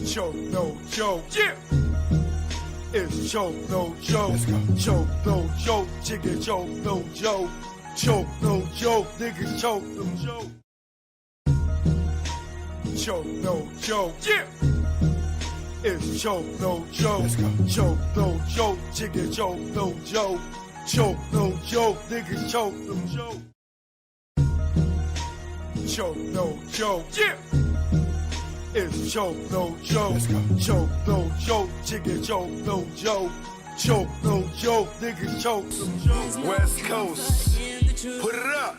Choke, no joke. Yeah. It's choke, no joke. Let's go. Choke, no joke. Chicken choke, no joke. Choke, no joke. Niggas choke, no joke. Choke, no joke. Yeah. It's choke, no joke. Let's go. Choke, no joke. Chicken choke, no joke. Choke, no joke. Niggas choke, no joke. Choke, no joke. Yeah. It's choke, no joke. Let's go. Choke, no joke. Chicken choke, no joke. Choke, no joke. Niggas choke, no joke. West Coast, put it up.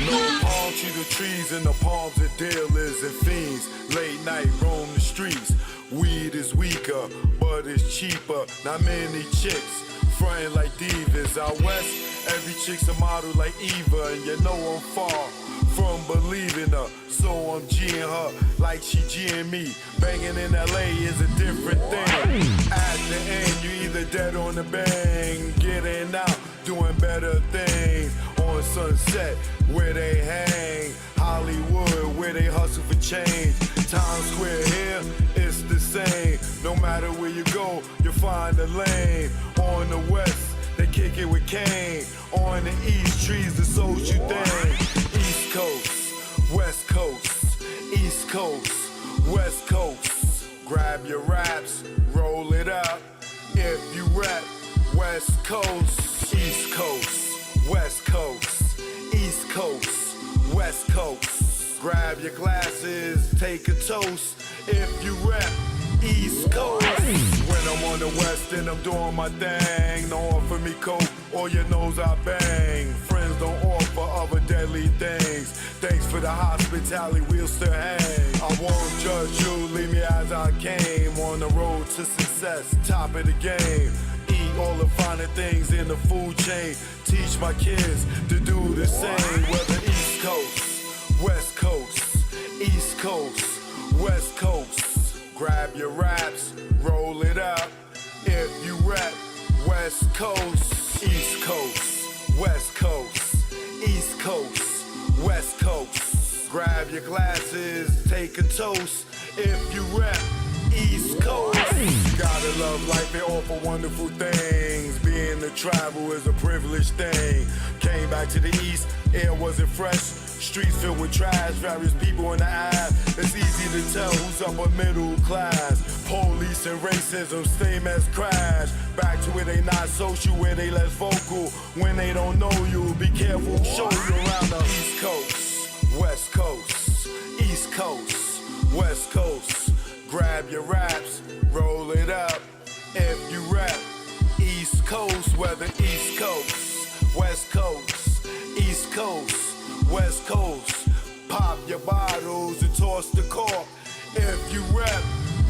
No palm to the trees and the palms of dealers and fiends. Late night roam the streets. Weed is weaker, but it's cheaper. Not many chicks frontin' like divas. Out west, every chick's a model like Eva, and you know I'm far from believing her. So I'm G'ing her like she G'ing me. Banging in LA is a different thing. At the end, you either dead on the bang, getting out, doing better things. On Sunset, where they hang. Hollywood, where they hustle for change. Times Square here, it's the same. No matter where you go, you'll find a lane. On the west, they kick it with cane. On the east, trees the social thing. East Coast, West Coast, East Coast, West Coast. Grab your raps, roll it up. If you rap, West Coast, East Coast, West Coast, East Coast, West Coast. Grab your glasses, take a toast. If you rap, East Coast. When I'm on the west and I'm doing my thing, don't offer me coke or your nose I bang. Friends don't offer other deadly things. Thanks for the hospitality, we'll still hang. I won't judge you, leave me as I came. On the road to success, top of the game. Eat all the finer things in the food chain. Teach my kids to do the same. Whether East Coast, West Coast, East Coast, West Coast. Grab your raps, roll it up. If you rap, West Coast, East Coast, West Coast, East Coast, West Coast. Grab your glasses, take a toast. If you rap, East Coast. Gotta love life and offer wonderful things. Being to travel is a privileged thing. Came back to the east, air wasn't fresh. Streets filled with trash, various people in the eye. It's easy to tell who's upper middle class. Police and racism, same as crash. Back to where they not social, where they less vocal. When they don't know you, be careful, show you around the East Coast, West Coast, East Coast, West Coast. Grab your raps, roll it up. If you rap, East Coast, whether East Coast, West Coast, East Coast, West Coast. Pop your bottles and toss the cork. If you rap,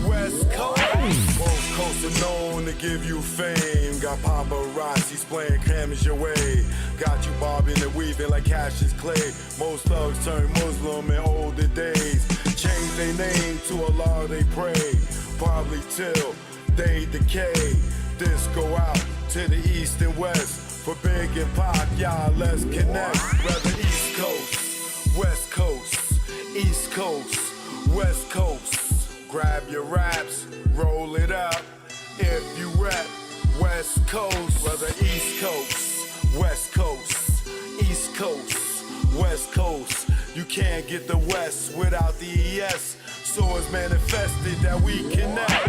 West Coast. Both coasts are known to give you fame. Got paparazzis playing cameras your way. Got you bobbing and weaving like Cassius Clay. Most thugs turn Muslim in older days. Change their name to Allah they pray. Probably till they decay. This go out to the east and west. For Big and Pac, y'all, let's connect. Whether East Coast, West Coast, East Coast, West Coast. Grab your raps, roll it up. If you rap, West Coast. Whether East Coast, West Coast, East Coast, West Coast. You can't get the West without the ES. So it's manifested that we connect.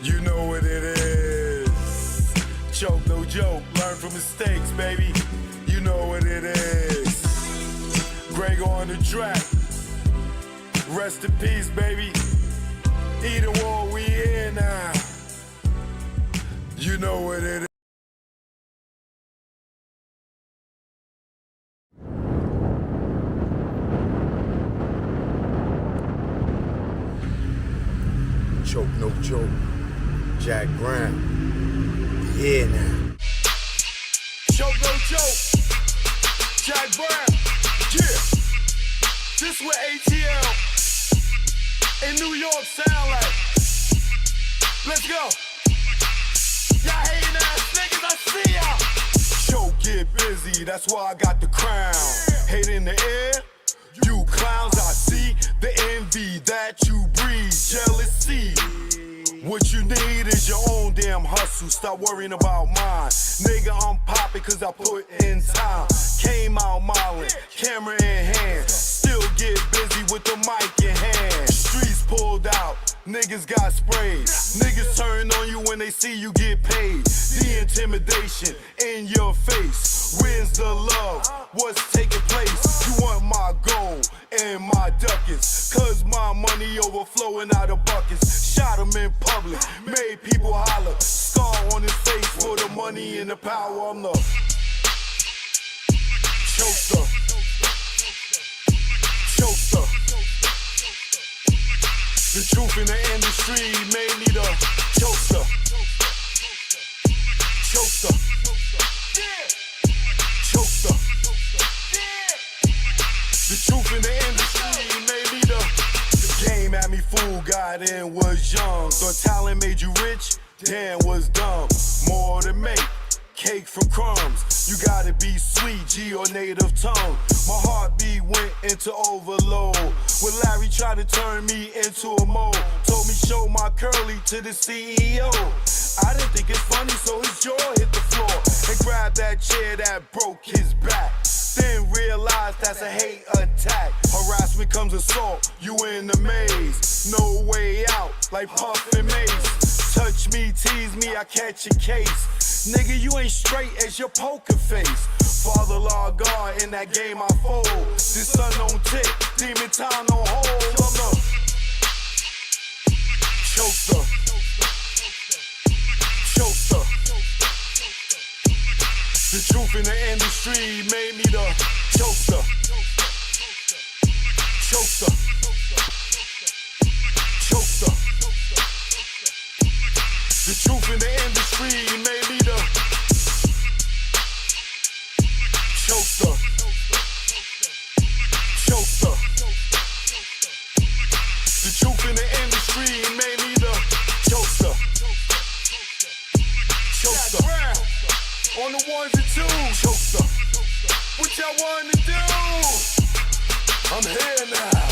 You know what it is. Choke, no joke. Learn from mistakes, baby. You know what it is. Greg on the track. Rest in peace, baby. Either war, we here now. You know what it is. Choke, no joke. Jack Brown. Yeah now. Choke, no joke. Jack Brown. Yeah. This what ATL in New York sound like. Let's go. Y'all hating ass niggas, I see y'all. Choke, get busy, that's why I got the crown. Hate in the succeed. What you need is your own damn hustle. Stop worrying about mine. Nigga, I'm poppin' cause I put in time. Came out modeling, camera in hand. Still get busy with the mic in hand. Streets pulled out, niggas got sprayed. Niggas turn on you when they see you get paid. The intimidation in your face. Where's the love? What's taking place? You want my gold and my ducats, cause my money overflowing out of buckets. Shot him in public, made people holler. Scar on his face for the money and the power. I'm the choker. Choker. The truth in the industry made me the choker. Choker. Choker. The truth in the industry made me the game had me fooled, got in, was young. Thought talent made you rich, damn, was dumb. More to make, cake from crumbs. You gotta be sweet, G or native tongue. My heartbeat went into overload when Larry tried to turn me into a mole. Told me show my curly to the CEO. I didn't think it's funny, so his jaw hit the floor and grabbed that chair that broke his back. Then realized that's a hate attack. Harassment comes assault, you in the maze. No way out, like Puff and Mace. Touch me, tease me, I catch a case. Nigga, you ain't straight as your poker face. Father law God, in that game I fold. This sun don't tick, demon time don't hold. I'm the choker. Choker. The truth in the industry made me the choker. Choker. Choker. The truth in the industry made me the choker. Choker. The truth in the industry made me the choker. Choker. On the ones and twos, choker. What y'all want to do? I'm here now.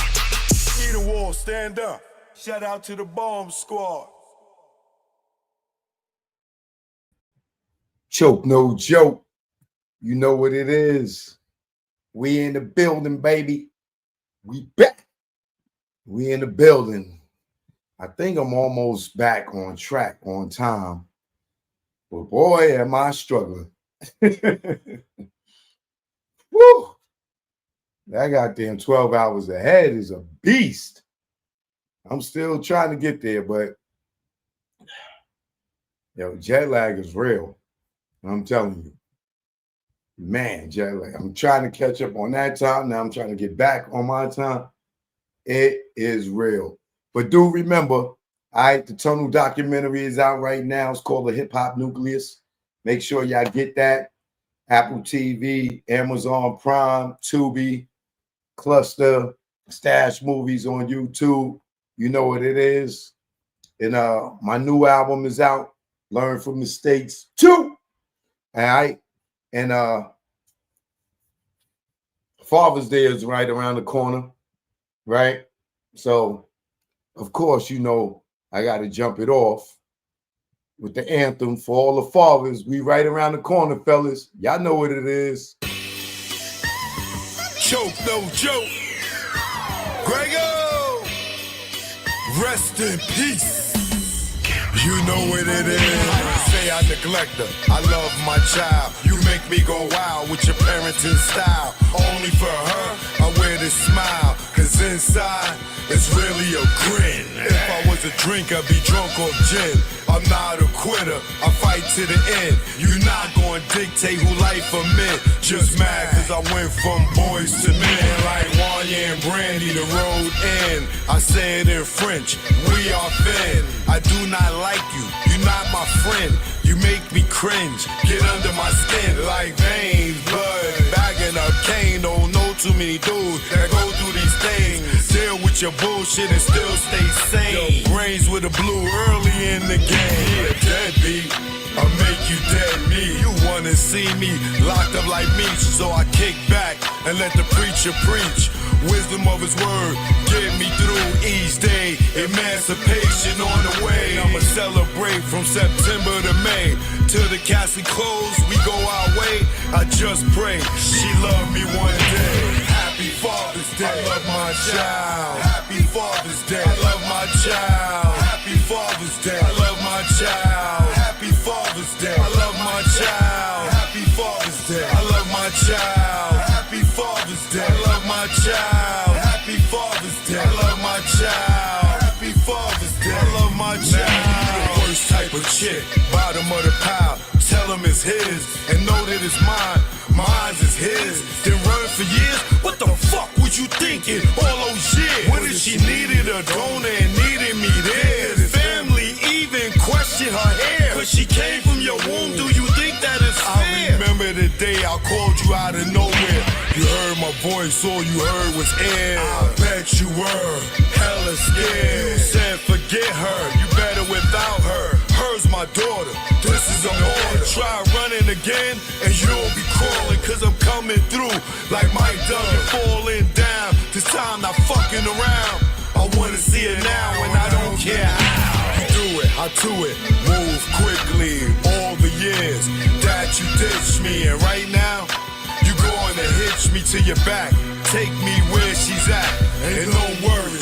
Need a wall, stand up. Shout out to the bomb squad. Choke, no joke. You know what it is. We in the building, baby. We back. We in the building. I think I'm almost back on track, on time. But boy, am I struggling. Woo! That goddamn 12 hours ahead is a beast. I'm still trying to get there, but yo, jet lag is real. I'm telling you. Man, jet lag. I'm trying to catch up on that time. Now I'm trying to get back on my time. It is real. But do remember, all right, the Tunnel documentary is out right now. It's called The Hip Hop Nucleus. Make sure y'all get that. Apple TV, Amazon Prime, Tubi, Cluster, Stash Movies on YouTube. You know what it is. And my new album is out. Learn from Mistakes 2. All right. And Father's Day is right around the corner. Right? So, of course, you know, I got to jump it off with the anthem for all the fathers. We right around the corner, fellas. Y'all know what it is. Choke, no joke. Grego, rest in peace. You know what it is. Say I neglect her. I love my child. You make me go wild with your parenting style. Only for her, I wear this smile. Cause inside, it's really a grin. If I was a drinker, I'd be drunk off gin. I'm not a quitter, I fight to the end. You're not gonna dictate who life I'm in. Just mad cause I went from boys to men. Like Wanya and Brandy, the road end. I say it in French, we are thin. I do not like you, you're not my friend. You make me cringe, get under my skin. Like veins, blood, bagging up cane. Don't know too many dudes that go through these things. Deal with your bullshit and still stay sane. Yo, brains with a blue early in the game. Yeah, deadbeat, I'll make you dead meat. You wanna see me locked up like meat, so I kick back and let the preacher preach. Wisdom of his word, get me through each day. Emancipation on the way. I'ma celebrate from September to May. Till the Cassie close, we go our way. I just pray she love me one day. Happy Father's Day. I love my child. Happy Father's Day. I love my child. Happy Father's Day. I love my child. Happy Father's Day. I love my child. Happy Father's Day. I love my child. Happy Father's Day. I love my child. Happy Father's Day. I love my child. Happy Father's Day. I love my child. The worst type of chick, bottom of the pile. Tell him it's his and know that it's mine. Mine's is his. Then run for years. What the fuck was you thinking? All those years. When did she needed a donor and needed me there? Family even question her hair. Cause she came from your womb. Do you think that is fair? I remember the day I called you out of nowhere. You heard my voice, all you heard was air. I bet you were hella scared. You said forget her, you better without her. Her's my daughter, this is an order. Try running again and you'll be crawling. Cause I'm coming through like Mike Duggan falling down. This time not fucking around. I wanna see it now and I don't care how. You do it, I do it, move quickly. All the years that you ditched me, and right now you going to hitch me to your back. Take me where she's at, and don't worry,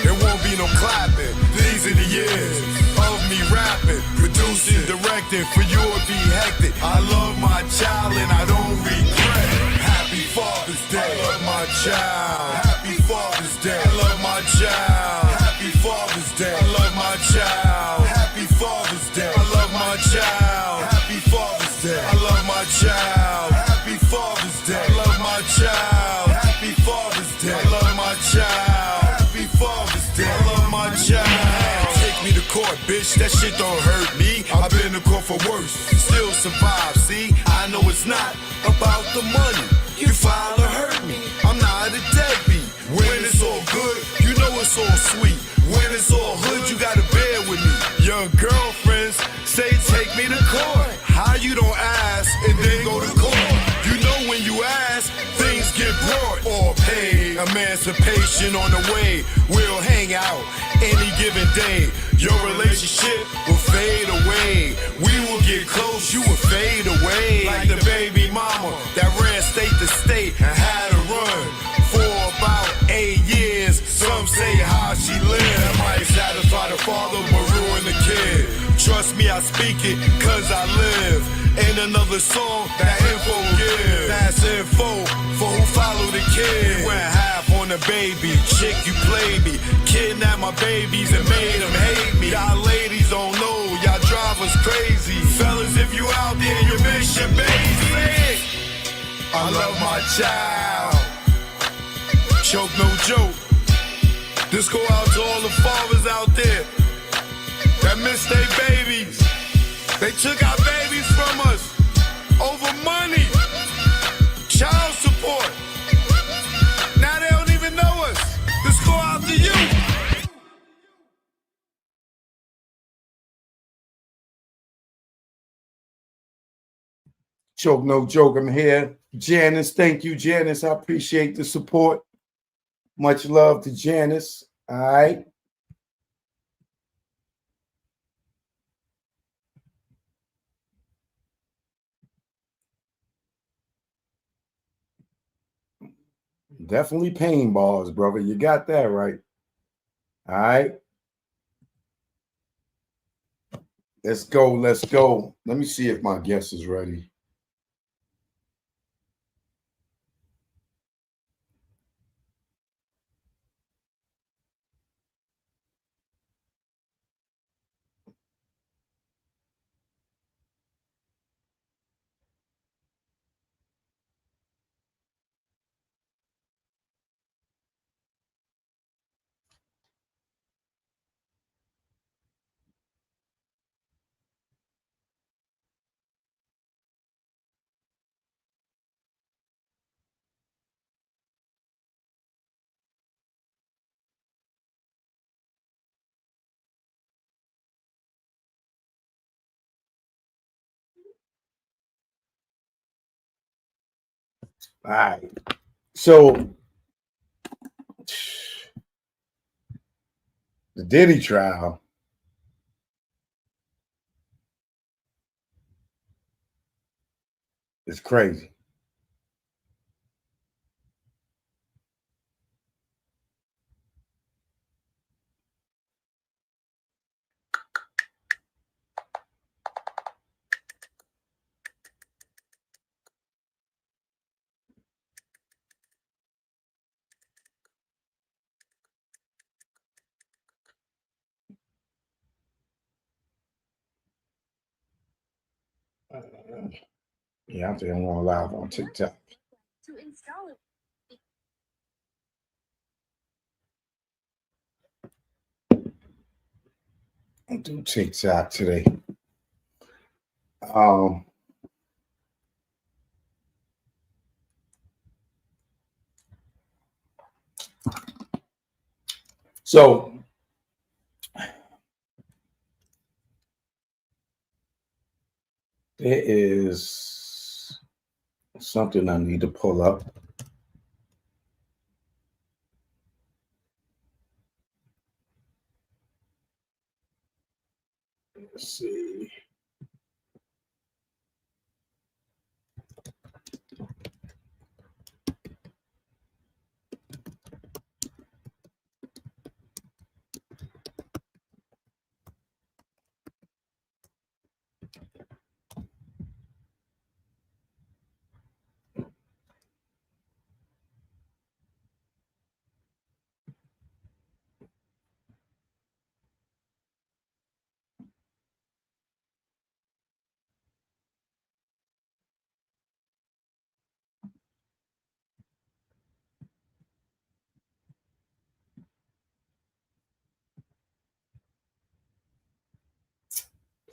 there won't be no clapping. These are the years of me rapping, producing, directing. For you it'll be hectic. I love my child and I don't regret. Happy Father's Day. I love my child. Happy Father's Day. I love my child. Happy Father's Day. I love my child. Happy Father's Day. I love my child. Happy Father's Day. I love my child. Happy Father's Day. I love my child. Happy Father's Day. I love my child. Happy Father's Day. I love my child. Take me to court, bitch. That shit don't hurt me. I've been to court for worse. Still survive. See, I know it's not about the money. You file or hurt me. I'm not a deadbeat. When it's all good, you know it's all sweet. When it's all hood, you gotta bear with me. Your girlfriends say take me to court. How you don't ask and then go to court? You know when you ask, things get brought or paid. Emancipation on the way. We'll hang out any given day. Your relationship will fade away. We will get close, you will fade away. Like the baby mama that ran state to state and had to run for about 8 years. Some say how she lived. That might satisfy the father but ruin the kid. Trust me, I speak it cause I live. Ain't another song that info give. That's info for who follow the kid. You went half on the baby, chick you played me. Kidnapped my babies and made them hate me. Y'all ladies don't know, y'all drive us crazy. Fellas, if you out there, you miss your baby. I love my child. Choke no joke. This go out to all the fathers out there that miss their babies. They took our babies from us over money, child support. Now they don't even know us. This go out to you. Choke no joke. I'm here. Janice, thank you, Janice. I appreciate the support. Much love to Janice. All right. Definitely pain balls, brother. You got that right. All right. Let's go. Let's go. Let me see if my guest is ready. All right. So the Diddy trial is crazy. Yeah, I think I'm going live on TikTok. I'll do TikTok today. Um, so there is something I need to pull up. Let's see.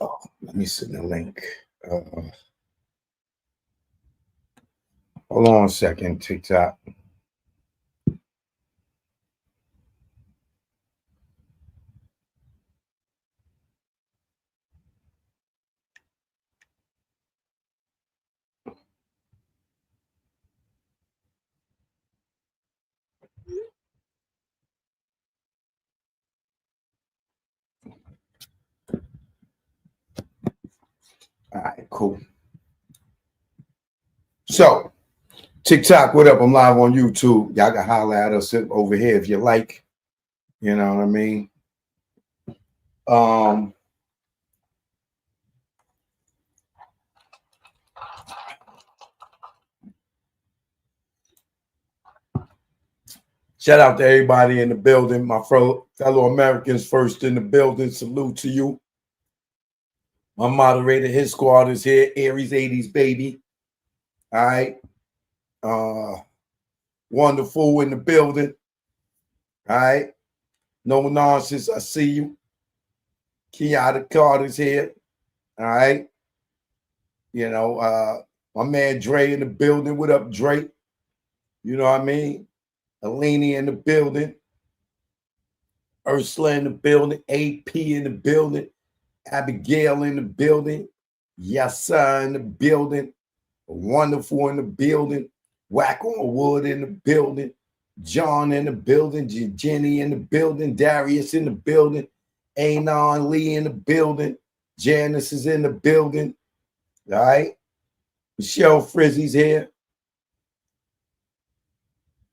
Oh, let me send the link. Hold on a second, TikTok. All right, cool. So, TikTok, what up? I'm live on YouTube. Y'all can holler at us over here if you like. You know what I mean? Shout out to everybody in the building. My fellow Americans first in the building. Salute to you. My moderator, his squad is here. Aries 80s, baby. All right. Wonderful in the building. All right. No nonsense. I see you. Kiata Carter's here. All right. You know, my man Dre in the building. What up, Dre? You know what I mean? Alini in the building. Ursula in the building. AP in the building. Abigail in the building. Yasa in the building. Wonderful in the building. Whack on Wood in the building. John in the building. Jenny in the building. Darius in the building. Anon Lee in the building. Janice is in the building. All right. Michelle Frizzy's here.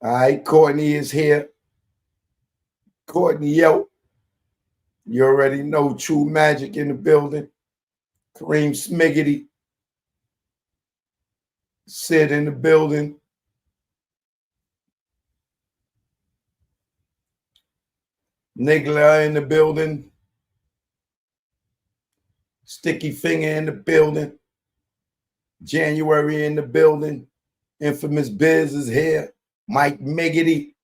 All right. Courtney is here. Courtney, yo. You already know True Magic in the building. Kareem Smiggity. Sid in the building. Nigla in the building. Sticky Finger in the building. January in the building. Infamous Biz is here. Mike Miggity.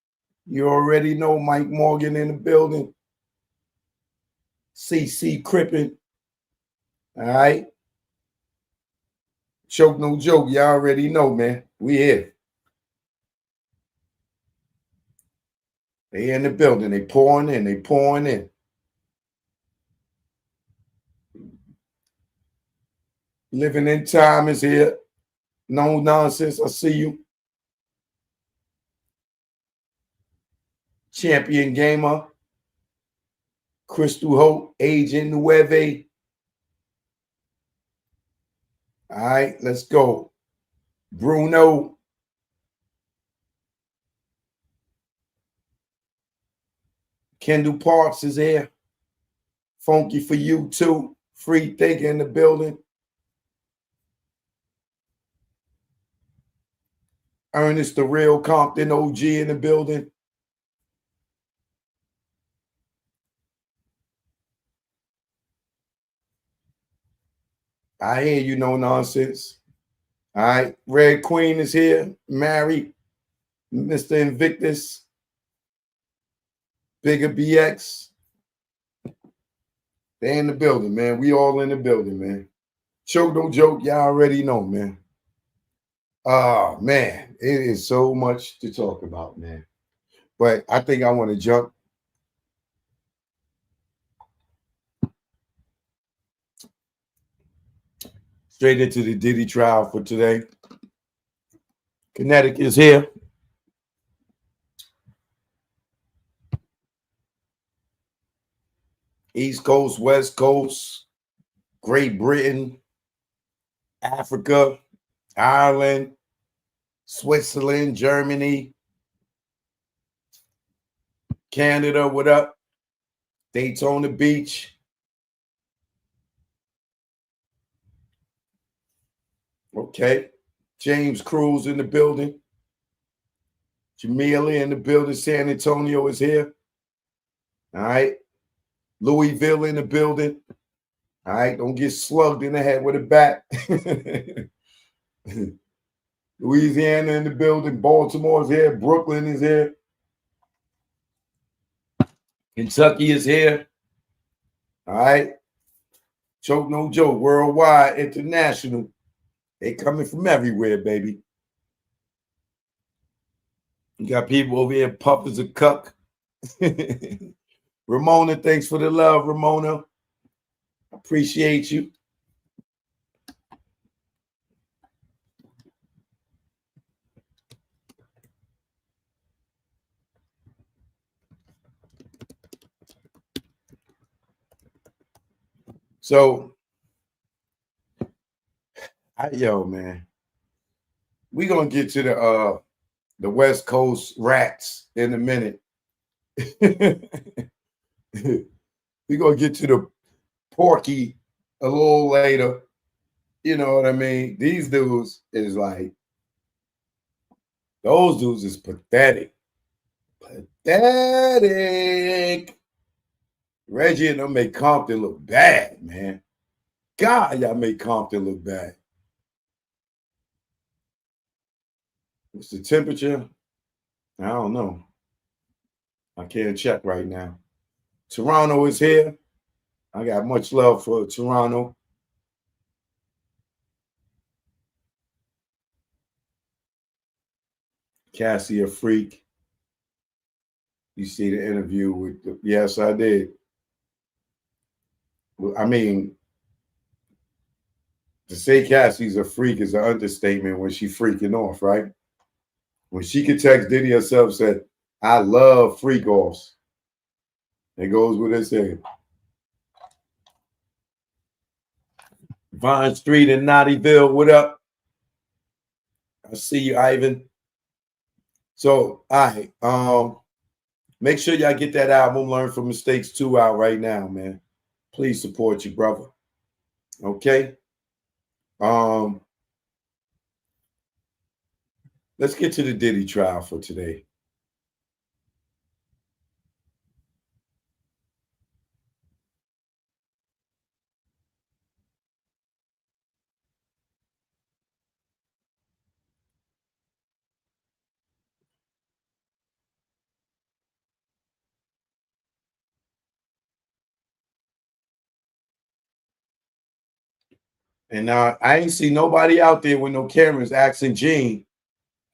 You already know Mike Morgan in the building. CC Crippen. All right. Choke no joke. Y'all already know, man. We here. They in the building. They pouring in. They pouring in. Living in Time is here. No nonsense. I see you. champion gamer, Crystal Hope, Agent Nueve. All right, let's go. Bruno. Kendall Parks is here. Funky for you too. Free thinker in the building. Ernest the Real Compton OG in the building. I hear you, no nonsense. All right, Red Queen is here. Mary, Mr. Invictus, Bigger BX. They in the building, man. We all in the building, man. Choke, don't joke. Y'all already know, man. Oh, man. It is so much to talk about, man. But I think I want to jump straight into the Diddy trial for today. Kinetic is here. East Coast, West Coast, Great Britain, Africa, Ireland, Switzerland, Germany, Canada, what up? Daytona Beach. Okay. James Cruz in the building. Jamila in the building. San Antonio is here. All right. Louisville in the building. All right. Don't get slugged in the head with a bat. Louisiana in the building. Baltimore is here. Brooklyn is here. Kentucky is here. All right. Choke, no joke. Worldwide, international. They coming from everywhere, baby. You got people over here, Puff is a cuck. Ramona, thanks for the love, Ramona. Appreciate you. So, yo, man, we gonna get to the West Coast rats in a minute. We gonna get to the Porky a little later. You know what I mean? These dudes is like, those dudes is pathetic. Pathetic. Reggie and them make Compton look bad, man. God, y'all make Compton look bad. What's the temperature? I don't know. I can't check right now. Toronto is here. I got much love for Toronto. Cassie, a freak. You see the interview with yes, I did. I mean, to say Cassie's a freak is an understatement when she freaking off, right? When she could text Diddy herself, said, I love freak offs. It goes with it saying. Vine Street in Knottyville, what up? I see you, Ivan. So, all right. Make sure y'all get that album, Learn from Mistakes 2 out right now, man. Please support your brother. Okay. Let's get to the Diddy trial for today. And now I ain't see nobody out there with no cameras asking Gene,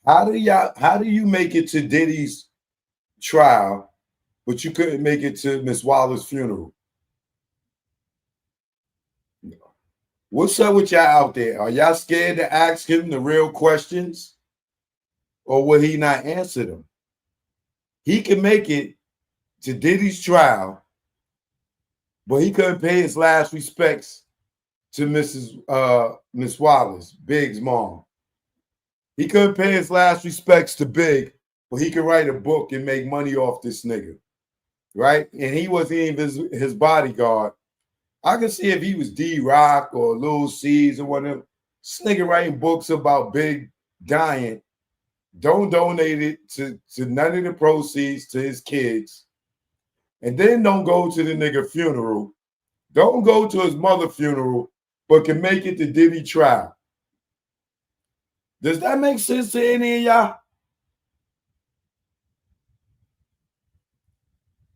how do you make it to Diddy's trial, but you couldn't make it to Miss Waller's funeral? What's up with y'all out there? Are y'all scared to ask him the real questions? Or will he not answer them? He can make it to Diddy's trial, but he couldn't pay his last respects to Miss Wallace, Big's mom. He couldn't pay his last respects to Big, but he could write a book and make money off this nigga, right? And he wasn't even his bodyguard. I can see if he was D-Rock or Lil C's or whatever. This nigga writing books about Big dying. Don't donate it to none of the proceeds to his kids. And then don't go to the nigga funeral. Don't go to his mother funeral, but can make it to Diddy trial. Does that make sense to any of y'all?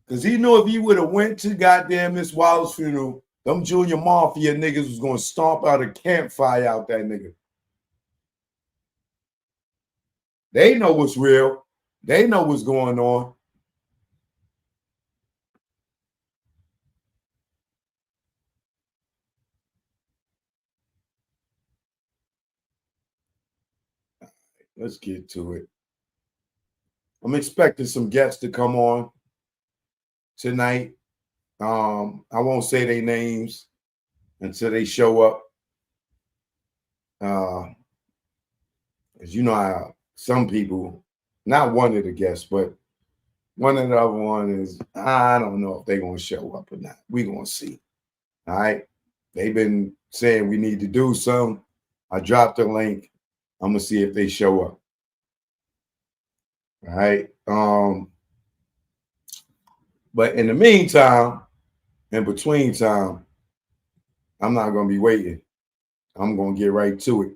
Because he knew if he would have went to goddamn Miss Wallace's funeral, them Junior Mafia niggas was going to stomp out a campfire out that nigga. They know what's real. They know what's going on. Let's get to it. I'm expecting some guests to come on tonight. I won't say their names until they show up. As you know how some people, not one of the guests, but one of the other one is, I don't know if they're going to show up or not. We're going to see. All right. They've been saying we need to do something. I dropped the link. I'm going to see if they show up. All right. But in the meantime, in between time, I'm not going to be waiting. I'm going to get right to it.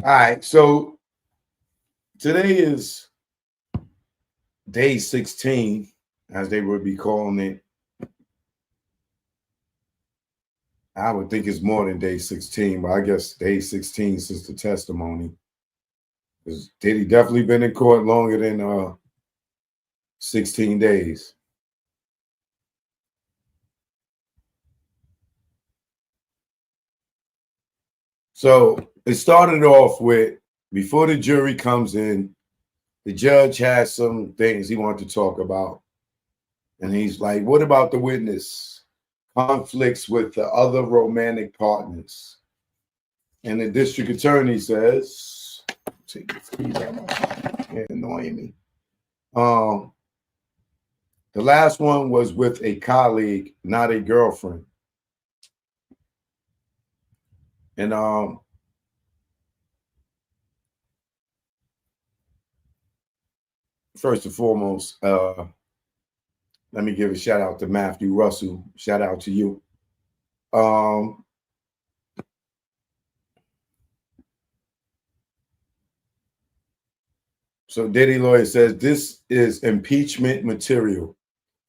All right, so today is day 16, as they would be calling it. I would think it's more than day 16, but I guess day 16 since the testimony. Because Diddy definitely been in court longer than 16 days. So it started off with, before the jury comes in, the judge has some things he wanted to talk about. And he's like, what about the witness? Conflicts with the other romantic partners. And the district attorney says, take this keys out, it's annoying me. The last one was with a colleague, not a girlfriend. And first and foremost, let me give a shout out to Matthew Russell. Shout out to you. So Diddy lawyer says this is impeachment material.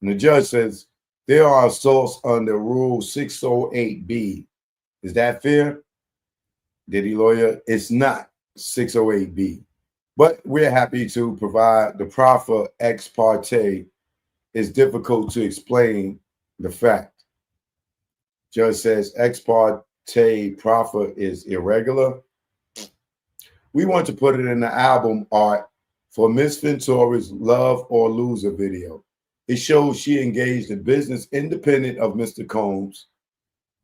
And the judge says there are assaults under Rule 608B. Is that fair? Diddy lawyer, it's not 608B. But we're happy to provide the proffer ex parte. Is difficult to explain the fact. Judge says ex parte proffer is irregular. We want to put it in the album art for Miss Ventura's Love or Loser video. It shows she engaged in business independent of Mr. Combs.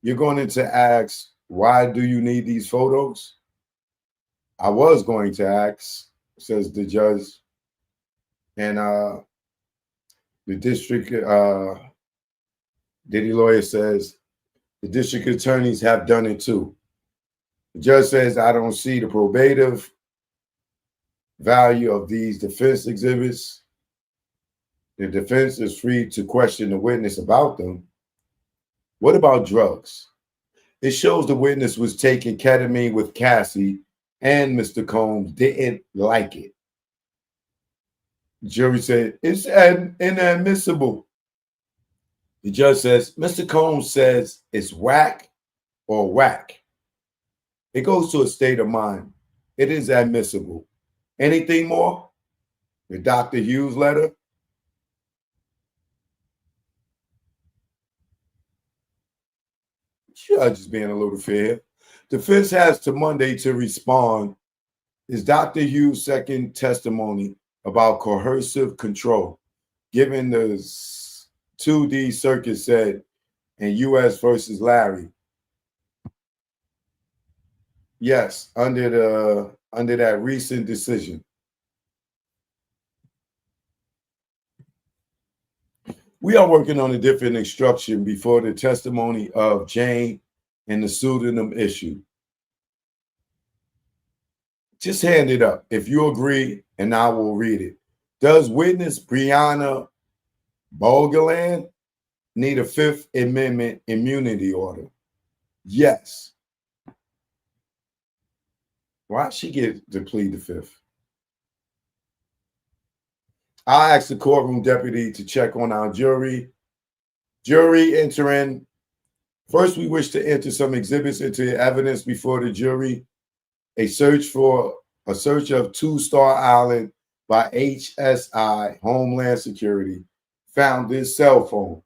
You're going to ask, why do you need these photos? I was going to ask, says the judge. And the district Diddy lawyer says, The district attorneys have done it too. The judge says, I don't see the probative value of these defense exhibits. The defense is free to question the witness about them. What about drugs? It shows the witness was taking ketamine with Cassie and Mr. Combs didn't like it. The jury said, it's inadmissible. The judge says, Mr. Combs says it's whack or whack. It goes to a state of mind. It is admissible. Anything more? The Dr. Hughes letter? Judge is being a little fair. Defense has to Monday to respond. Is Dr. Hughes' second testimony about coercive control, given the 2D Circuit said in U.S. versus Larry? Yes, under that recent decision. We are working on a different instruction before the testimony of Jane and the pseudonym issue. Just hand it up if you agree, and I will read it. Does witness Bryana Bogolan need a Fifth Amendment immunity order? Yes. Why she get to plead the fifth? I asked the courtroom deputy to check on our jury. Jury entering. First, we wish to enter some exhibits into evidence before the jury. A search of Two Star Island by HSI, Homeland Security, found this cell phone.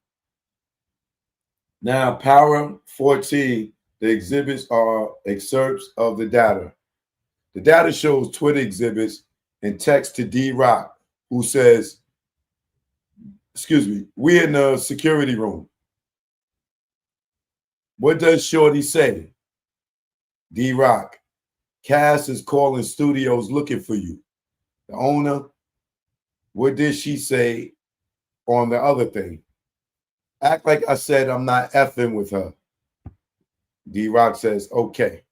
Now, Power 14, the exhibits are excerpts of the data. The data shows Twitter exhibits and text to D-Rock, who says, excuse me, we're in the security room. What does Shorty say? D-Rock, Cass is calling studios looking for you. The owner, what did she say on the other thing? Act like I said I'm not effing with her. D-Rock says, okay.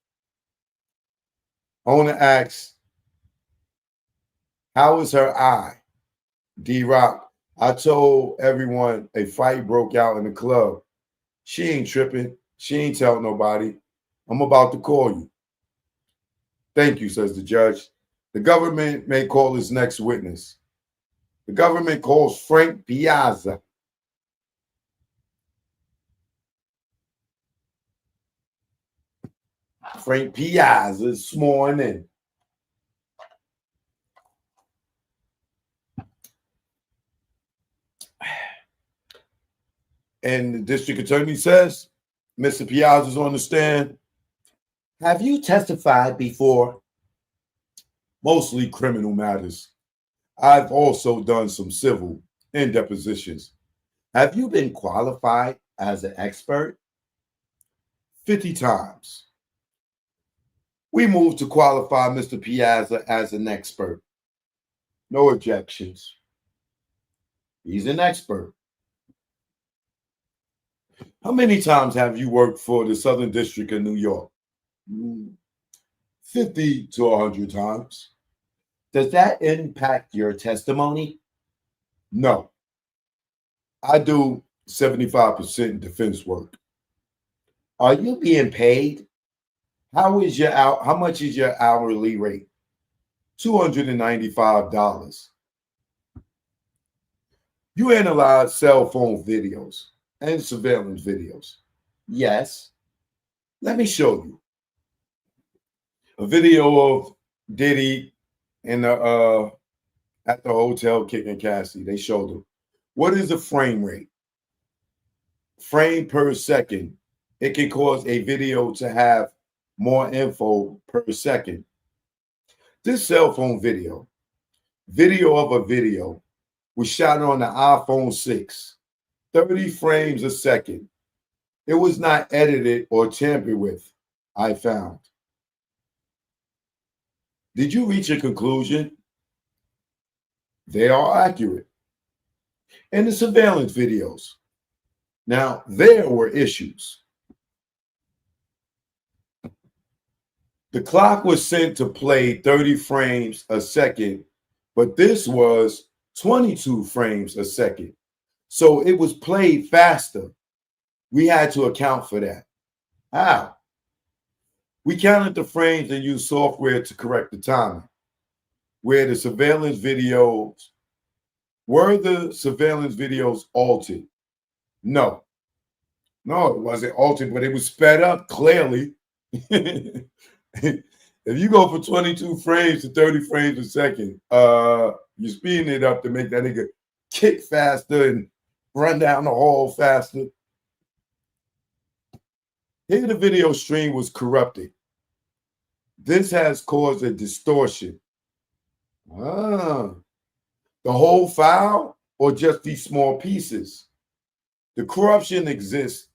Owner asks, how is her eye? D-Rock, I told everyone a fight broke out in the club. She ain't tripping. She ain't telling nobody. I'm about to call you. Thank you, says the judge. The government may call his next witness. The government calls Frank Piazza. Frank Piazza is sworn in. And the district attorney says, Mr. Piazza's on the stand. Have you testified before? Mostly criminal matters. I've also done some civil and depositions. Have you been qualified as an expert? 50 times. We moved to qualify Mr. Piazza as an expert. No objections. He's an expert. How many times have you worked for the Southern District of New York? 50 to 100 times. Does that impact your testimony? No. I do 75% defense work. Are you being paid? How much is your hourly rate? $295. You analyze cell phone videos and surveillance videos. Yes. Let me show you. A video of Diddy at the hotel kicking Cassie. They showed him. What is the frame rate? Frame per second. It can cause a video to have more info per second. This cell phone video of a video was shot on the iPhone 6, 30 frames a second. It was not edited or tampered with, I found. Did you reach a conclusion? They are accurate. And the surveillance videos. Now, there were issues. The clock was sent to play 30 frames a second, but this was 22 frames a second. So it was played faster. We had to account for that. How? We counted the frames and used software to correct the timing. Where the surveillance videos, were the surveillance videos altered? No. No, it wasn't altered, but it was sped up clearly. If you go from 22 frames to 30 frames a second, you're speeding it up to make that nigga kick faster and run down the hall faster. Here the video stream was corrupted. This has caused a distortion. The whole file or just these small pieces? The corruption exists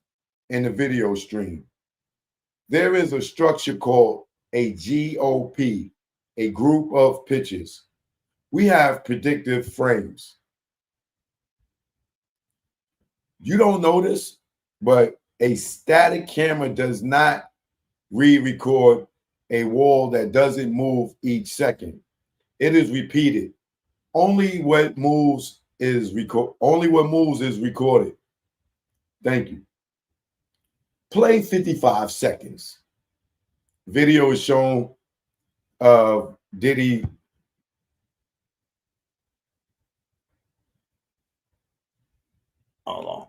in the video stream. There is a structure called a GOP, a group of pictures. We have predictive frames. You don't notice, but a static camera does not re-record a wall that doesn't move each second. It is repeated. Only what moves is recorded. Thank you. Play 55 seconds. Video is shown of Diddy. Hold on.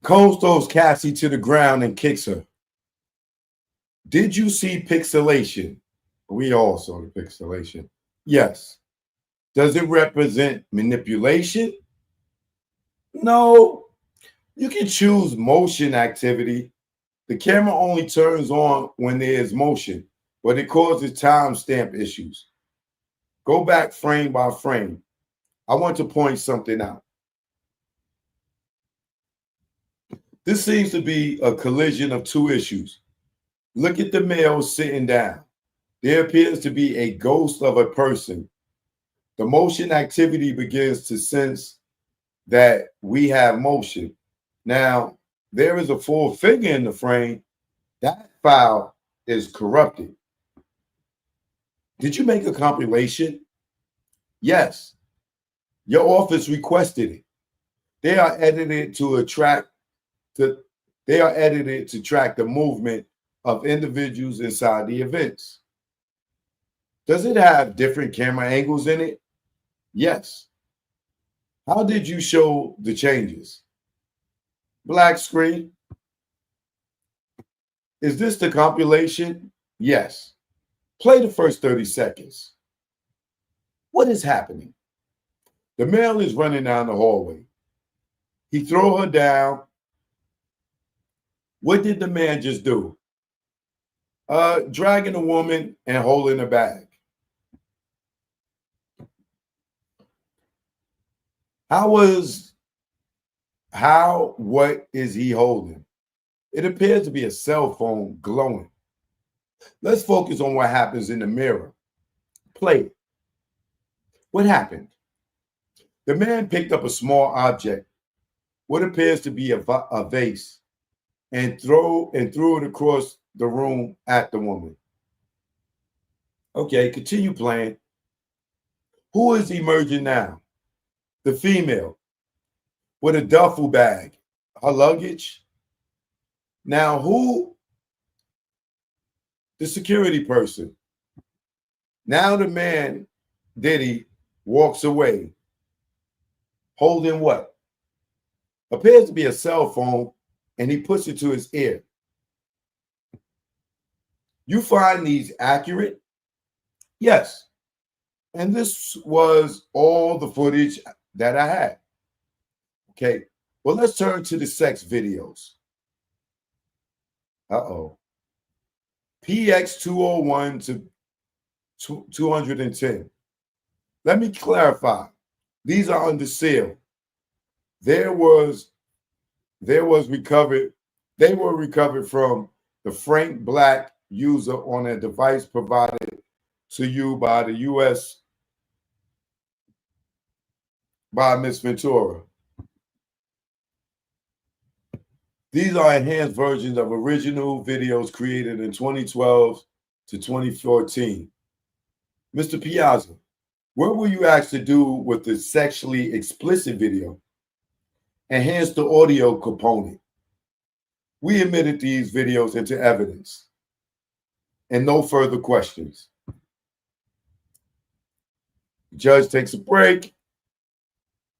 Cole throws Cassie to the ground and kicks her. Did you see pixelation? We all saw the pixelation. Yes. Does it represent manipulation? No. You can choose motion activity. The camera only turns on when there is motion, but it causes timestamp issues. Go back frame by frame. I want to point something out. This seems to be a collision of two issues. Look at the male sitting down. There appears to be a ghost of a person. The motion activity begins to sense that we have motion. Now, there is a full figure in the frame. That file is corrupted. Did you make a compilation? Yes. Your office requested it. They are edited to track the movement of individuals inside the events. Does it have different camera angles in it? Yes. How did you show the changes? Black screen. Is this the compilation? Yes. Play the first 30 seconds. What is happening? The male is running down the hallway. He threw her down. What did the man just do? Dragging a woman and holding a bag. What is he holding? It appears to be a cell phone glowing. Let's focus on what happens in the mirror. Play it. What happened? The man picked up a small object, what appears to be a vase, and threw it across the room at the woman. Okay, continue playing. Who is emerging now? The female with a duffel bag, her luggage. Now, who? The security person. Now the man, Diddy, walks away. holding what? Appears to be a cell phone, and he puts it to his ear. You find these accurate? Yes. And this was all the footage that I had. Okay. Well, let's turn to the sex videos. Uh-oh. PX 201 to 210. Let me clarify. These are under seal. They were recovered from the Frank Black user on a device provided to you by the U.S. by Ms. Ventura. These are enhanced versions of original videos created in 2012 to 2014. Mr. Piazza, what were you asked to do with the sexually explicit video? Enhance the audio component. We admitted these videos into evidence. And no further questions. The judge takes a break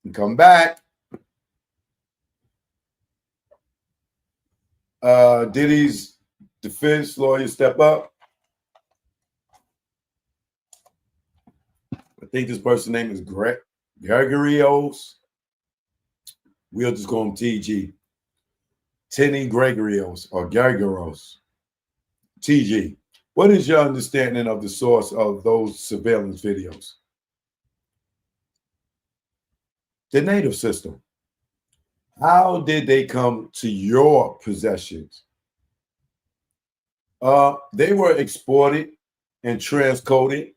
and come back. Diddy's defense lawyer step up. I think this person's name is Gregorios. We'll just call him TG. Tenny Gregorios or Gregoros. TG. What is your understanding of the source of those surveillance videos? The native system. How did they come to your possessions? They were exported and transcoded.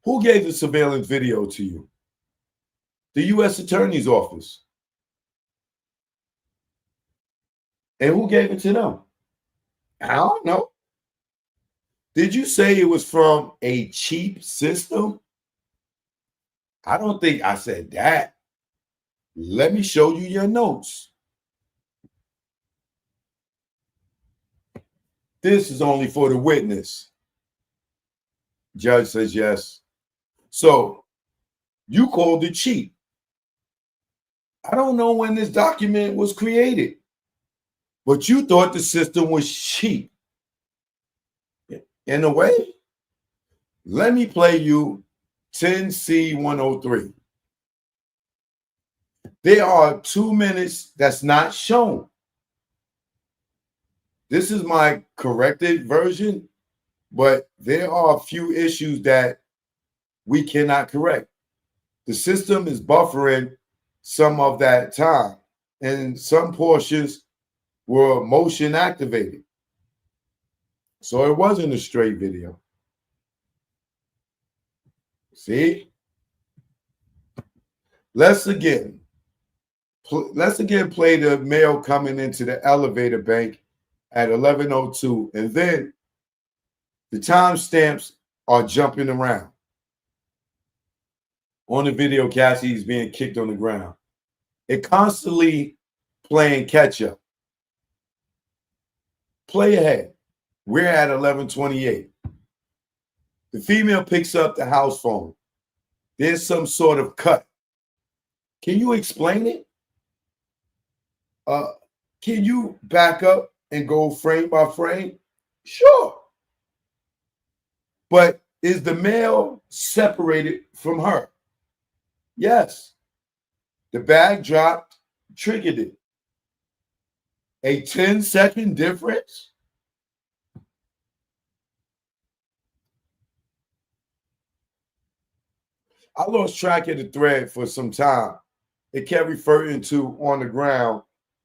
Who gave the surveillance video to you? The U.S. Attorney's Office. And who gave it to them? I don't know. Did you say it was from a cheap system? I don't think I said that. Let me show you your notes. This is only for the witness. Judge says yes. So you called it cheap. I don't know when this document was created, but you thought the system was cheap. In a way, let me play you 10C103. There are 2 minutes that's not shown. This is my corrected version, but there are a few issues that we cannot correct. The system is buffering some of that time, and some portions were motion activated. So it wasn't a straight video. See? Let's again play the male coming into the elevator bank at 11:02, and then the timestamps are jumping around. On the video, Cassie is being kicked on the ground. It constantly playing catch up. Play ahead. We're at 11:28. The female picks up the house phone. There's some sort of cut. Can you explain it? Can you back up and go frame by frame? Sure. But is the male separated from her? Yes. The bag dropped, triggered it. A 10-second difference? I lost track of the thread for some time. It kept referring to on the ground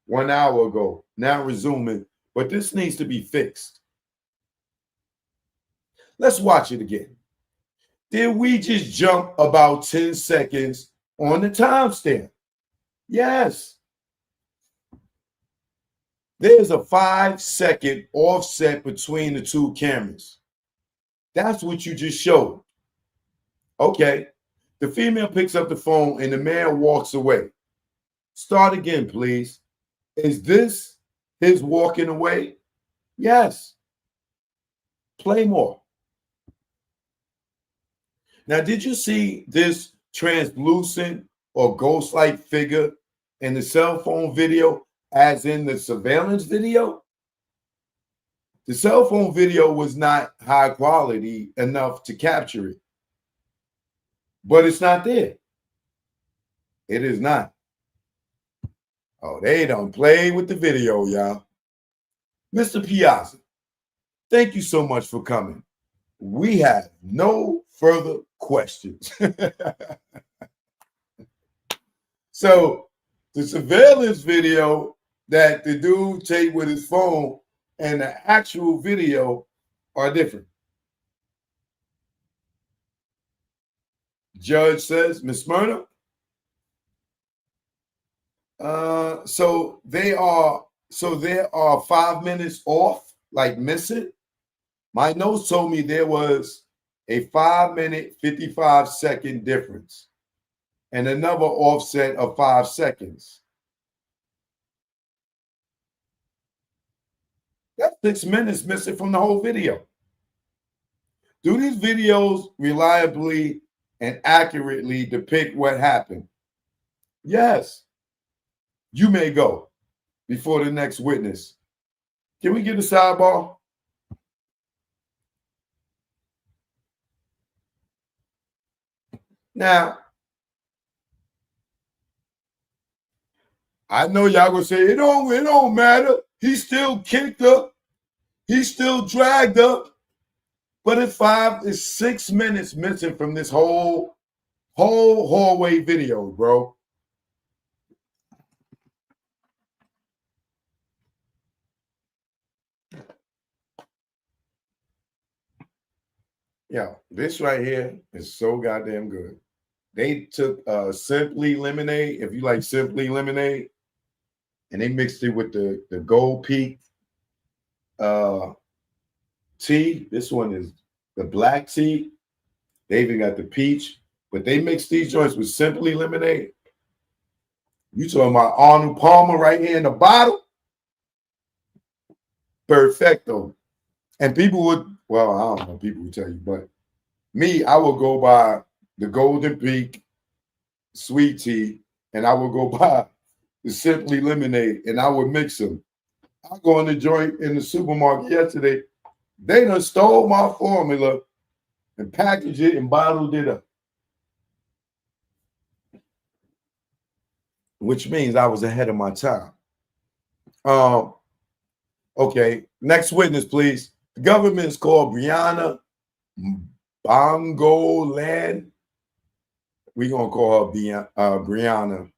1 hour ago, now resuming, but this needs to be fixed. Let's watch it again. Did we just jump about 10 seconds on the timestamp? Yes. There's a 5-second offset between the two cameras. That's what you just showed. Okay. The female picks up the phone and the male walks away. Start again, please. Is this his walking away? Yes. Play more. Now, did you see this translucent or ghost-like figure in the cell phone video as in the surveillance video? The cell phone video was not high quality enough to capture it, but it's not there. It is not. Oh, they don't play with the video, y'all. Mr. Piazza, thank you so much for coming. We have no further questions. So the surveillance video that the dude taped with his phone and the actual video are different. Judge says, Miss Smyrna, so they are 5 minutes off, like missing. My notes told me there was a 5-minute, 55-second difference and another offset of 5 seconds. That's 6 minutes missing from the whole video. Do these videos reliably and accurately depict what happened? Yes. You may go before the next witness. Can we get a sidebar? Now, I know y'all gonna say it don't matter. He still kicked her. He still dragged her. But it's 6 minutes missing from this whole hallway video, bro. Yeah, this right here is so goddamn good. They took Simply Lemonade, if you like Simply Lemonade, and they mixed it with the Gold Peak tea. This one is the black tea. They even got the peach, but they mixed these joints with Simply Lemonade. You talking about Arnold Palmer right here in the bottle? Perfecto. And people would, well, I don't know, people would tell you, but me, I would go by the Golden Peak sweet tea, and I would go buy the Simply Lemonade, and I would mix them. I go in the joint in the supermarket yesterday. They done stole my formula and packaged it and bottled it up. Which means I was ahead of my time. Okay, next witness, please. The government is called Bryana Bongoland. We're going to call her Bryana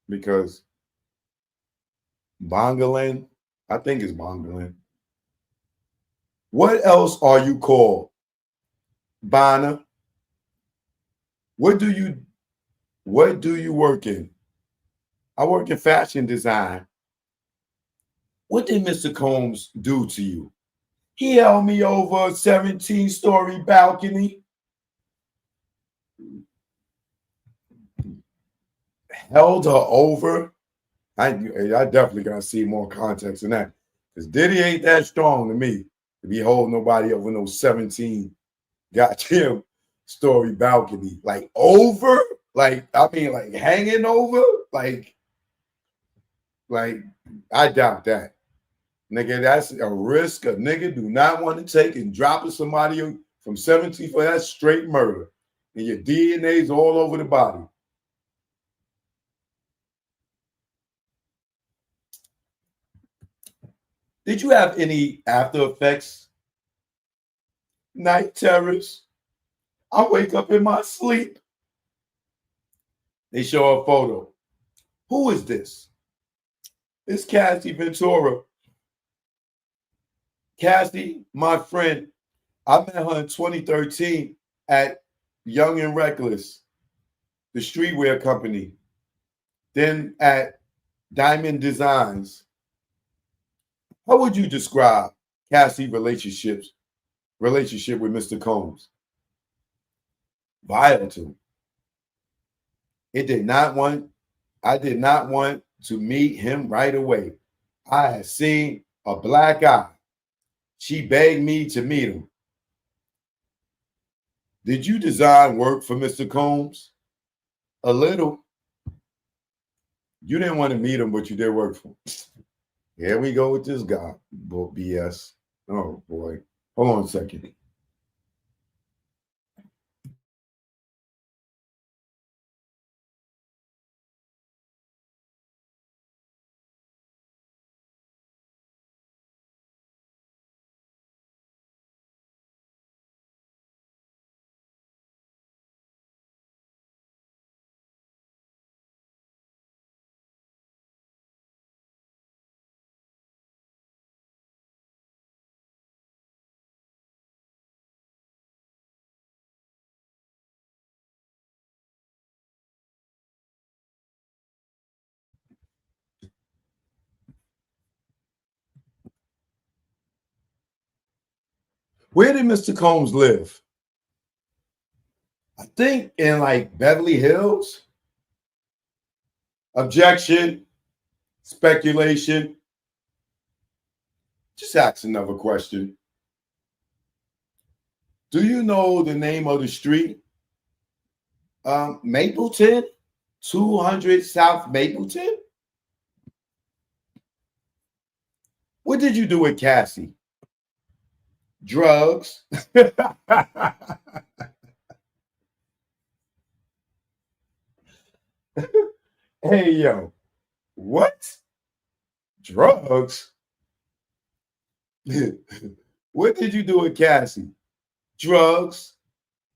because Bongoland, I think it's Bongoland. What else are you called? Bana. What do you work in? I work in fashion design. What did Mr. Combs do to you? He held me over a 17-story balcony. Held her over. I definitely gotta see more context in that. Because Diddy ain't that strong to me to be holding nobody over no 17 goddamn story balcony. Like over? Like, I mean, like hanging over? Like I doubt that. Nigga, that's a risk a nigga do not want to take, and dropping somebody from 17 for that straight murder. And your DNA's all over the body. Did you have any after effects? Night terrors? I wake up in my sleep. They show a photo. Who is this? It's Cassie Ventura. Cassie, my friend, I met her in 2013 at Young and Reckless, the streetwear company. Then at Diamond Designs. How would you describe Cassie's relationship with Mr. Combs? Volatile. I did not want to meet him right away. I had seen a black eye. She begged me to meet him. Did you design work for Mr. Combs? A little. You didn't want to meet him, but you did work for him. Here we go with this guy. BS. Oh, boy. Hold on a second. Where did Mr. Combs live? I think in like Beverly Hills. Objection, speculation. Just ask another question. Do you know the name of the street? Mapleton, 200 South Mapleton. What did you do with Cassie? Drugs. Hey, yo, what? Drugs? What did you do with Cassie? Drugs.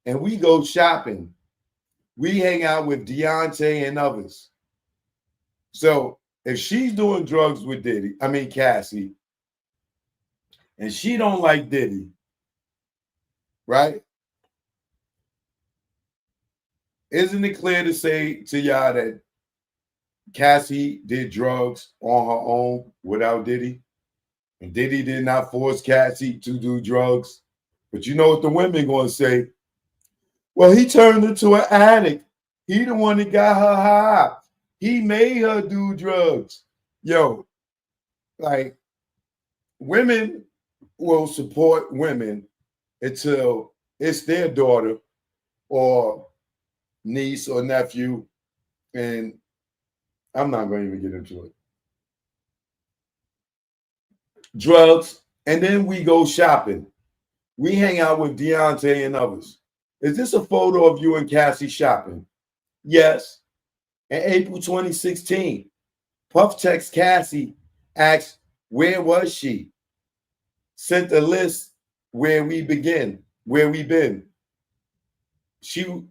And we go shopping. We hang out with Deontay and others. So if she's doing drugs with Cassie, and she don't like Diddy, right? Isn't it clear to say to y'all that Cassie did drugs on her own without Diddy? And Diddy did not force Cassie to do drugs. But you know what the women going to say? Well, he turned into an addict. He the one that got her high. He made her do drugs. Yo, like, women will support women until it's their daughter or niece or nephew. And I'm not going to even get into it. Drugs. And then we go shopping. We hang out with Deontay and others. Is this a photo of you and Cassie shopping? Yes. In April 2016, Puff text Cassie, asked, where was she? Sent a list where we've been. She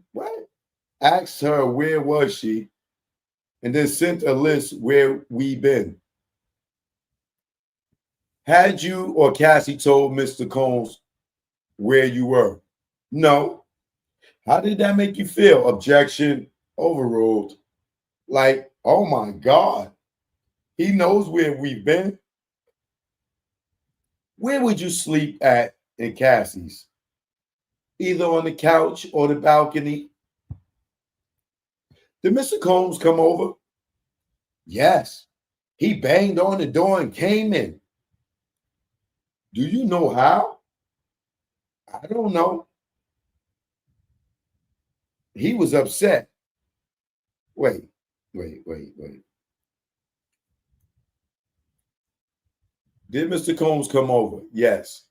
asked her where was she, and then sent a list where we been. Had you or Cassie told Mr. Combs where you were? No. How did that make you feel? Objection, overruled. Like, oh my God, he knows where we've been. Where would you sleep at in Cassie's? Either on the couch or the balcony? Did Mr. Combs come over? Yes. He banged on the door and came in. Do you know how? I don't know. He was upset. Wait. Did Mr. Combs come over? Yes.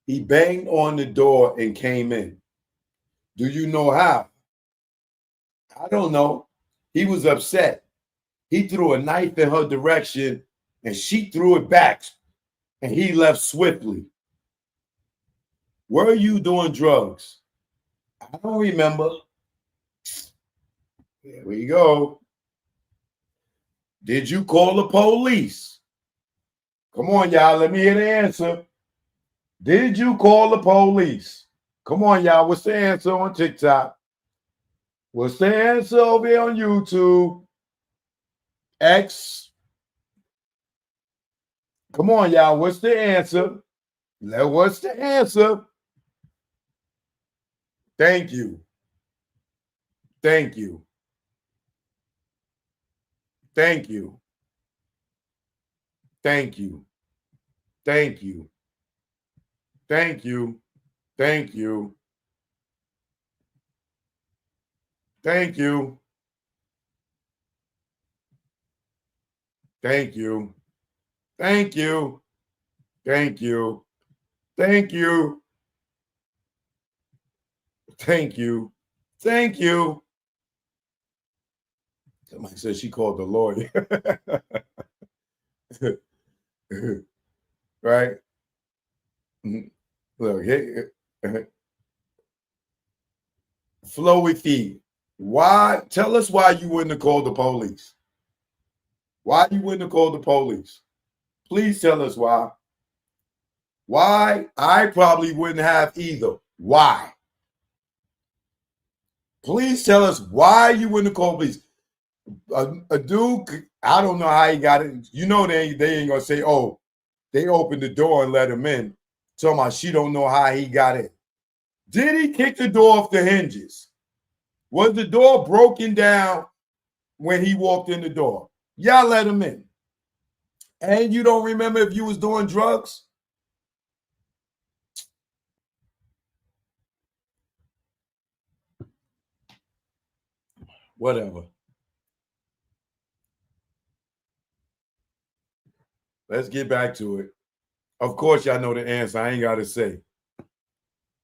He banged on the door and came in. Do you know how? I don't know. He was upset. He threw a knife in her direction and she threw it back and he left swiftly. Were you doing drugs? I don't remember. There we go. Did you call the police? Come on, y'all. Let me hear the answer. Did you call the police? Come on, y'all. What's the answer on TikTok? What's the answer over here on YouTube? X. Come on, y'all. What's the answer? What's the answer? Thank you. Thank you. Thank you. Thank you. Thank you. Thank you. Thank you. Thank you. Thank you. Thank you. Thank you. Thank you. Thank you. Thank you. Somebody said she called the lawyer. Right? Look, hey, Flowy Feed. Why? Tell us why you wouldn't have called the police. Why you wouldn't have called the police? Please tell us why. Why? I probably wouldn't have either. Why? Please tell us why you wouldn't have called police. A dude, I don't know how he got it. You know they ain't gonna say, oh, they opened the door and let him in. Talking about she don't know how he got in. Did he kick the door off the hinges? Was the door broken down when he walked in the door? Y'all let him in. And you don't remember if you was doing drugs? Whatever. Let's get back to it. Of course, y'all know the answer. I ain't got to say.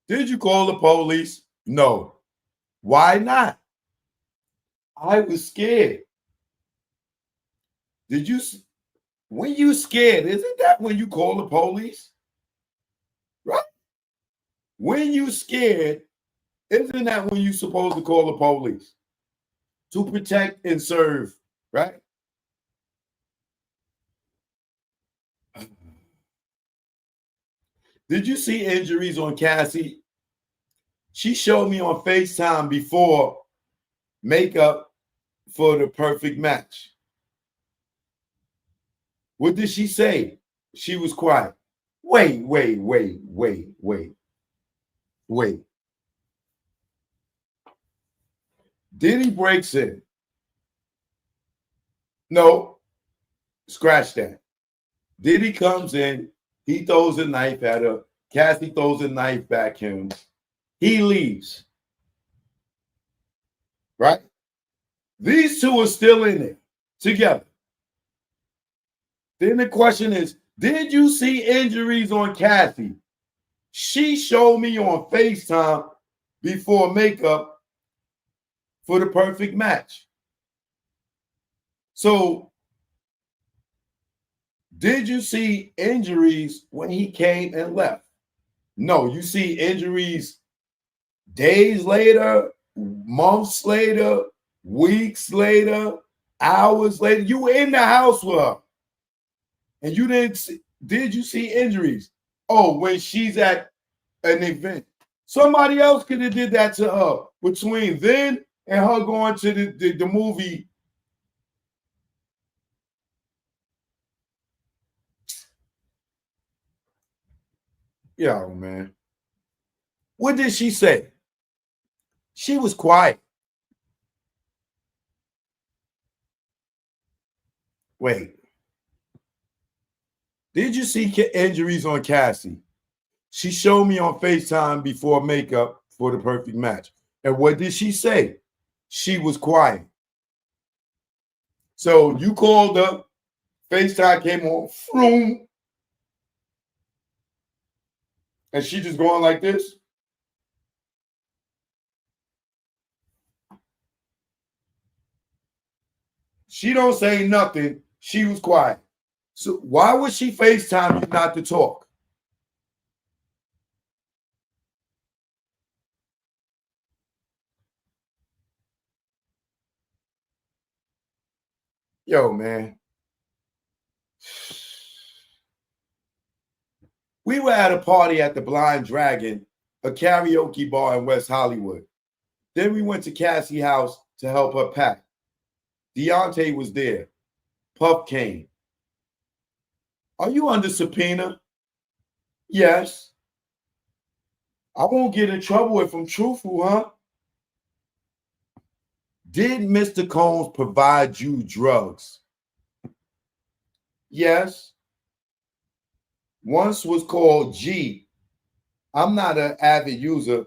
Did you call the police? No. Why not? I was scared. Did you? When you scared, isn't that when you call the police? Right? When you scared, isn't that when you supposed to call the police? To protect and serve, right? Did you see injuries on Cassie? She showed me on FaceTime before makeup for the perfect match. What did she say? She was quiet. Wait. Diddy breaks in. No, scratch that. Diddy comes in. He throws a knife at her. Cassie throws a knife back him. He leaves. Right? These two are still in there together. Then the question is, did you see injuries on Cassie? She showed me on FaceTime before makeup for the perfect match. So, did you see injuries when he came and left? No, you see injuries days later, months later, weeks later, hours later. You were in the house with her. And you didn't see, did you see injuries? Oh, when she's at an event. Somebody else could have did that to her between then and her going to the movie. Yo, man. What did she say? She was quiet. Wait. Did you see injuries on Cassie? She showed me on FaceTime before makeup for the perfect match. And what did she say? She was quiet. So you called her, FaceTime came on, floom, and she just going like this? She don't say nothing. She was quiet. So why would she FaceTime you not to talk? Yo, man. We were at a party at the Blind Dragon, a karaoke bar in West Hollywood. Then we went to Cassie's house to help her pack. Deontay was there. Puff came. Are you under subpoena? Yes. I won't get in trouble if I'm truthful, huh? Did Mr. Combs provide you drugs? Yes. Once was called G. I'm not an avid user.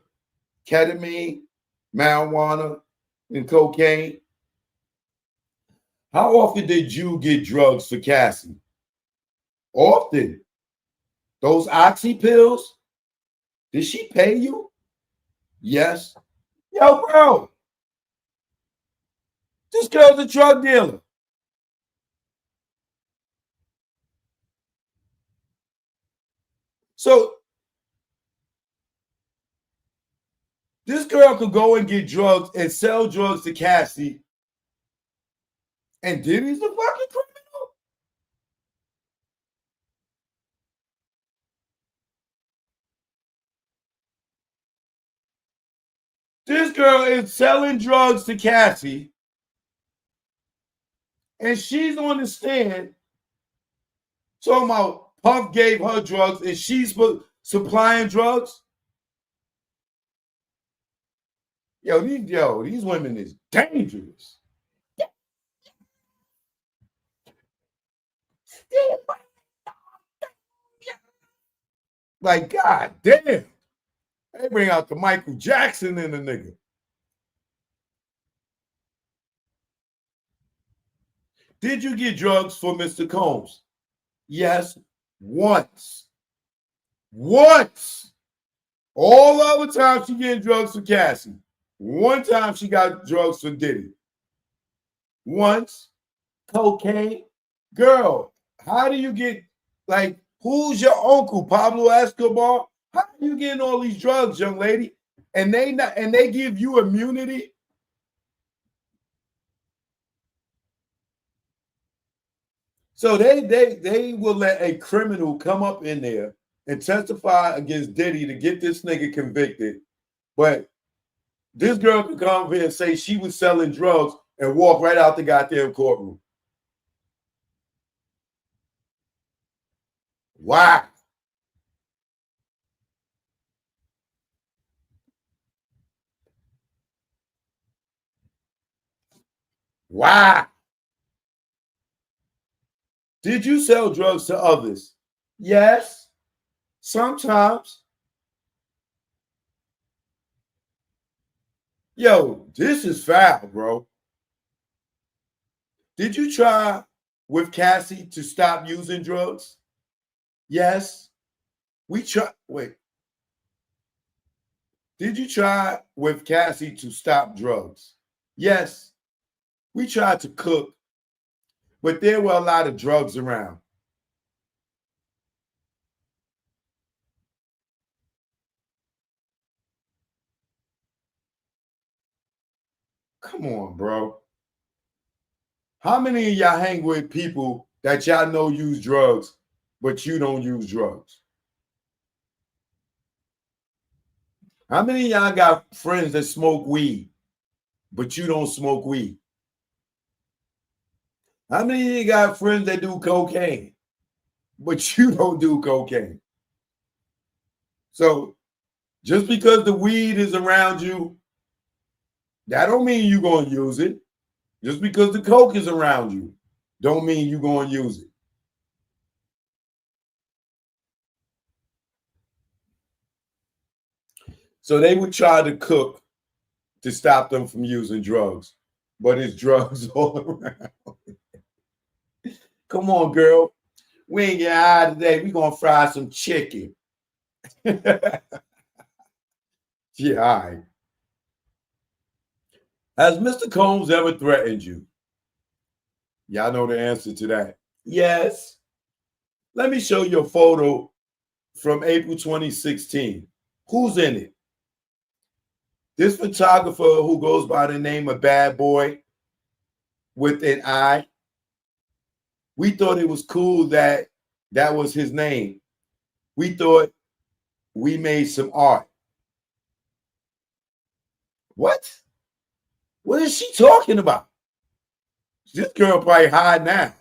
Ketamine, marijuana, and cocaine. How often did you get drugs for Cassie? Often. Those oxy pills, did she pay you? Yes. Yo, bro, this girl's a drug dealer. So this girl could go and get drugs and sell drugs to Cassie, and Diddy's the fucking criminal? This girl is selling drugs to Cassie, and she's on the stand talking about Puff gave her drugs and she's supplying drugs. These women is dangerous. Like, God damn. They bring out the Michael Jackson in the nigga. Did you get drugs for Mr. Combs? Yes, once. Once. All other times she getting drugs for Cassie. One time she got drugs for Diddy. Once. Cocaine. Girl, how do you get, like, who's your uncle, Pablo Escobar? How are you getting all these drugs, young lady? And they give you immunity? So they will let a criminal come up in there and testify against Diddy to get this nigga convicted. But this girl can come up here and say she was selling drugs and walk right out the goddamn courtroom. Wow. Wow. Did you sell drugs to others? Yes. Sometimes. Yo, this is foul, bro. Did you try with Cassie to stop using drugs? Yes. We try. Wait. Did you try with Cassie to stop drugs? Yes. We tried to cook, but there were a lot of drugs around. Come on, bro. How many of y'all hang with people that y'all know use drugs, but you don't use drugs? How many of y'all got friends that smoke weed, but you don't smoke weed? How many of you got friends that do cocaine, but you don't do cocaine? So just because the weed is around you, that don't mean you're going to use it. Just because the coke is around you, don't mean you're going to use it. So they would try to cook to stop them from using drugs, but it's drugs all around. Come on, girl. We ain't getting high today. We're going to fry some chicken. Yeah, all right. Has Mr. Combs ever threatened you? Y'all know the answer to that. Yes. Let me show you a photo from April 2016. Who's in it? This photographer who goes by the name of Bad Boy with an I. We thought it was cool that that was his name. We thought we made some art. What? What is she talking about? This girl probably high now.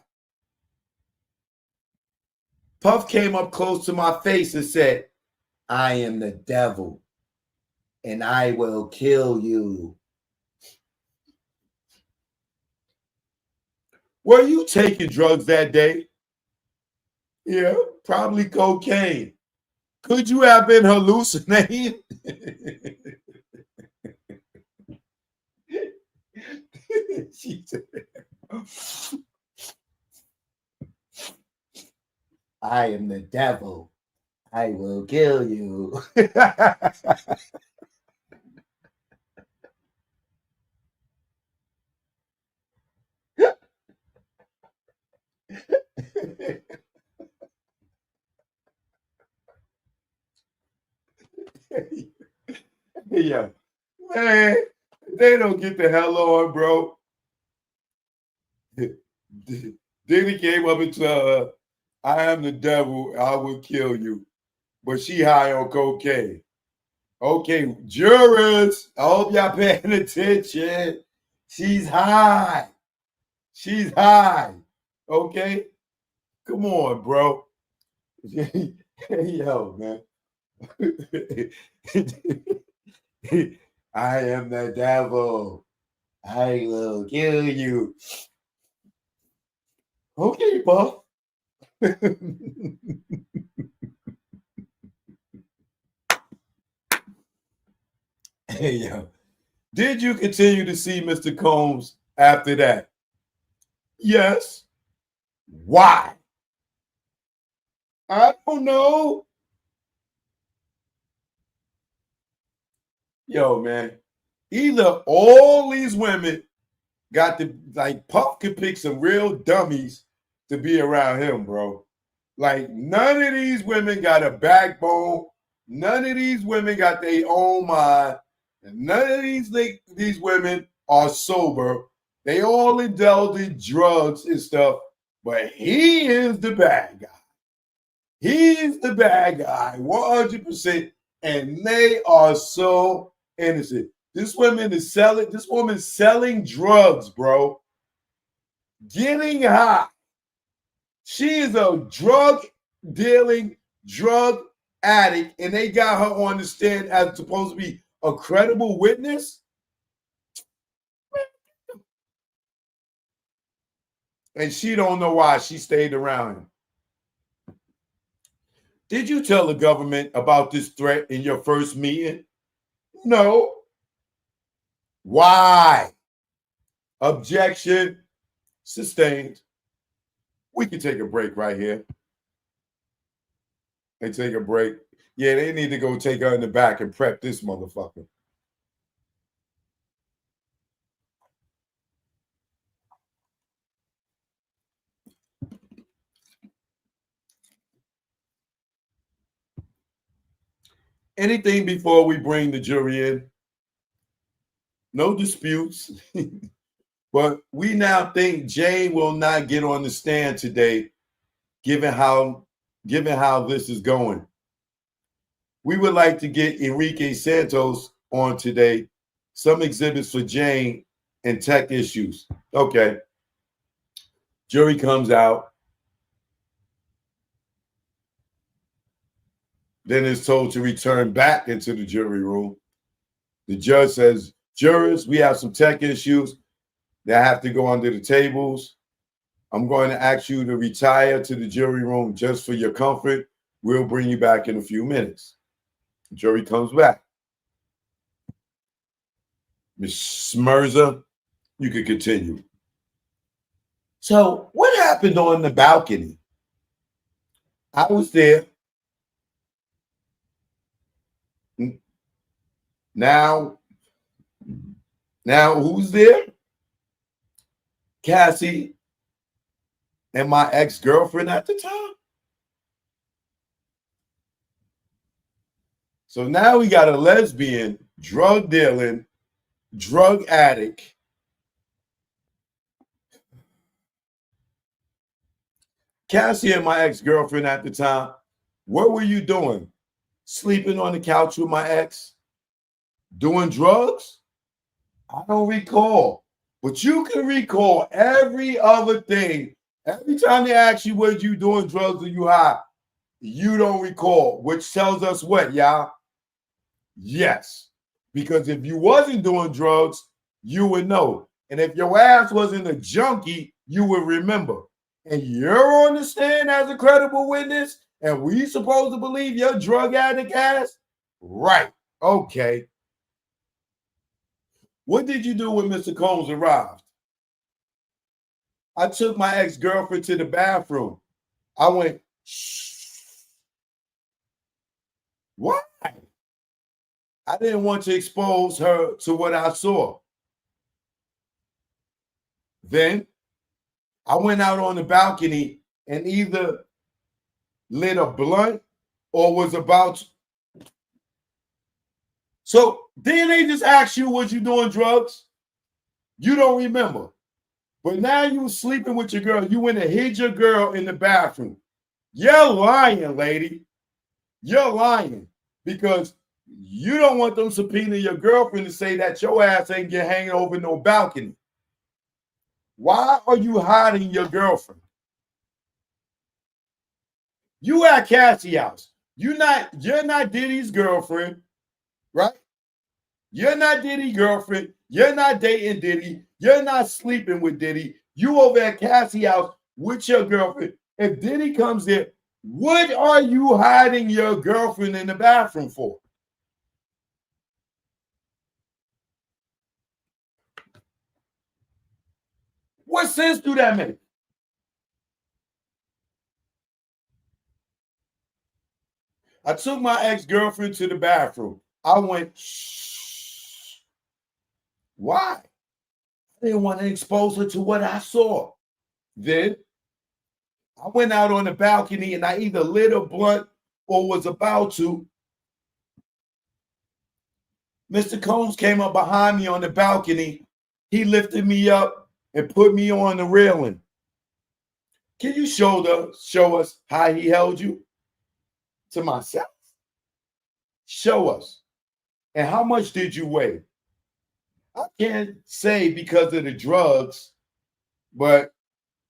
Puff came up close to my face and said, I am the devil and I will kill you. Were you taking drugs that day? Yeah, probably cocaine. Could you have been hallucinating? She said, I am the devil. I will kill you. Yeah, man, they don't get the hell on, bro. Diddy came up and told her, I am the devil, I will kill you. But she high on cocaine. Okay, jurors, I hope y'all paying attention. She's high. She's high. Okay? Come on, bro. Yo, man. I am the devil. I will kill you. Okay, Buff. Hey, yo. Did you continue to see Mr. Combs after that? Yes. Why? I don't know. Yo, man. Either all these women got to, like, Puff could pick some real dummies to be around him, bro. Like, none of these women got a backbone. None of these women got their own mind. And none of these women are sober. They all indulge in drugs and stuff. But he is the bad guy. He's the bad guy, 100%. And they are so innocent. This woman's selling drugs, bro. Getting high. She is a drug dealing, drug addict, and they got her on the stand as supposed to be a credible witness. And she don't know why she stayed around him. Did you tell the government about this threat in your first meeting? No. Why? Objection sustained. We can take a break right here. They take a break. Yeah, they need to go take her in the back and prep this motherfucker. Anything before we bring the jury in? No disputes. But we now think Jane will not get on the stand today, given how this is going. We would like to get Enrique Santos on today. Some exhibits for Jane and tech issues. Okay. Jury comes out. Then is told to return back into the jury room. The judge says, jurors, we have some tech issues that have to go under the tables. I'm going to ask you to retire to the jury room just for your comfort. We'll bring you back in a few minutes. The jury comes back. Ms. Smirza, you can continue. So what happened on the balcony? I was there. Now who's there? Cassie and my ex-girlfriend at the time. So now we got a lesbian, drug dealing, drug addict. Cassie and my ex-girlfriend at the time. What were you doing? Sleeping on the couch with my ex? Doing drugs? I don't recall. But you can recall every other thing. Every time they ask you, was you doing drugs or you high? You don't recall, which tells us what, y'all? Yes. Because if you wasn't doing drugs, you would know. And if your ass wasn't a junkie, you would remember. And you're on the stand as a credible witness, and we supposed to believe your drug addict ass? Right. Okay. What did you do when Mr. Combs arrived? I took my ex-girlfriend to the bathroom. I went, shh. Why? I didn't want to expose her to what I saw. Then I went out on the balcony and either lit a blunt or was about to. So then they just ask you, was you doing drugs? You don't remember. But now you sleeping with your girl. You went and hid your girl in the bathroom. You're lying, lady. You're lying because you don't want them subpoena your girlfriend to say that your ass ain't get hanging over no balcony. Why are you hiding your girlfriend? You at Cassie house. You're not Diddy's girlfriend, right? You're not Diddy's girlfriend. You're not dating Diddy. You're not sleeping with Diddy. You over at Cassie house with your girlfriend. If Diddy comes there, what are you hiding your girlfriend in the bathroom for? What sense do that make? I took my ex-girlfriend to the bathroom. I went, shh. Why? I didn't want to expose her to what I saw. Then I went out on the balcony and I either lit a blunt or was about to. Mr. Combs came up behind me on the balcony. He lifted me up and put me on the railing. Can you show us how he held you? To myself. Show us. And how much did you weigh? I can't say because of the drugs, but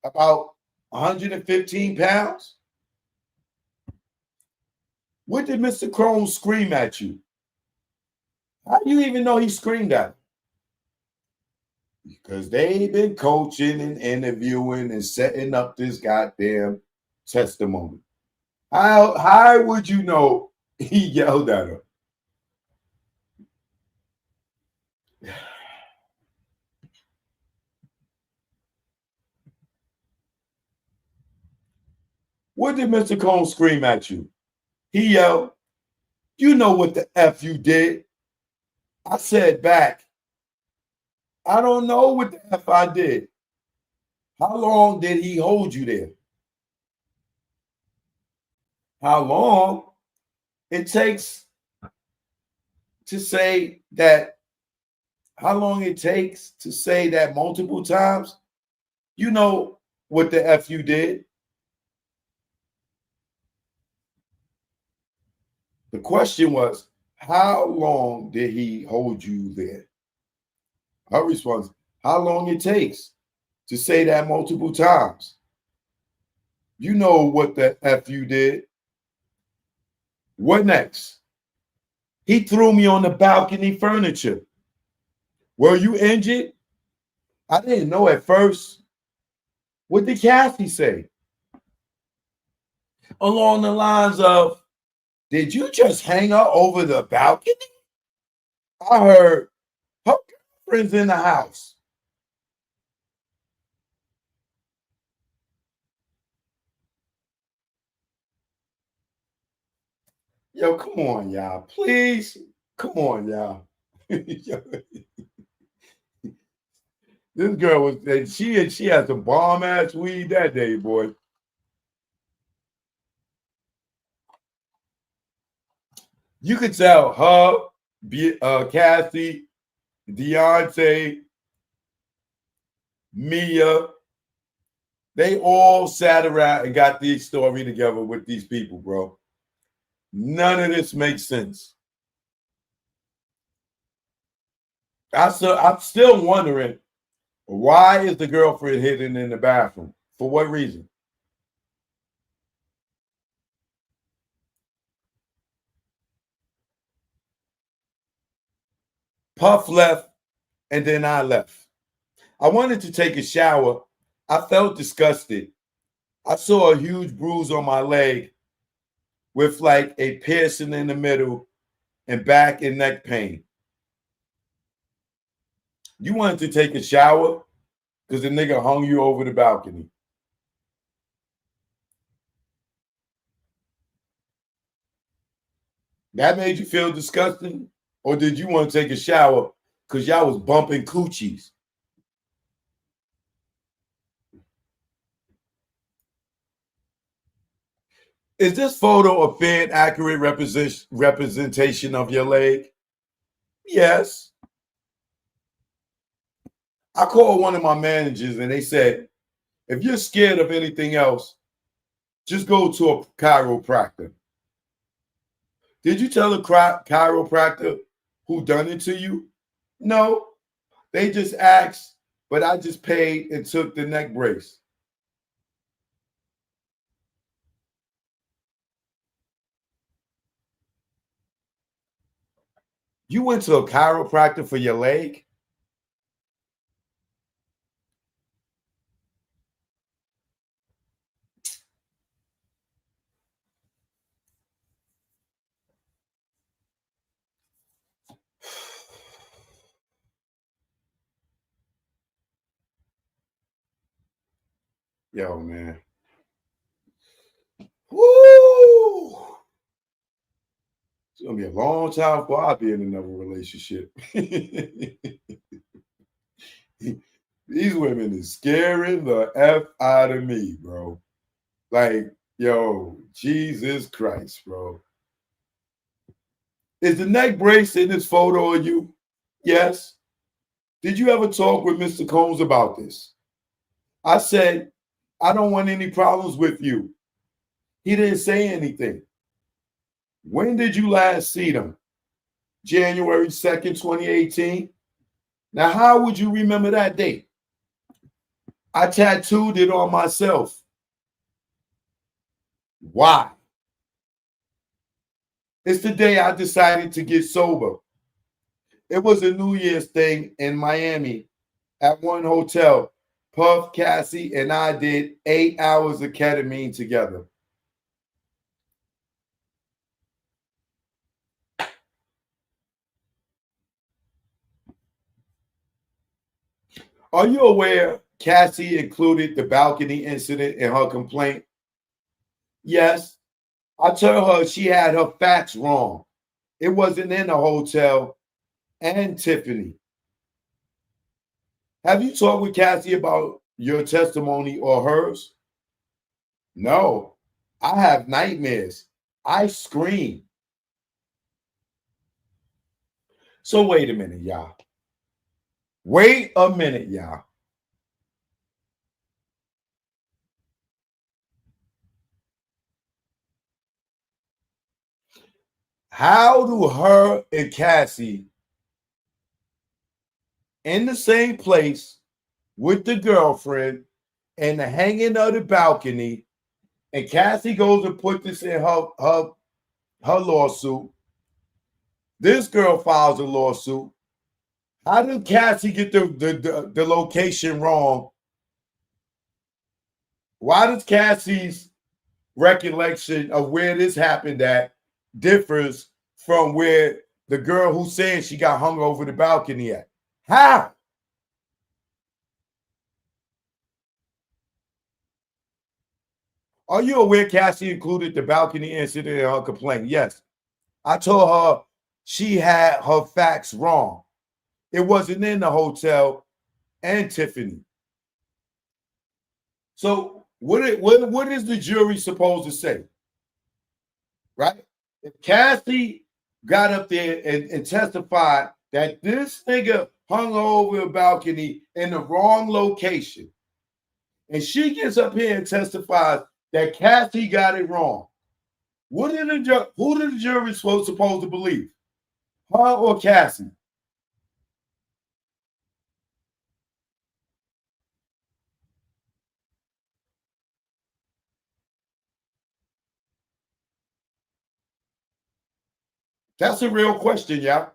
about 115 pounds. What did Mr. Crone scream at you? How do you even know he screamed at him? Because they've been coaching and interviewing and setting up this goddamn testimony. How would you know he yelled at her? What did Mr. Cone scream at you? He yelled, you know what the F you did. I said back, I don't know what the F I did. How long did he hold you there? How long it takes to say that, how long it takes to say that multiple times? You know what the F you did. The question was, how long did he hold you there? Her response, how long it takes to say that multiple times. You know what the F you did. What next? He threw me on the balcony furniture. Were you injured? I didn't know at first. What did Cassie say? Along the lines of, did you just hang her over the balcony? I heard her girlfriend's in the house. Yo, come on, y'all. Please. Come on, y'all. This girl was, she had some bomb ass weed that day, boy. You could tell her, Cassie, Deontay, Mia, they all sat around and got this story together with these people, bro. None of this makes sense. I'm still wondering, why is the girlfriend hidden in the bathroom? For what reason? Puff left, and then I left. I wanted to take a shower. I felt disgusted. I saw a huge bruise on my leg with like a piercing in the middle and back and neck pain. You wanted to take a shower? because the nigga hung you over the balcony. That made you feel disgusting? Or did you want to take a shower because y'all was bumping coochies? Is this photo a fair and accurate representation of your leg? Yes. I called one of my managers and they said, if you're scared of anything else, just go to a chiropractor. Did you tell a chiropractor who done it to you? No. They just asked, but I just paid and took the neck brace. You went to a chiropractor for your leg? Yo, man. Woo! It's gonna be a long time before I be in another relationship. These women is scaring the F out of me, bro. Like, yo, Jesus Christ, bro. Is the neck brace in this photo of you? Yes. Did you ever talk with Mr. Combs about this? I said, I don't want any problems with you. He didn't say anything. When did you last see them? January 2nd, 2018? Now, how would you remember that date? I tattooed it on myself. Why? It's the day I decided to get sober. It was a New Year's thing in Miami at one hotel. Puff, Cassie, and I did 8 hours of ketamine together. Are you aware Cassie included the balcony incident in her complaint? Yes. I told her she had her facts wrong. It wasn't in the hotel and Tiffany. Have you talked with Cassie about your testimony or hers? No. I have nightmares. I scream. So wait a minute, y'all. Wait a minute, y'all. How do her and Cassie in the same place with the girlfriend and the hanging of the balcony, and Cassie goes and put this in her lawsuit. This girl files a lawsuit. How did Cassie get the location wrong? Why does Cassie's recollection of where this happened at differs from where the girl who said she got hung over the balcony at? How? Are you aware Cassie included the balcony incident in her complaint? Yes. I told her she had her facts wrong. It wasn't in the hotel and Tiffany. So what is the jury supposed to say? Right? If Cassie got up there and testified that this nigga hung over a balcony in the wrong location, and she gets up here and testifies that Cassie got it wrong, who did the jury supposed to believe? Her or Cassie? That's a real question, y'all.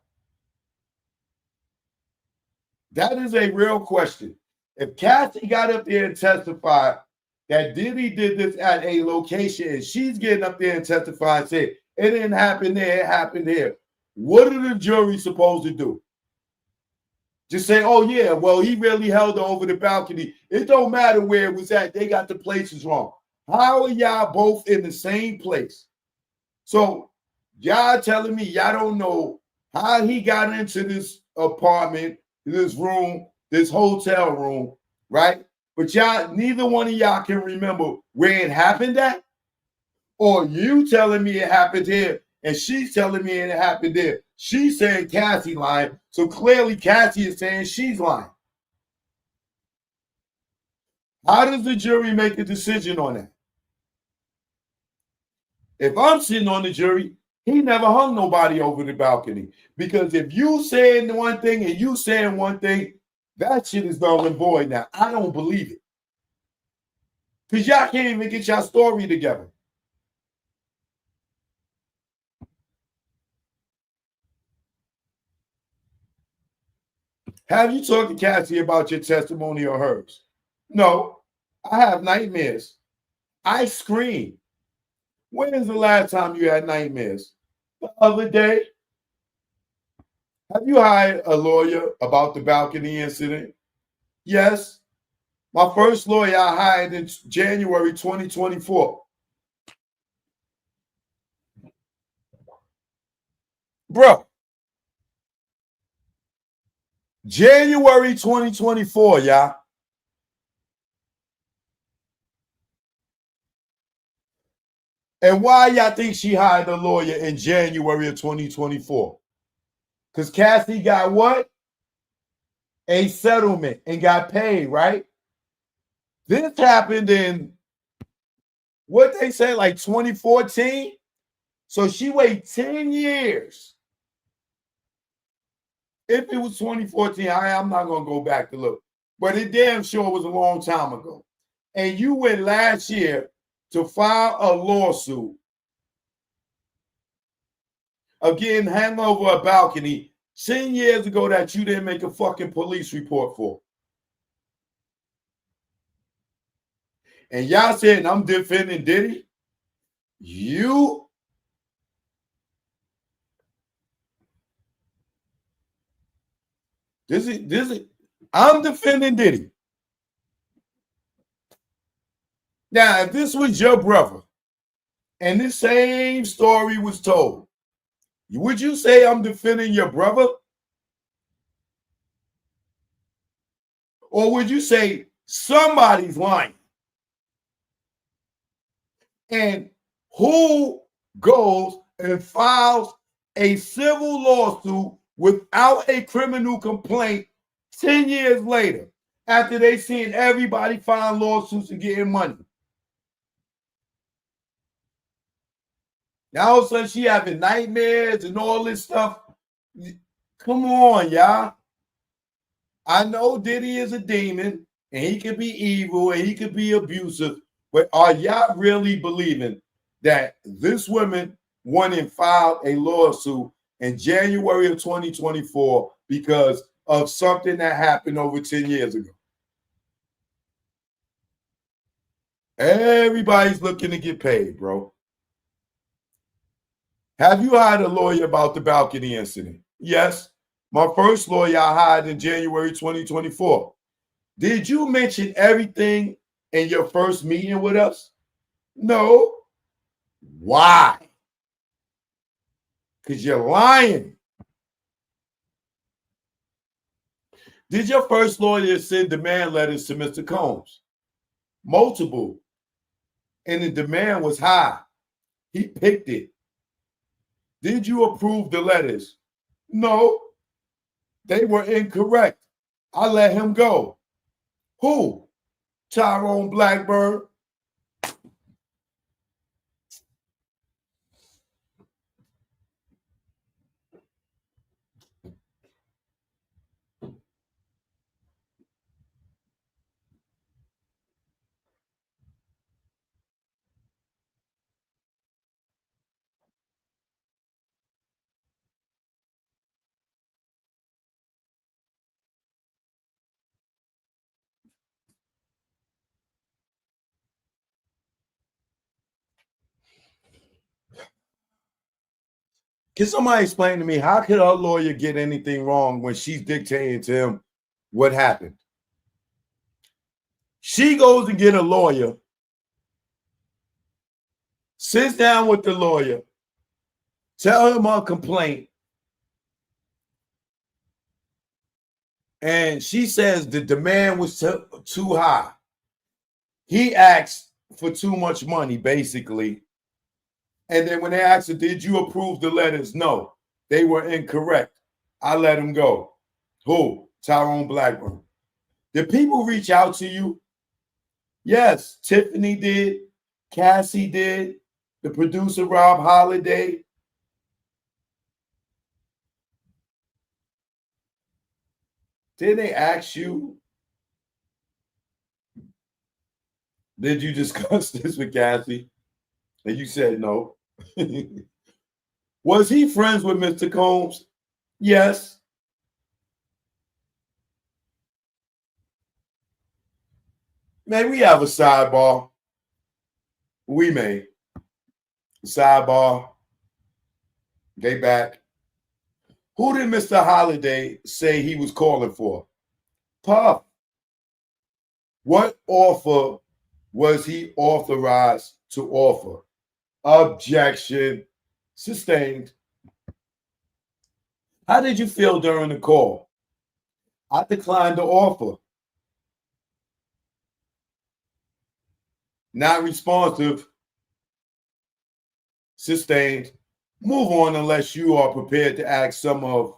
That is a real question. If Cassie got up there and testified that Diddy did this at a location and she's getting up there and testify and say, it didn't happen there, it happened here, what are the jury supposed to do? Just say, oh yeah, well, he really held her over the balcony. It don't matter where it was at. They got the places wrong. How are y'all both in the same place? So y'all telling me y'all don't know how he got into this apartment, this room, this hotel room, right? But y'all, neither one of y'all can remember where it happened at, or you telling me it happened here, and she's telling me it happened there. She's saying Cassie lying, so clearly Cassie is saying she's lying. How does the jury make a decision on that? If I'm sitting on the jury, he never hung nobody over the balcony. Because if you saying one thing and you saying one thing, that shit is null and void now. I don't believe it. Because y'all can't even get your story together. Have you talked to Cassie about your testimony or hers? No. I have nightmares. I scream. When is the last time you had nightmares? The other day. Have you hired a lawyer about the balcony incident? Yes. My first lawyer I hired in January 2024. Bro, January 2024, y'all. And why y'all think she hired a lawyer in January of 2024? Because Cassie got what? A settlement and got paid, right? This happened in what they say, like 2014. So she waited 10 years. If it was 2014, I'm not going to go back to look. But it damn sure was a long time ago. And you went last year to file a lawsuit of getting hung over a balcony 10 years ago that you didn't make a fucking police report for. And y'all said I'm defending Diddy. You this is I'm defending Diddy. Now, if this was your brother and this same story was told, would you say I'm defending your brother? Or would you say somebody's lying? And who goes and files a civil lawsuit without a criminal complaint 10 years later after they seen everybody filing lawsuits and getting money? Now all of a sudden she having nightmares and all this stuff. Come on, y'all. I know Diddy is a demon and he could be evil and he could be abusive, but are y'all really believing that this woman went and filed a lawsuit in January of 2024 because of something that happened over 10 years ago? Everybody's looking to get paid, bro. Have you hired a lawyer about the balcony incident? Yes. My first lawyer I hired in January 2024. Did you mention everything in your first meeting with us? No. Why? Because you're lying. Did your first lawyer send demand letters to Mr. Combs? Multiple. And the demand was high. He picked it. Did you approve the letters? No. They were incorrect. I let him go. Who? Tyrone Blackburn. Can somebody explain to me how could our lawyer get anything wrong when she's dictating to him what happened? She goes to get a lawyer, sits down with the lawyer, tell him her complaint, and she says the demand was too high. He asked for too much money, basically. And then when they asked her, did you approve the letters? No, they were incorrect. I let him go. Who? Tyrone Blackburn. Did people reach out to you? Yes, Tiffany did. Cassie did. The producer, Rob Holiday. Did they ask you? Did you discuss this with Cassie? And you said no. Was he friends with Mr. Combs? Yes. Man, we have a sidebar. We may. Sidebar. They back. Who did Mr. Holiday say he was calling for? Puff. What offer was he authorized to offer? Objection. Sustained. How did you feel during the call? I declined the offer. Not responsive. Sustained. Move on unless you are prepared to ask some of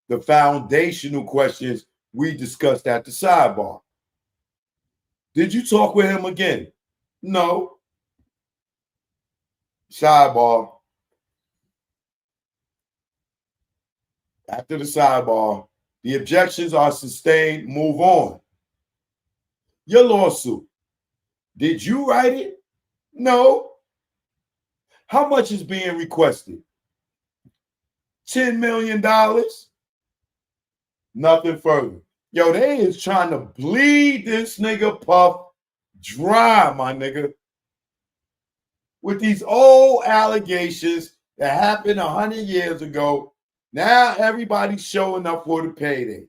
the foundational questions we discussed at the sidebar. Did you talk with him again? No. Sidebar. After the sidebar, the objections are sustained. Move on. Your lawsuit. Did you write it? No. How much is being requested? $10 million? Nothing further. Yo, they is trying to bleed this nigga Puff dry, my nigga. With these old allegations that happened 100 years ago, now everybody's showing up for the payday.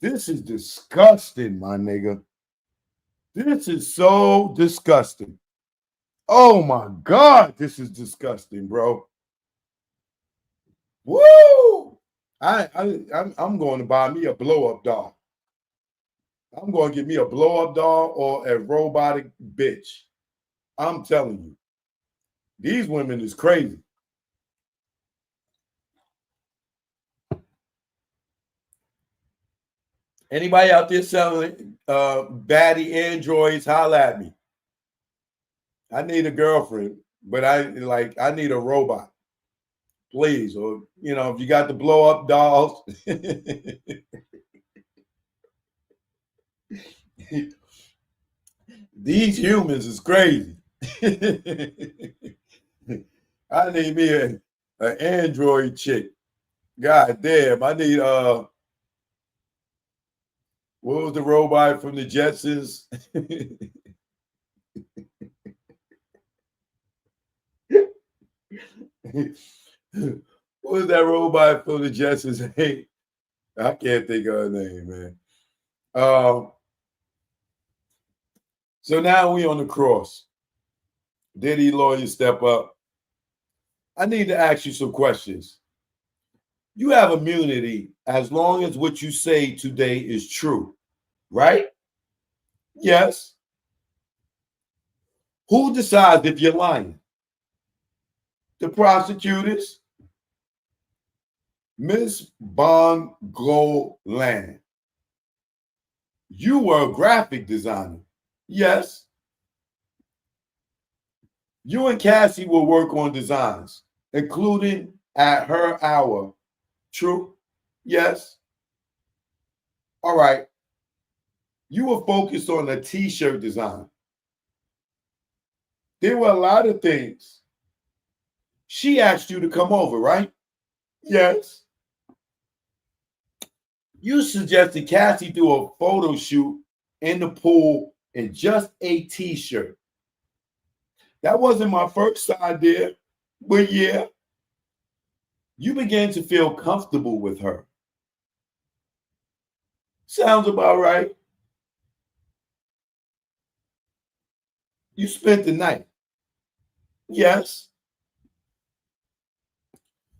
This is disgusting, my nigga. This is so disgusting. Oh my God, this is disgusting, bro. Woo! I'm going to buy me a blow-up doll. I'm going to get me a blow-up doll or a robotic bitch. I'm telling you. These women is crazy. Anybody out there selling baddie androids, holla at me. I need a girlfriend, but I need a robot. Please. Or, if you got the blow up dolls. These humans is crazy. I need me an android chick. God damn. I need what was the robot from the Jetsons? What was that robot from the Jetsons? Hey, I can't think of her name, man. So now we on the cross. Diddy lawyer step up. I need to ask you some questions. You have immunity as long as what you say today is true, right? Yes. Who decides if you're lying? The prosecutors. Miss Bongolan. You were a graphic designer. Yes. You and Cassie will work on designs, including at her hour. True? Yes. All right. You were focused on a t-shirt design. There were a lot of things. She asked you to come over, right? Yes. You suggested Cassie do a photo shoot in the pool in just a t-shirt. That wasn't my first idea, but yeah. You began to feel comfortable with her. Sounds about right. You spent the night. Yes.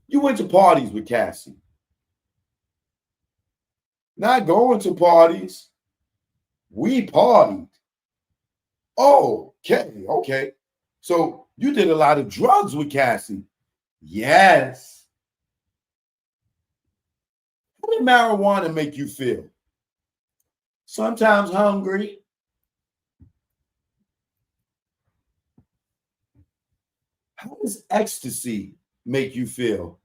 You went to parties with Cassie. Not going to parties. We partied. Oh, okay, okay. So you did a lot of drugs with Cassie. Yes. How did marijuana make you feel? Sometimes hungry. How does ecstasy make you feel?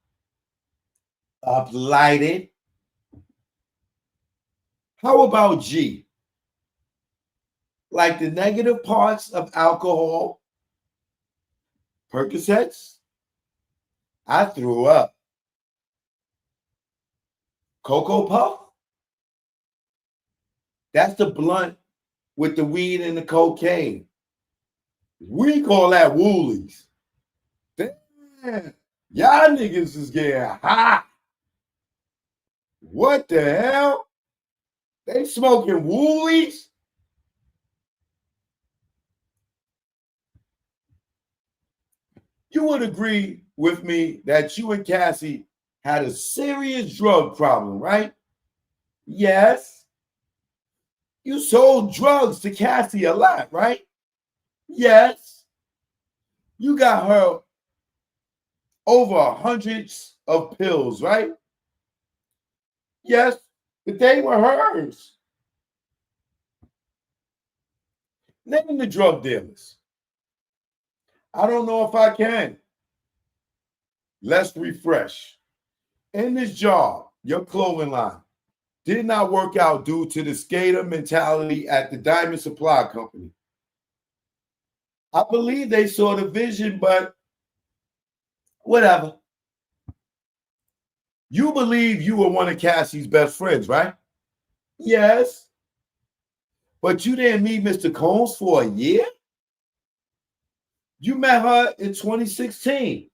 Uplighted. How about G? Like the negative parts of alcohol, Percocets? I threw up. Cocoa Puff? That's the blunt with the weed and the cocaine. We call that woolies. Damn. Y'all niggas is getting hot. What the hell? They smoking woolies? You would agree with me that you and Cassie had a serious drug problem, right? Yes. You sold drugs to Cassie a lot, right? Yes. You got her over hundreds of pills, right? Yes, but they were hers. Name the drug dealers. I don't know if I can. Let's refresh. In this job, your clothing line did not work out due to the skater mentality at the Diamond Supply Company. I believe they saw the vision, but whatever. You believe you were one of Cassie's best friends, right? Yes. But you didn't meet Mr. Combs for a year? You met her in 2016,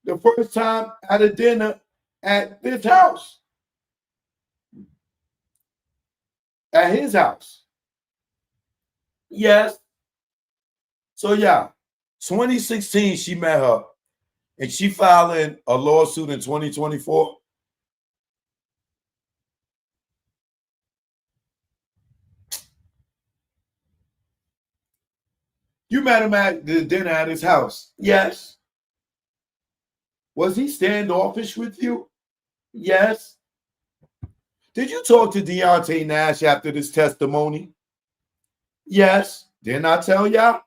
the first time at a dinner at this house, at his house. Yes. So, yeah, 2016, she met her, and she filed in a lawsuit in 2024. You met him at the dinner at his house. Yes. Was he standoffish with you? Yes. Did you talk to Deontay Nash after this testimony? Yes. Didn't I tell y'all?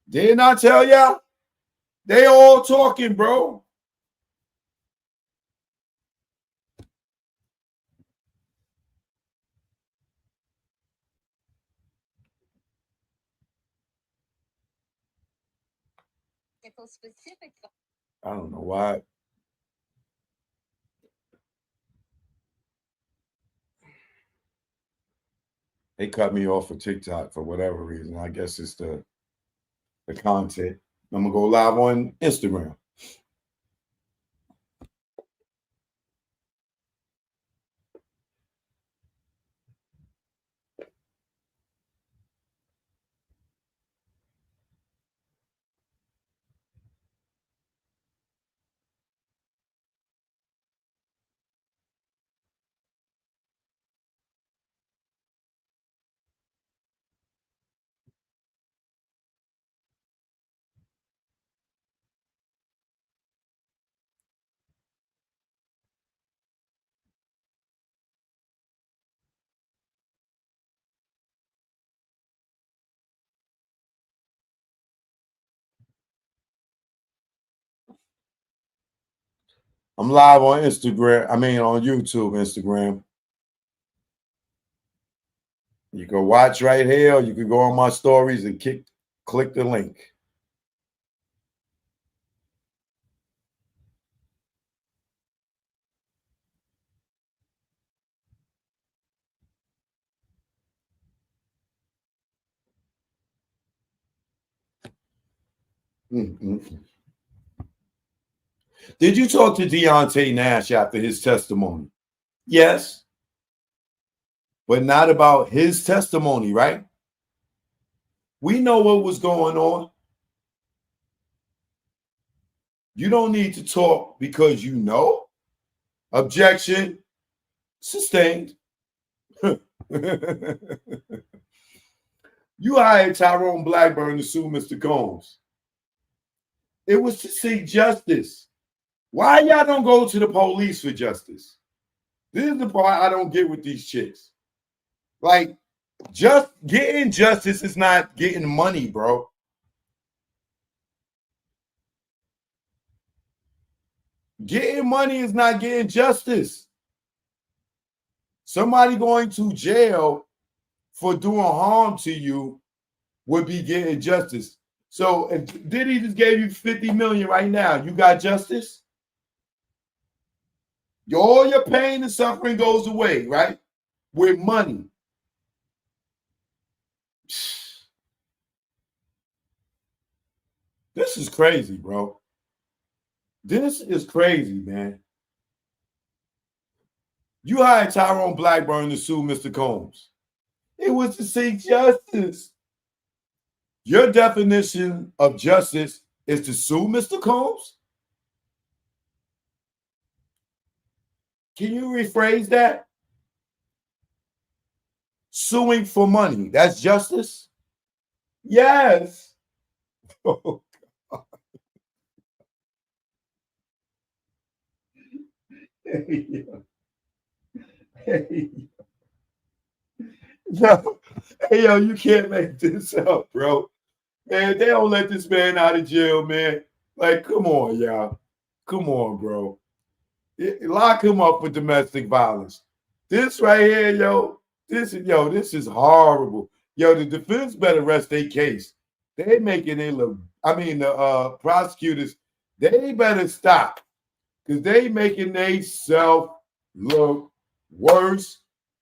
Didn't I tell y'all? They all talking, bro. I don't know why. They cut me off for TikTok for whatever reason. I guess it's the content. I'm gonna go live on Instagram. I'm live on Instagram. I mean on YouTube, Instagram. You can watch right here, or you can go on my stories and click the link. Mm-mm. Did you talk to Deontay Nash after his testimony? Yes, but not about his testimony, right? We know what was going on. You don't need to talk because you know. Objection sustained. You hired Tyrone Blackburn to sue Mr. Combs. It was to seek justice. Why y'all don't go to the police for justice? This is the part I don't get with these chicks. Like, just getting justice is not getting money, bro. Getting money is not getting justice. Somebody going to jail for doing harm to you would be getting justice. So if Diddy just gave you 50 million right now, you got justice? All your pain and suffering goes away, right? With money. This is crazy, bro. This is crazy, man. You hired Tyrone Blackburn to sue Mr. Combs. It was to seek justice. Your definition of justice is to sue Mr. Combs? Can you rephrase that? Suing for money, that's justice? Yes. Oh, God. Hey, hey, yo, hey, yo, you can't make this up, bro. Man, they don't let this man out of jail, man. Like, come on, y'all. Come on, bro. Lock him up for domestic violence. This right here, this is horrible. Yo, the defense better rest their case. They making it look, the prosecutors, they better stop. Because they making themselves look worse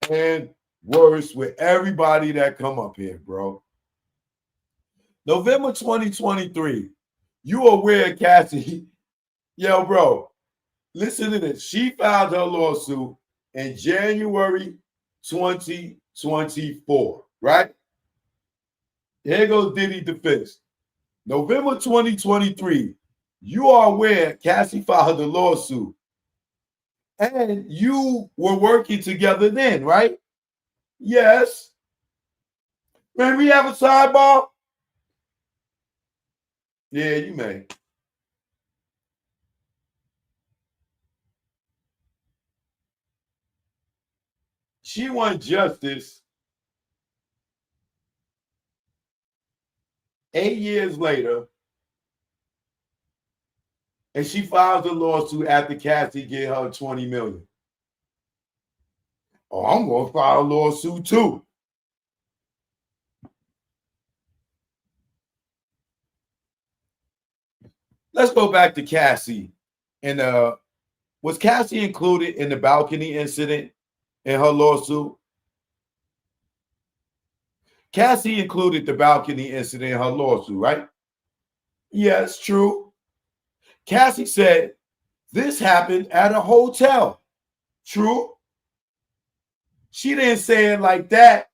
and worse with everybody that come up here, bro. November 2023, you aware, Cassie? Yo, bro, listen to this. She filed her lawsuit in January 2024, right? Here goes Diddy defense. November 2023, you are aware Cassie filed a lawsuit. And you were working together then, right? Yes. May we have a sidebar? Yeah, you may. She won justice 8 years later, and she files a lawsuit after Cassie get her 20 million. Oh, I'm gonna file a lawsuit too. Let's go back to Cassie. And was Cassie included in the balcony incident in her lawsuit? Cassie included the balcony incident in her lawsuit, right? Yes, true. Cassie said this happened at a hotel. True. She didn't say it like that.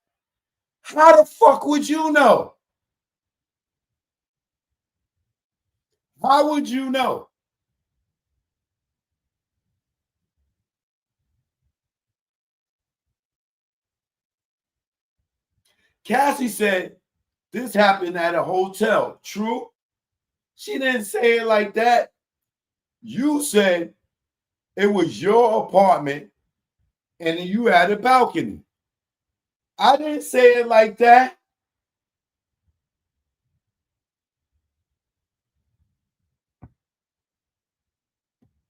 How the fuck would you know? How would you know? Cassie said this happened at a hotel. True. She didn't say it like that. You said it was your apartment and you had a balcony. I didn't say it like that.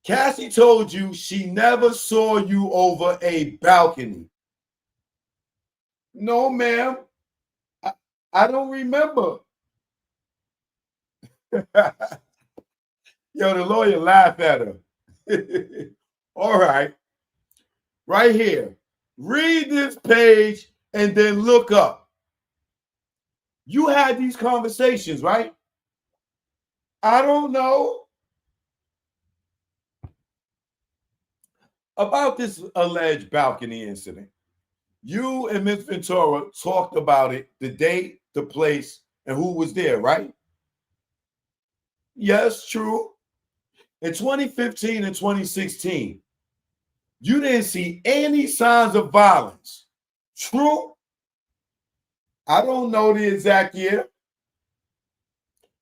Cassie told you she never saw you over a balcony. No, ma'am. I don't remember. Yo, the lawyer laughed at her. All right. Right here. Read this page and then look up. You had these conversations, right? I don't know. About this alleged balcony incident. You and Miss Ventura talked about it, the date, the place, and who was there, right? Yes, true. In 2015 and 2016, you didn't see any signs of violence. True. I don't know the exact year.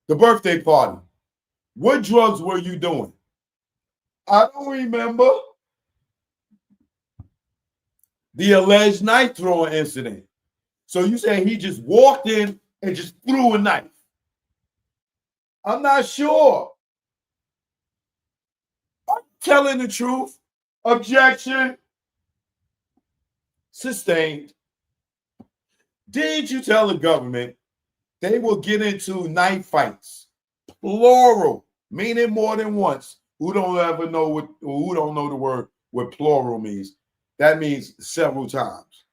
The birthday party. What drugs were you doing? I don't remember. The alleged knife throwing incident. So you say he just walked in and just threw a knife? I'm not sure. Are you telling the truth? Objection. Sustained. Did you tell the government they will get into knife fights? Plural, meaning more than once. Who don't know the word what plural means? That means several times.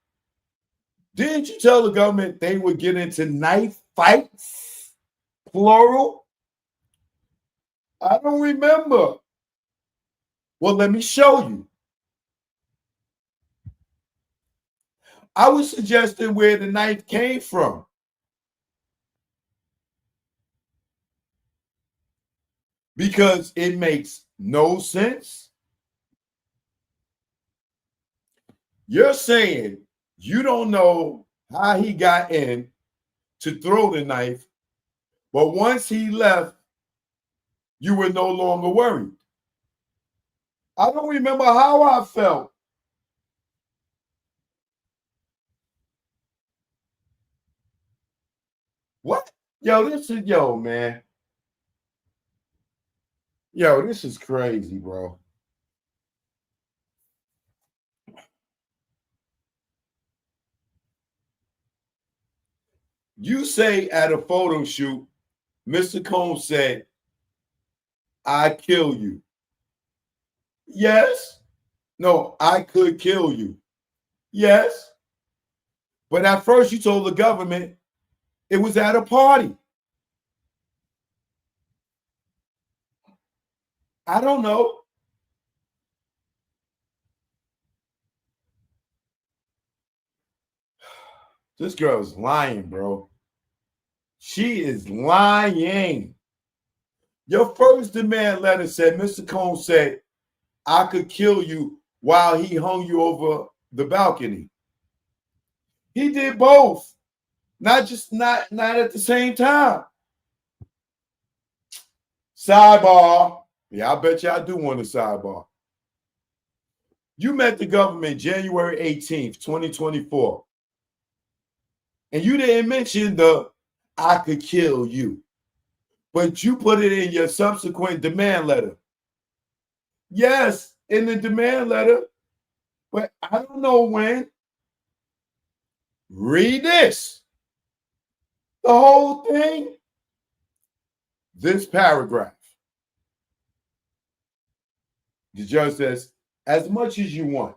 Didn't you tell the government they would get into knife fights? Plural? I don't remember. Well, let me show you. I was suggesting where the knife came from. Because it makes no sense. You're saying you don't know how he got in to throw the knife, but once he left, you were no longer worried. I don't remember how I felt. What? Yo, man. Yo, this is crazy, bro. You say at a photo shoot, Mr. Combs said, I kill you. Yes. No, I could kill you. Yes. But at first you told the government it was at a party. I don't know. This girl is lying, bro. She is lying. Your first demand letter said Mr. Combs said, I could kill you while he hung you over the balcony. He did both. Not at the same time. Sidebar. Yeah, I bet you I do want a sidebar. You met the government January 18th, 2024. And you didn't mention the I could kill you. But you put it in your subsequent demand letter. Yes, in the demand letter. But I don't know when. Read this. The whole thing. This paragraph. The judge says, as much as you want.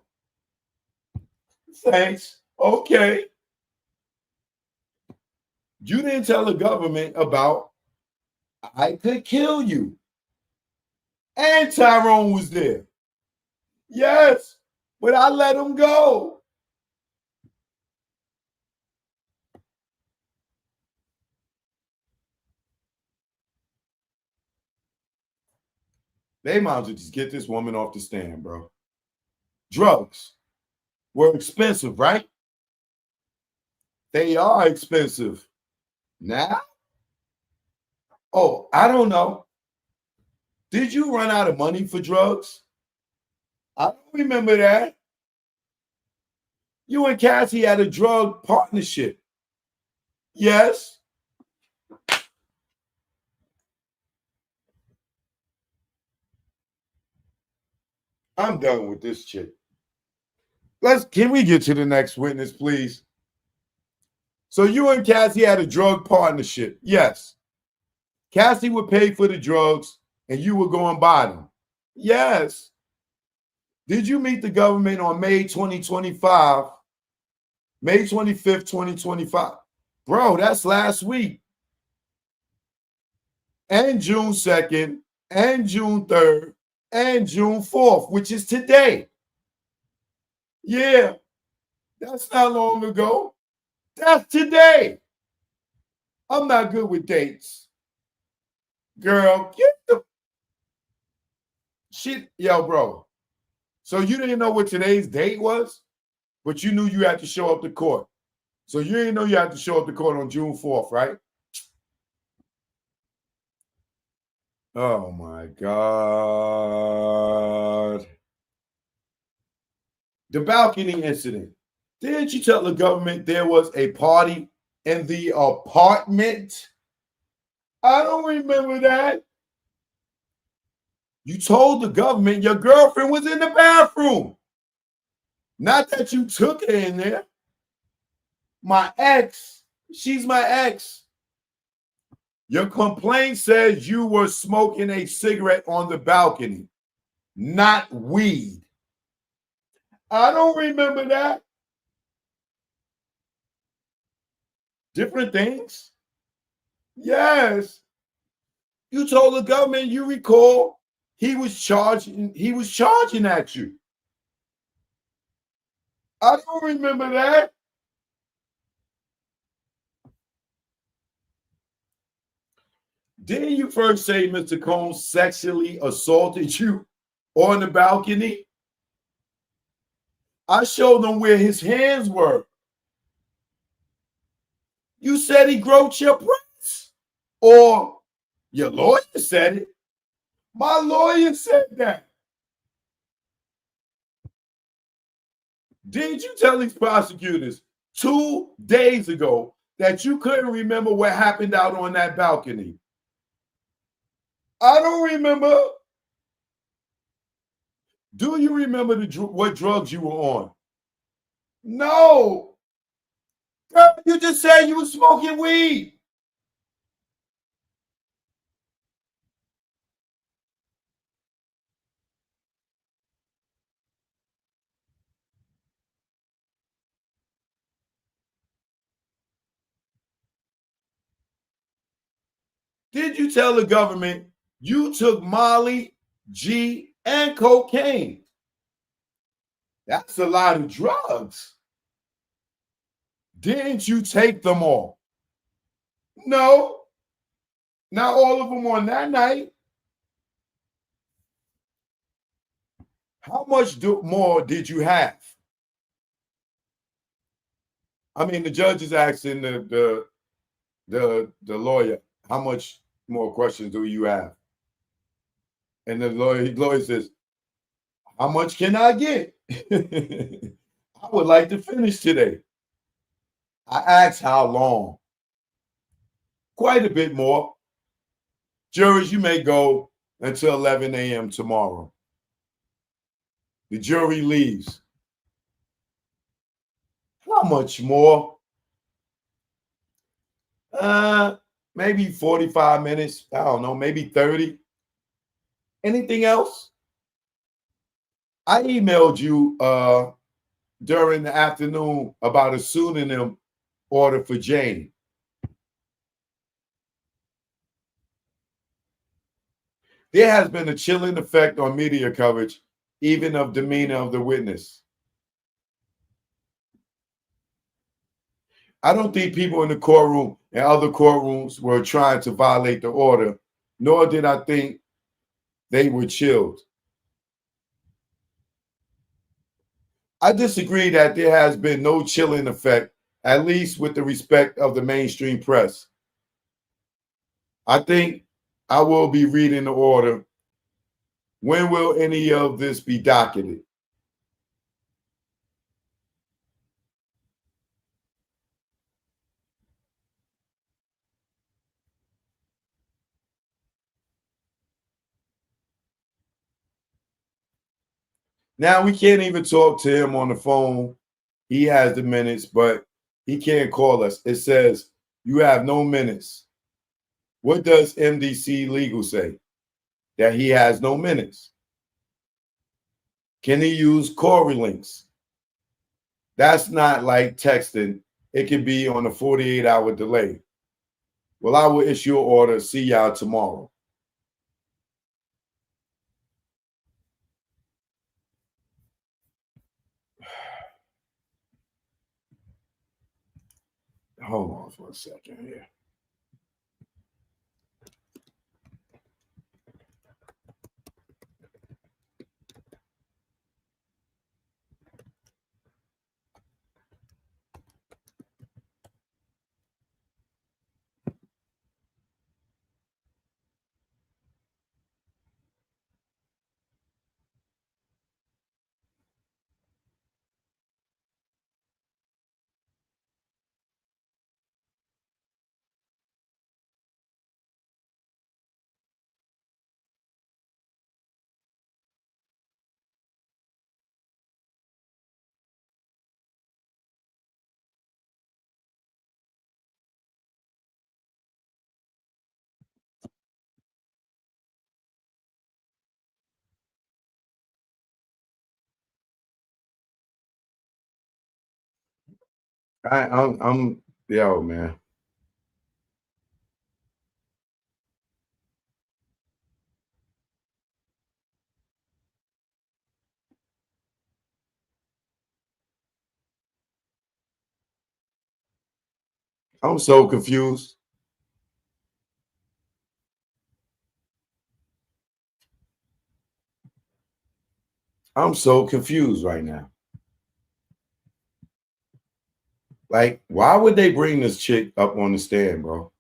Thanks. Okay. You didn't tell the government about I could kill you. And Tyrone was there. Yes, but I let him go. They might as well just get this woman off the stand, bro. Drugs were expensive, right? They are expensive. Now? Oh, I don't know. Did you run out of money for drugs? I don't remember that. You and Cassie had a drug partnership. Yes. I'm done with this chick. Can we get to the next witness, please? So you and Cassie had a drug partnership. Yes. Cassie would pay for the drugs and you would go and buy them. Yes. Did you meet the government on May 2025? May 25th, 2025. Bro, that's last week. And June 2nd, and June 3rd, and June 4th, which is today. Yeah, that's not long ago. That's today. I'm not good with dates. Girl, get the shit. Yo, bro. So you didn't know what today's date was, but you knew you had to show up to court. So you didn't know you had to show up to court on June 4th, right? Oh my God. The balcony incident. Didn't you tell the government there was a party in the apartment? I don't remember that. You told the government your girlfriend was in the bathroom. Not that you took her in there. My ex, she's my ex. Your complaint says you were smoking a cigarette on the balcony, not weed. I don't remember that. Different things? Yes. You told the government, you recall, he was charging at you. I don't remember that. Didn't you first say Mr. Combs sexually assaulted you on the balcony? I showed them where his hands were. You said he groped your breasts. Or your lawyer said it. My lawyer said that. Did you tell these prosecutors 2 days ago that you couldn't remember what happened out on that balcony? I don't remember. Do you remember what drugs you were on? No. Girl, you just said you were smoking weed. Did you tell the government you took Molly, G, and cocaine? That's a lot of drugs. Didn't you take them all? No. Not all of them on that night. How much more did you have? I mean, the judge is asking the lawyer, how much more questions do you have? And the lawyer says, how much can I get? I would like to finish today. I asked how long. Quite a bit more. Jurors, you may go until 11 a.m. tomorrow. The jury leaves. How much more? Maybe 45 minutes. I don't know, maybe 30. Anything else? I emailed you during the afternoon about a pseudonym order for Jane. There has been a chilling effect on media coverage, even of demeanor of the witness. I don't think people in the courtroom and other courtrooms were trying to violate the order, nor did I think they were chilled. I disagree that there has been no chilling effect, at least with the respect of the mainstream press. I think I will be reading the order. When will any of this be docketed? Now we can't even talk to him on the phone. He has the minutes, but he can't call us. It says you have no minutes. What does MDC legal say? That he has no minutes. Can he use Corey links? That's not like texting. It can be on a 48-hour delay. Well, I will issue an order. See y'all tomorrow. hold on for a second here. I'm yo, man. I'm so confused. I'm so confused right now. Like, why would they bring this chick up on the stand, bro?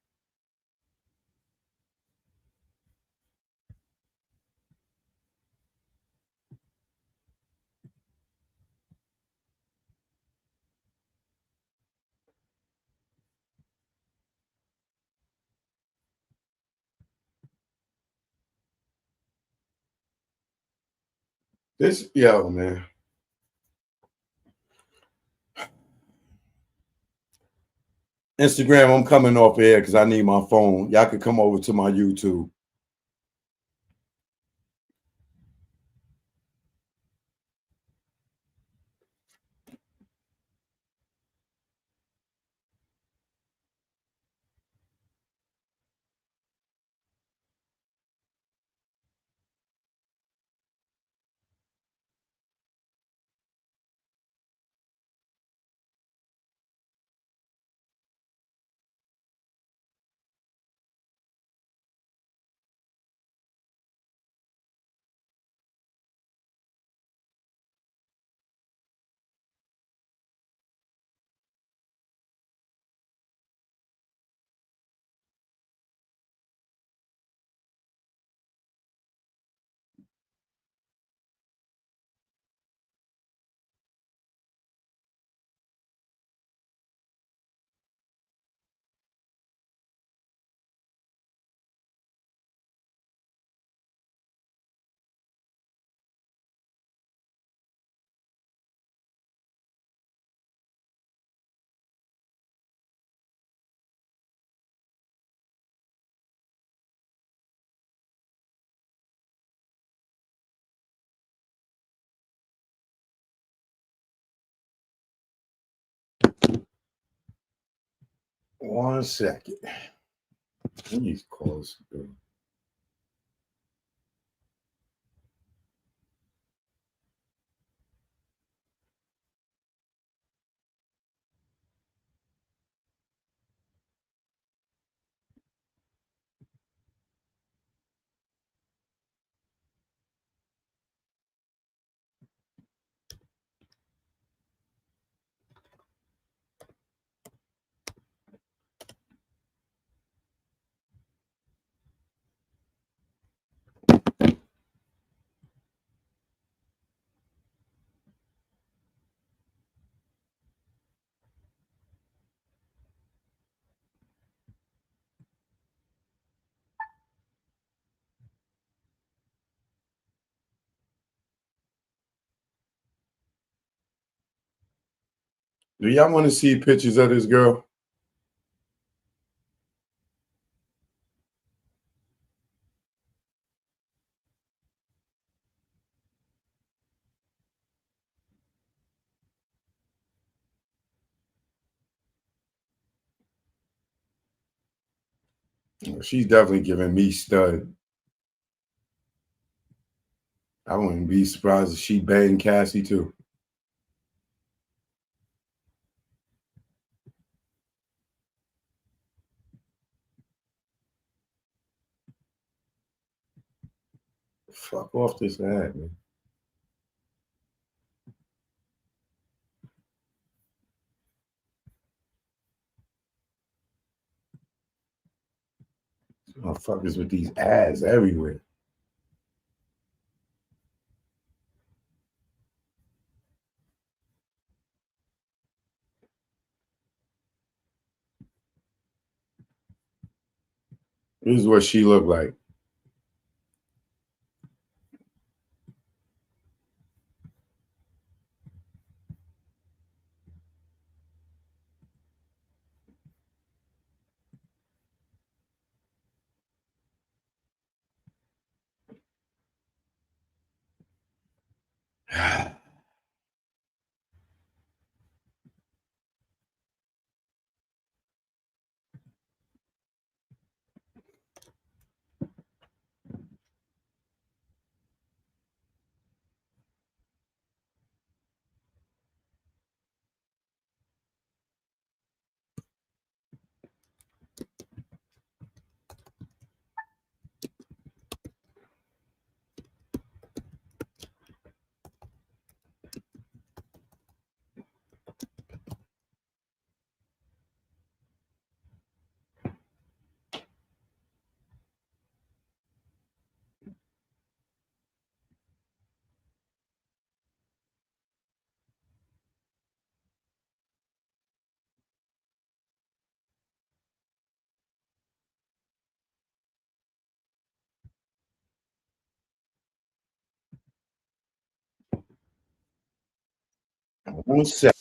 This, yo, man. Instagram, I'm coming off air because I need my phone. Y'all can come over to my YouTube. One second. Let me close. Do y'all want to see pictures of this girl? She's definitely giving me stud. I wouldn't be surprised if she banged Cassie too. Fuck off this ad, man. Motherfuckers with these ads everywhere. This is what she looked like. One sec.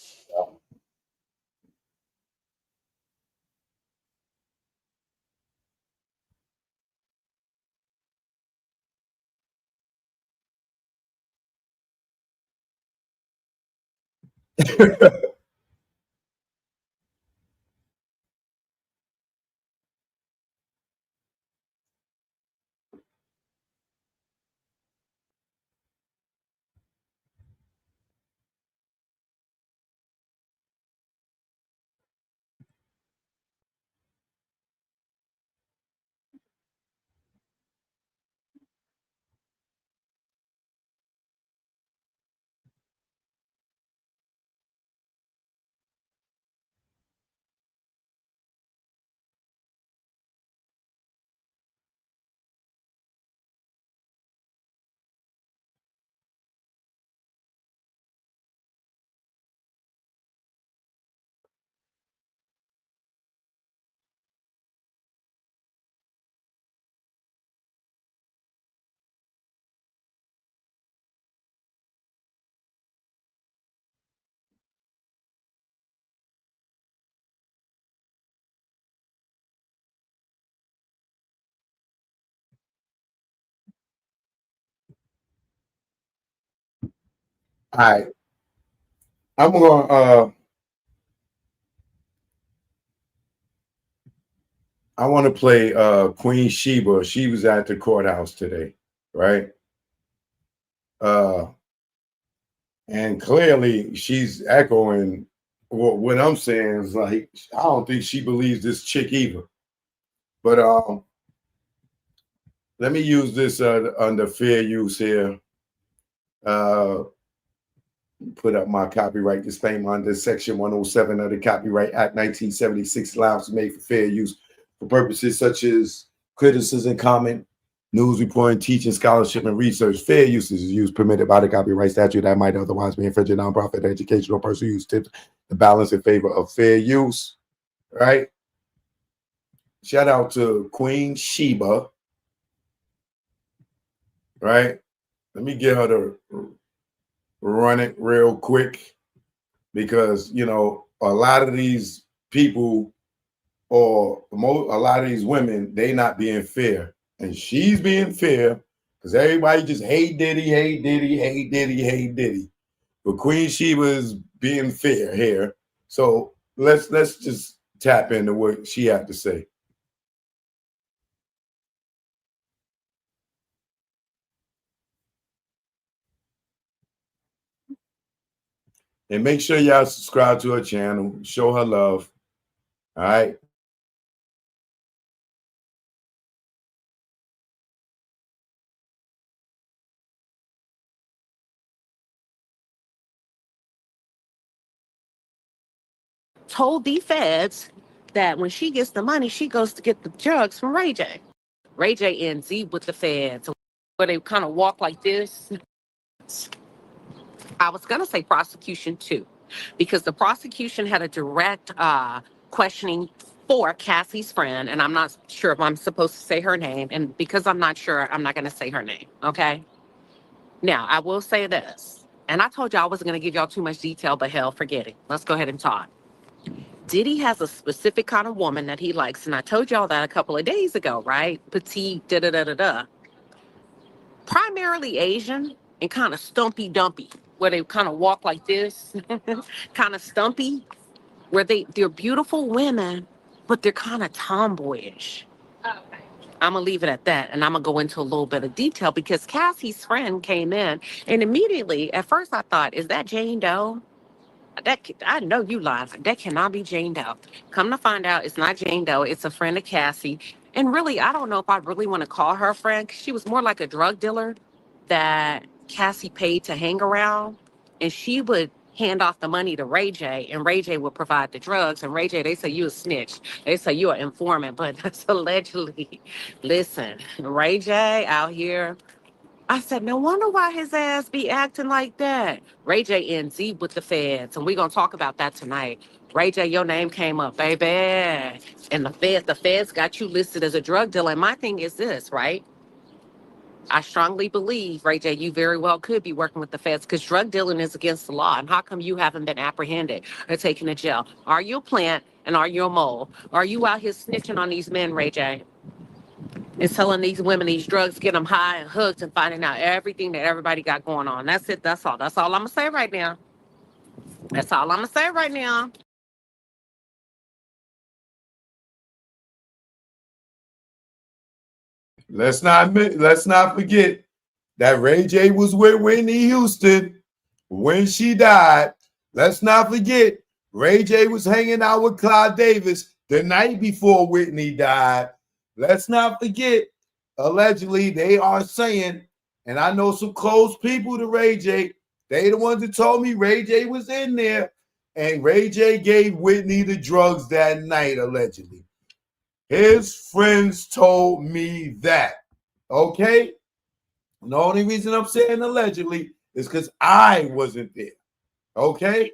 All right. I'm gonna I want to play Queen Sheba. She was at the courthouse today, right? Uh and clearly she's echoing what I'm saying is like I don't think she believes this chick either. But let me use this under fair use here. Uh put up my copyright disclaimer under Section 107 of the Copyright Act 1976 allows made for fair use for purposes such as criticism, comment, news reporting, teaching, scholarship, and research. Fair use is used permitted by the copyright statute that might otherwise be infringing nonprofit, educational, personal use tips the balance in favor of fair use. Right? Shout out to Queen Sheba. Right? Let me get her to run it real quick because a lot of these people or a lot of these women they not being fair, and she's being fair because everybody just hate Diddy, hate Diddy, hate Diddy, hate Diddy. But Queen Sheba is being fair here, so let's just tap into what she had to say. And make sure y'all subscribe to her channel, show her love. All right. told the feds that when she gets the money, she goes to get the drugs from Ray J. Ray J ends with the feds, where they kind of walk like this. I was going to say prosecution too, because the prosecution had a direct questioning for Cassie's friend, and I'm not sure if I'm supposed to say her name, and because I'm not sure, I'm not going to say her name, okay? Now, I will say this, and I told y'all I wasn't going to give y'all too much detail, but hell, forget it. Let's go ahead and talk. Diddy has a specific kind of woman that he likes, and I told y'all that a couple of days ago, right? Petite, da-da-da-da-da. Primarily Asian and kind of stumpy dumpy, where they kind of walk like this, kind of stumpy, where they're beautiful women, but they're kind of tomboyish. I'm gonna leave it at that, and I'm gonna go into a little bit of detail because Cassie's friend came in, and immediately, at first, I thought, "Is that Jane Doe?" I know you lied. That cannot be Jane Doe. Come to find out, it's not Jane Doe. It's a friend of Cassie, and really, I don't know if I really want to call her a friend. 'Cause she was more like a drug dealer that Cassie paid to hang around, and she would hand off the money to Ray J, and Ray J would provide the drugs. And Ray J, they say you a snitch. They say you an informant, but that's allegedly. Listen, Ray J out here. I said, no wonder why his ass be acting like that. Ray J ends with the feds, and we're gonna talk about that tonight. Ray J, your name came up, baby, and the feds got you listed as a drug dealer. And my thing is this, right? I strongly believe, Ray J, you very well could be working with the feds because drug dealing is against the law. And how come you haven't been apprehended or taken to jail? Are you a plant and are you a mole? Are you out here snitching on these men, Ray J? And selling these women these drugs, get them high and hooked and finding out everything that everybody got going on. That's it. That's all. That's all I'm going to say right now. That's all I'm going to say right now. Let's not forget that Ray J was with Whitney Houston when she died. Let's not forget Ray J was hanging out with Clive Davis the night before Whitney died. Let's not forget, allegedly, they are saying, and I know some close people to Ray J, they the ones that told me Ray J was in there, and Ray J gave Whitney the drugs that night, allegedly. His friends told me that, okay? And the only reason I'm saying allegedly is because I wasn't there, okay?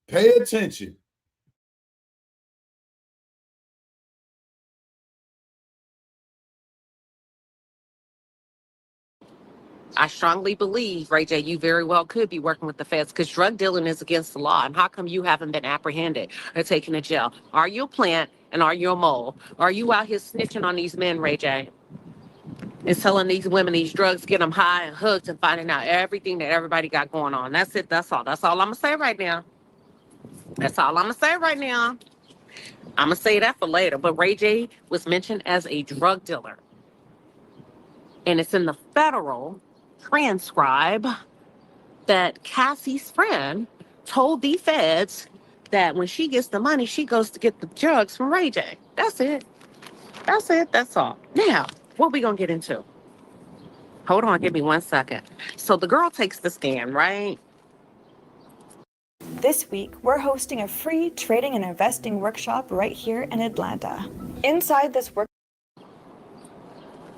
Pay attention. I strongly believe, Ray J, you very well could be working with the feds because drug dealing is against the law. And how come you haven't been apprehended or taken to jail? Are you a plant and are you a mole? Are you out here snitching on these men, Ray J? And selling these women these drugs, get them high and hooked and finding out everything that everybody got going on. That's it. That's all. That's all I'm going to say right now. That's all I'm going to say right now. I'm going to say that for later. But Ray J was mentioned as a drug dealer. And it's in the federal transcribe that Cassie's friend told the feds that when she gets the money, she goes to get the drugs from Ray J. That's it. That's it. That's all. Now, what we going to get into? Hold on. Give me 1 second. So the girl takes the stand, right? This week, we're hosting a free trading and investing workshop right here in Atlanta. Inside this workshop,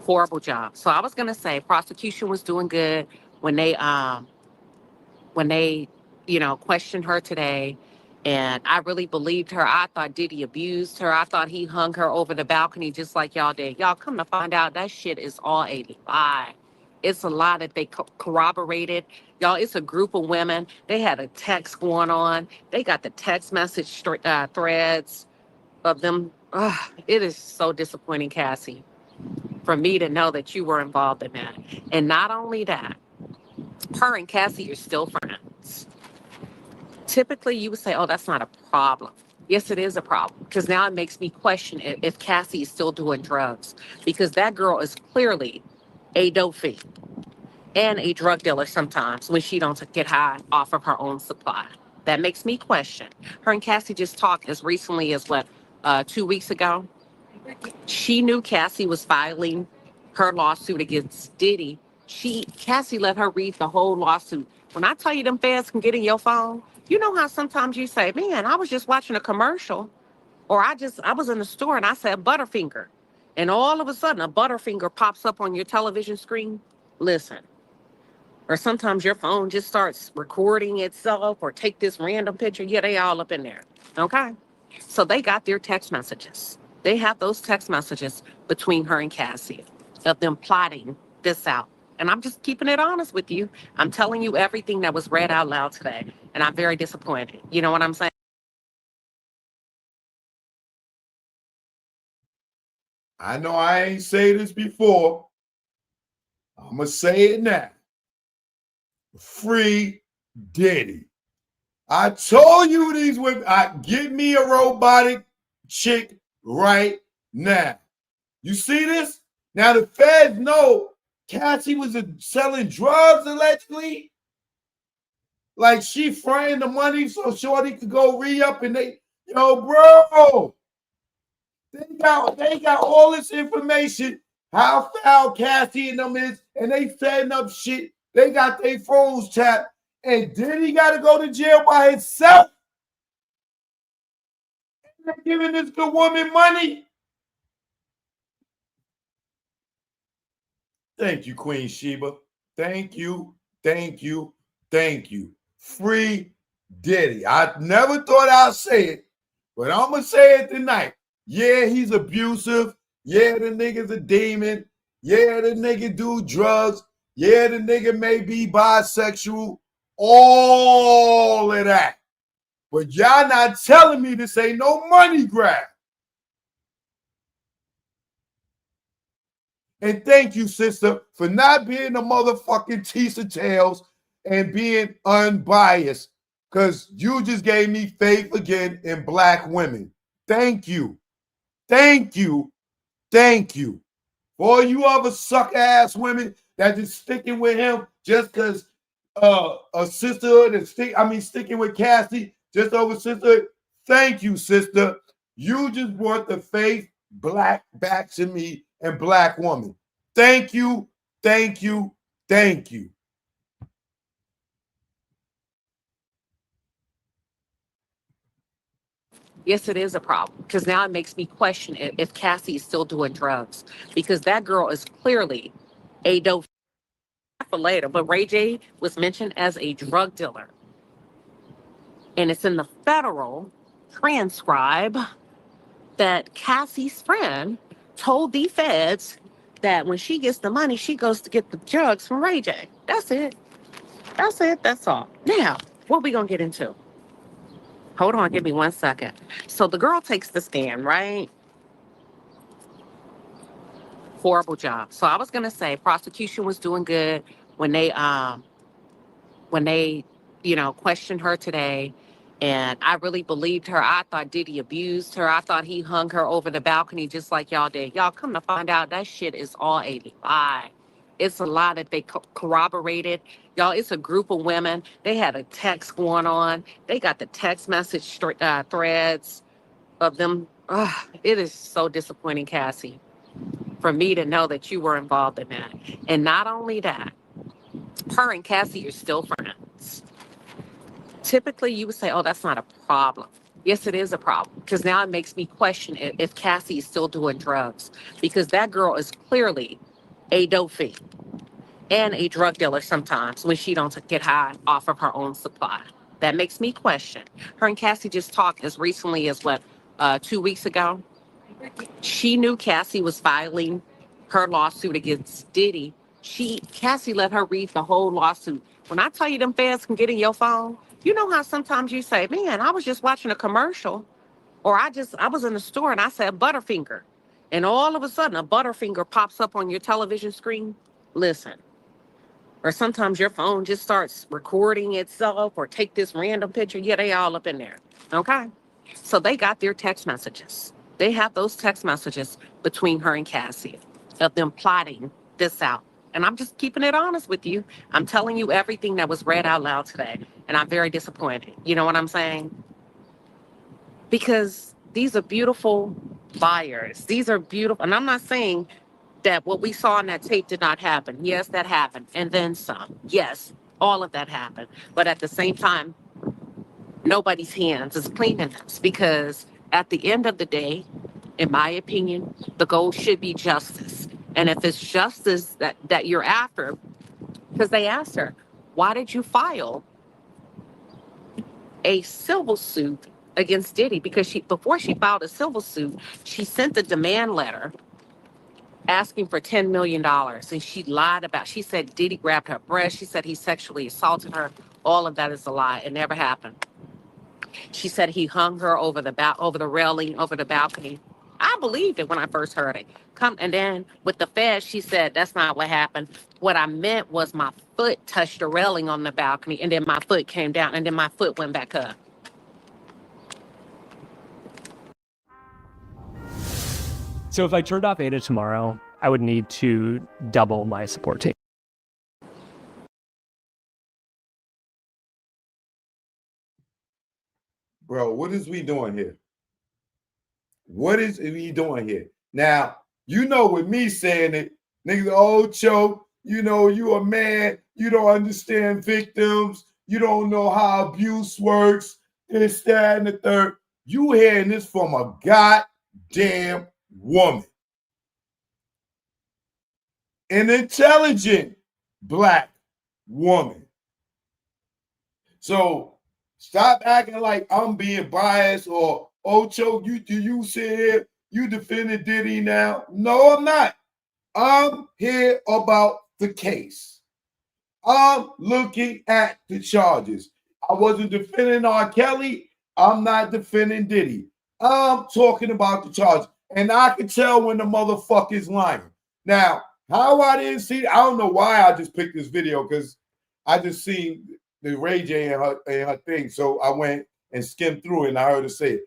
Horrible job. So I was gonna say prosecution was doing good when they questioned her today, and I really believed her. I thought Diddy abused her. I thought he hung her over the balcony just like y'all did. Y'all come to find out that shit is all a lie. It's a lie that they corroborated. Y'all, it's a group of women. They had a text going on. They got the text message threads of them. Ugh, it is so disappointing, Cassie, for me to know that you were involved in that. And not only that, her and Cassie are still friends. Typically, you would say, oh, that's not a problem. Yes, it is a problem, because now it makes me question if Cassie is still doing drugs, because that girl is clearly a dope fiend and a drug dealer sometimes when she don't get high off of her own supply. That makes me question. Her and Cassie just talked as recently as 2 weeks ago. She knew Cassie was filing her lawsuit against Diddy. Cassie let her read the whole lawsuit When I tell you them feds can get in your phone, you know how sometimes you say, man, I was just watching a commercial, or I was in the store and I said Butterfinger. And all of a sudden a Butterfinger pops up on your television screen. Listen. Or sometimes your phone just starts recording itself or take this random picture. Yeah, they all up in there. Okay. So they got their text messages. They have those text messages between her and Cassie of them plotting this out. And I'm just keeping it honest with you. I'm telling you everything that was read out loud today. And I'm very disappointed. You know what I'm saying? I know I ain't say this before. I'm going to say it now. Free Diddy. I told you these women, give me a robotic chick right now. You see this? Now the feds know Cassie was selling drugs allegedly. Like she frying the money so Shorty could go re-up and bro. They got all this information, how foul Cassie and them is, and they setting up shit. They got their phones tapped. And Diddy got to go to jail by himself. They're giving this good woman money. Thank you, Queen Sheba. Thank you, thank you, thank you. Free Diddy. I never thought I'd say it, but I'm going to say it tonight. Yeah, he's abusive. Yeah, the nigga's a demon. Yeah, the nigga do drugs. Yeah, the nigga may be bisexual. All of that. But y'all not telling me this ain't no money grab. And thank you, sister, for not being a motherfucking tease of tails and being unbiased, because you just gave me faith again in black women. Thank you. Thank you. Thank you. For all you other sucker-ass women that just sticking with him just because a sisterhood and sticking with Cassie just over sisterhood. Thank you, sister. You just brought the faith black back to me and black woman. Thank you, thank you, thank you. Yes, it is a problem because now it makes me question if Cassie is still doing drugs because that girl is clearly a dope for later. But Ray J was mentioned as a drug dealer, and it's in the federal transcribe that Cassie's friend told the feds that when she gets the money, she goes to get the drugs from Ray J. That's it. That's it. That's all. Now, what we gonna get into? Hold on, give me 1 second. So the girl takes the stand, right? Horrible job. So I was gonna say prosecution was doing good when they, questioned her today. And I really believed her. I thought Diddy abused her. I thought he hung her over the balcony just like y'all did. Y'all come to find out that shit is all a lie. It's a lie that they corroborated. Y'all, it's a group of women. They had a text going on. They got the text message threads of them. Ugh, it is so disappointing, Cassie, for me to know that you were involved in that. And not only that, her and Cassie are still friends. Typically, you would say, oh, that's not a problem. Yes, it is a problem because now it makes me question if Cassie is still doing drugs because that girl is clearly a dope fiend and a drug dealer sometimes when she don't get high off of her own supply. That makes me question. Her and Cassie just talked as recently as 2 weeks ago. She knew Cassie was filing her lawsuit against Diddy. Cassie let her read the whole lawsuit. When I tell you them feds can get in your phone, you know how sometimes you say, man, I was just watching a commercial, or I was in the store and I said Butterfinger. And all of a sudden a Butterfinger pops up on your television screen. Listen. Or sometimes your phone just starts recording itself or take this random picture. Yeah, they all up in there. Okay. So they got their text messages. They have those text messages between her and Cassie of them plotting this out. And I'm just keeping it honest with you. I'm telling you everything that was read out loud today. And I'm very disappointed. You know what I'm saying? Because these are beautiful liars. These are beautiful. And I'm not saying that what we saw in that tape did not happen. Yes, that happened. And then some. Yes. All of that happened. But at the same time, nobody's hands is clean in this, because at the end of the day, in my opinion, the goal should be justice. And if it's justice that you're after, because they asked her, why did you file a civil suit against Diddy? Because before she filed a civil suit, she sent a demand letter asking for $10 million. And she lied she said Diddy grabbed her breast. She said he sexually assaulted her. All of that is a lie. It never happened. She said he hung her over the railing, over the balcony. I believed it when I first heard it. And then with the feds, she said that's not what happened. What I meant was my foot touched the railing on the balcony, and then my foot came down, and then my foot went back up. So if I turned off Ada tomorrow, I would need to double my support team. Bro, what is we doing here? What is we doing here? Now, you know, with me saying it, niggas, oh, Cho, you know, you a man, you don't understand victims, you don't know how abuse works, this, that, and the third. You hearing this from a goddamn woman. An intelligent black woman. So stop acting like I'm being biased or, oh, Cho, you said you defended Diddy now. No, I'm not. I'm here about the case. I'm looking at the charges. I wasn't defending R. Kelly. I'm not defending Diddy. I'm talking about the charges. And I can tell when the motherfucker's lying. Now, how I didn't see, I don't know why I just picked this video, because I just seen the Ray J in her thing. So I went and skimmed through it and I heard her say it.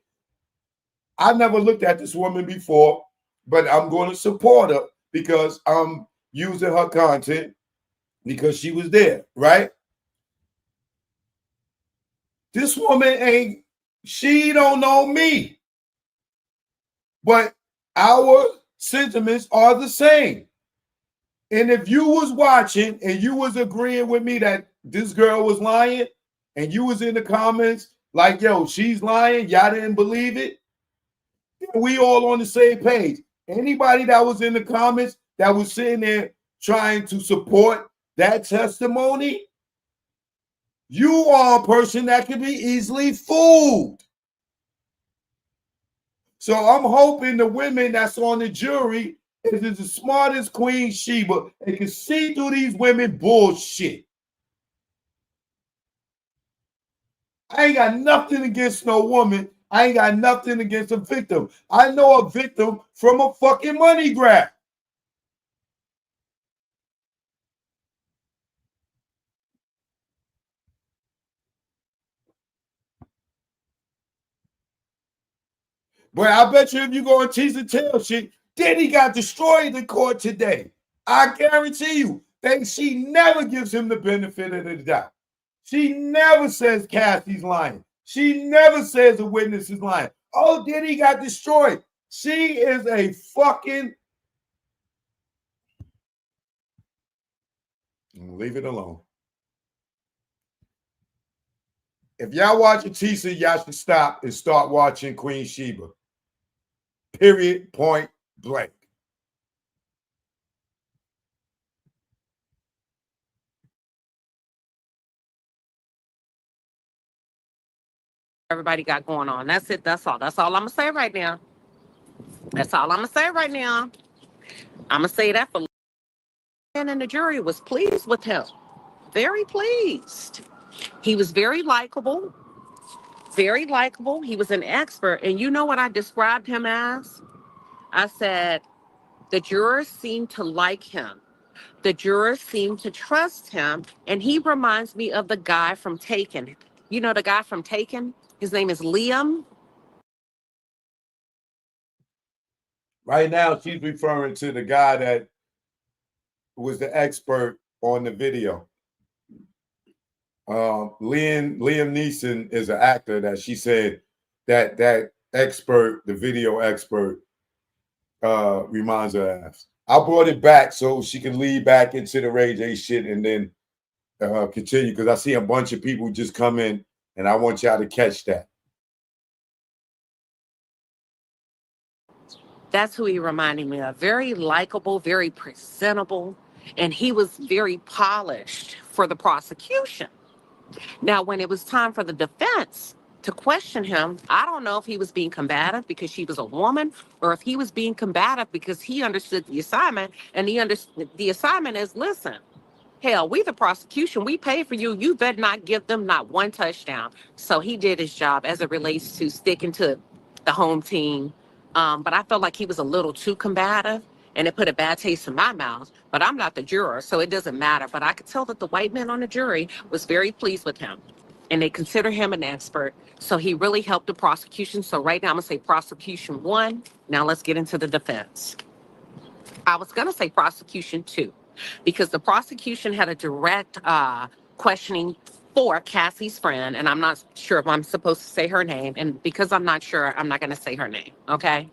I never looked at this woman before, but I'm going to support her because I'm using her content because she was there, right? This woman she don't know me. But our sentiments are the same. And if you was watching and you was agreeing with me that this girl was lying and you was in the comments like, yo, she's lying, y'all didn't believe it, we all on the same page. Anybody that was in the comments that was sitting there trying to support that testimony, you are a person that can be easily fooled. So I'm hoping the women that's on the jury is as smart as Queen Sheba and can see through these women bullshit. I ain't got nothing against no woman. I ain't got nothing against a victim. I know a victim from a fucking money grab. But I bet you if you go and tease and tell shit, Diddy got destroyed in court today. I guarantee you that she never gives him the benefit of the doubt. She never says Cassie's lying. She never says a witness is lying. Oh, Diddy got destroyed. She is a fucking... Leave it alone. If y'all watching Tisa, y'all should stop and start watching Queen Sheba. Period, point blank. Everybody got going on. That's it. That's all. That's all I'm going to say right now. That's all I'm going to say right now. I'm going to say that for... And the jury was pleased with him. Very pleased. He was very likable. Very likable. He was an expert. And you know what I described him as? I said, the jurors seem to like him. The jurors seem to trust him. And he reminds me of the guy from Taken. You know the guy from Taken? His name is Liam. Right now, she's referring to the guy that was the expert on the video. Liam Neeson is an actor that she said that expert, the video expert, reminds her of. I brought it back so she can lead back into the Ray J shit, and then continue because I see a bunch of people just come in, and I want y'all to catch that. That's who he reminded me of. Very likable, very presentable, and he was very polished for the prosecution. Now, when it was time for the defense to question him, I don't know if he was being combative because she was a woman or if he was being combative because he understood the assignment, and he understood the assignment is, listen, hell, we the prosecution, we pay for you. You better not give them not one touchdown. So he did his job as it relates to sticking to the home team. But I felt like he was a little too combative, and it put a bad taste in my mouth. But I'm not the juror, so it doesn't matter. But I could tell that the white man on the jury was very pleased with him, and they consider him an expert. So he really helped the prosecution. So right now I'm gonna say prosecution 1. Now let's get into the defense. I was gonna say prosecution 2, because the prosecution had a direct questioning for Cassie's friend, and I'm not sure if I'm supposed to say her name, and because I'm not sure, I'm not going to say her name, okay?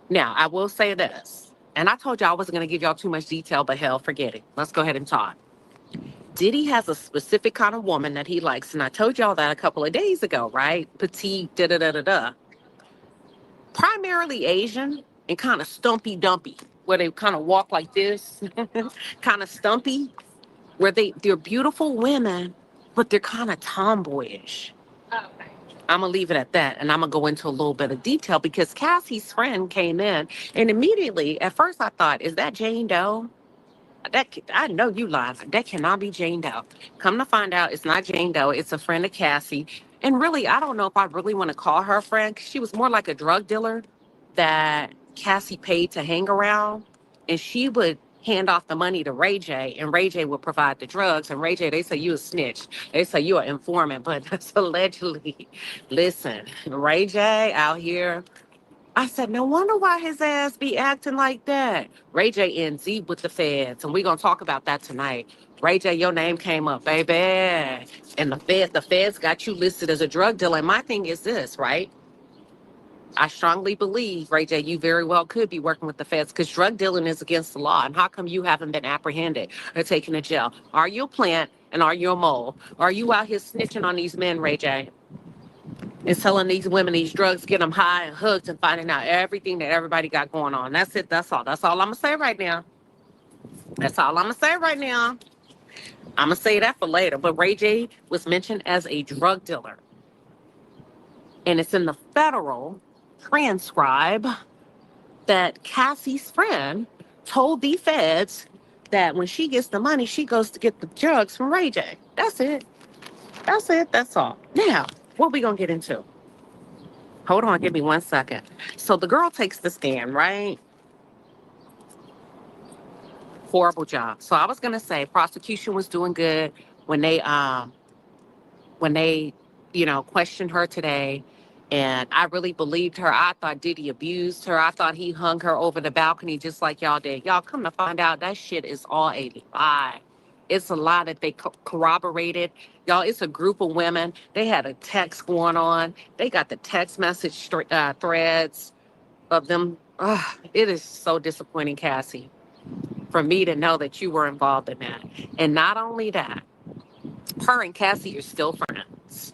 Now, I will say this, and I told y'all I wasn't going to give y'all too much detail, but hell, forget it. Let's go ahead and talk. Diddy has a specific kind of woman that he likes, and I told y'all that a couple of days ago, right? Petite, da-da-da-da-da. Primarily Asian and kind of stumpy dumpy, where they kind of walk like this, kind of stumpy, where they're beautiful women, but they're kind of tomboyish. Okay. I'm gonna leave it at that, and I'm gonna go into a little bit of detail because Cassie's friend came in, and immediately, at first, I thought, "Is that Jane Doe?" I know you lied. That cannot be Jane Doe. Come to find out, it's not Jane Doe. It's a friend of Cassie, and really, I don't know if I really want to call her a friend because she was more like a drug dealer that Cassie paid to hang around, and she would hand off the money to Ray J, and Ray J would provide the drugs. And Ray J, they say you a snitch. They say you an informant, but that's allegedly. Listen, Ray J out here. I said, no wonder why his ass be acting like that. Ray J NZ with the feds, and we're gonna talk about that tonight. Ray J, your name came up, baby. And the feds got you listed as a drug dealer. And my thing is this, right? I strongly believe, Ray J, you very well could be working with the feds because drug dealing is against the law. And how come you haven't been apprehended or taken to jail? Are you a plant and are you a mole? Are you out here snitching on these men, Ray J? And selling these women these drugs, get them high and hooked and finding out everything that everybody got going on. That's it. That's all. That's all I'm going to say right now. That's all I'm going to say right now. I'm going to say that for later. But Ray J was mentioned as a drug dealer. And it's in the federal transcribe that Cassie's friend told the feds that when she gets the money, she goes to get the drugs from Ray J. That's it. That's it. That's all. Now, what we going to get into? Hold on. Give me 1 second. So the girl takes the stand, right? Horrible job. So I was going to say prosecution was doing good when they questioned her today. And I really believed her. I thought Diddy abused her. I thought he hung her over the balcony just like y'all did. Y'all come to find out that shit is all a lie. It's a lie that they corroborated. Y'all, it's a group of women. They had a text going on. They got the text message threads of them. It is so disappointing, Cassie, for me to know that you were involved in that. And not only that, her and Cassie are still friends.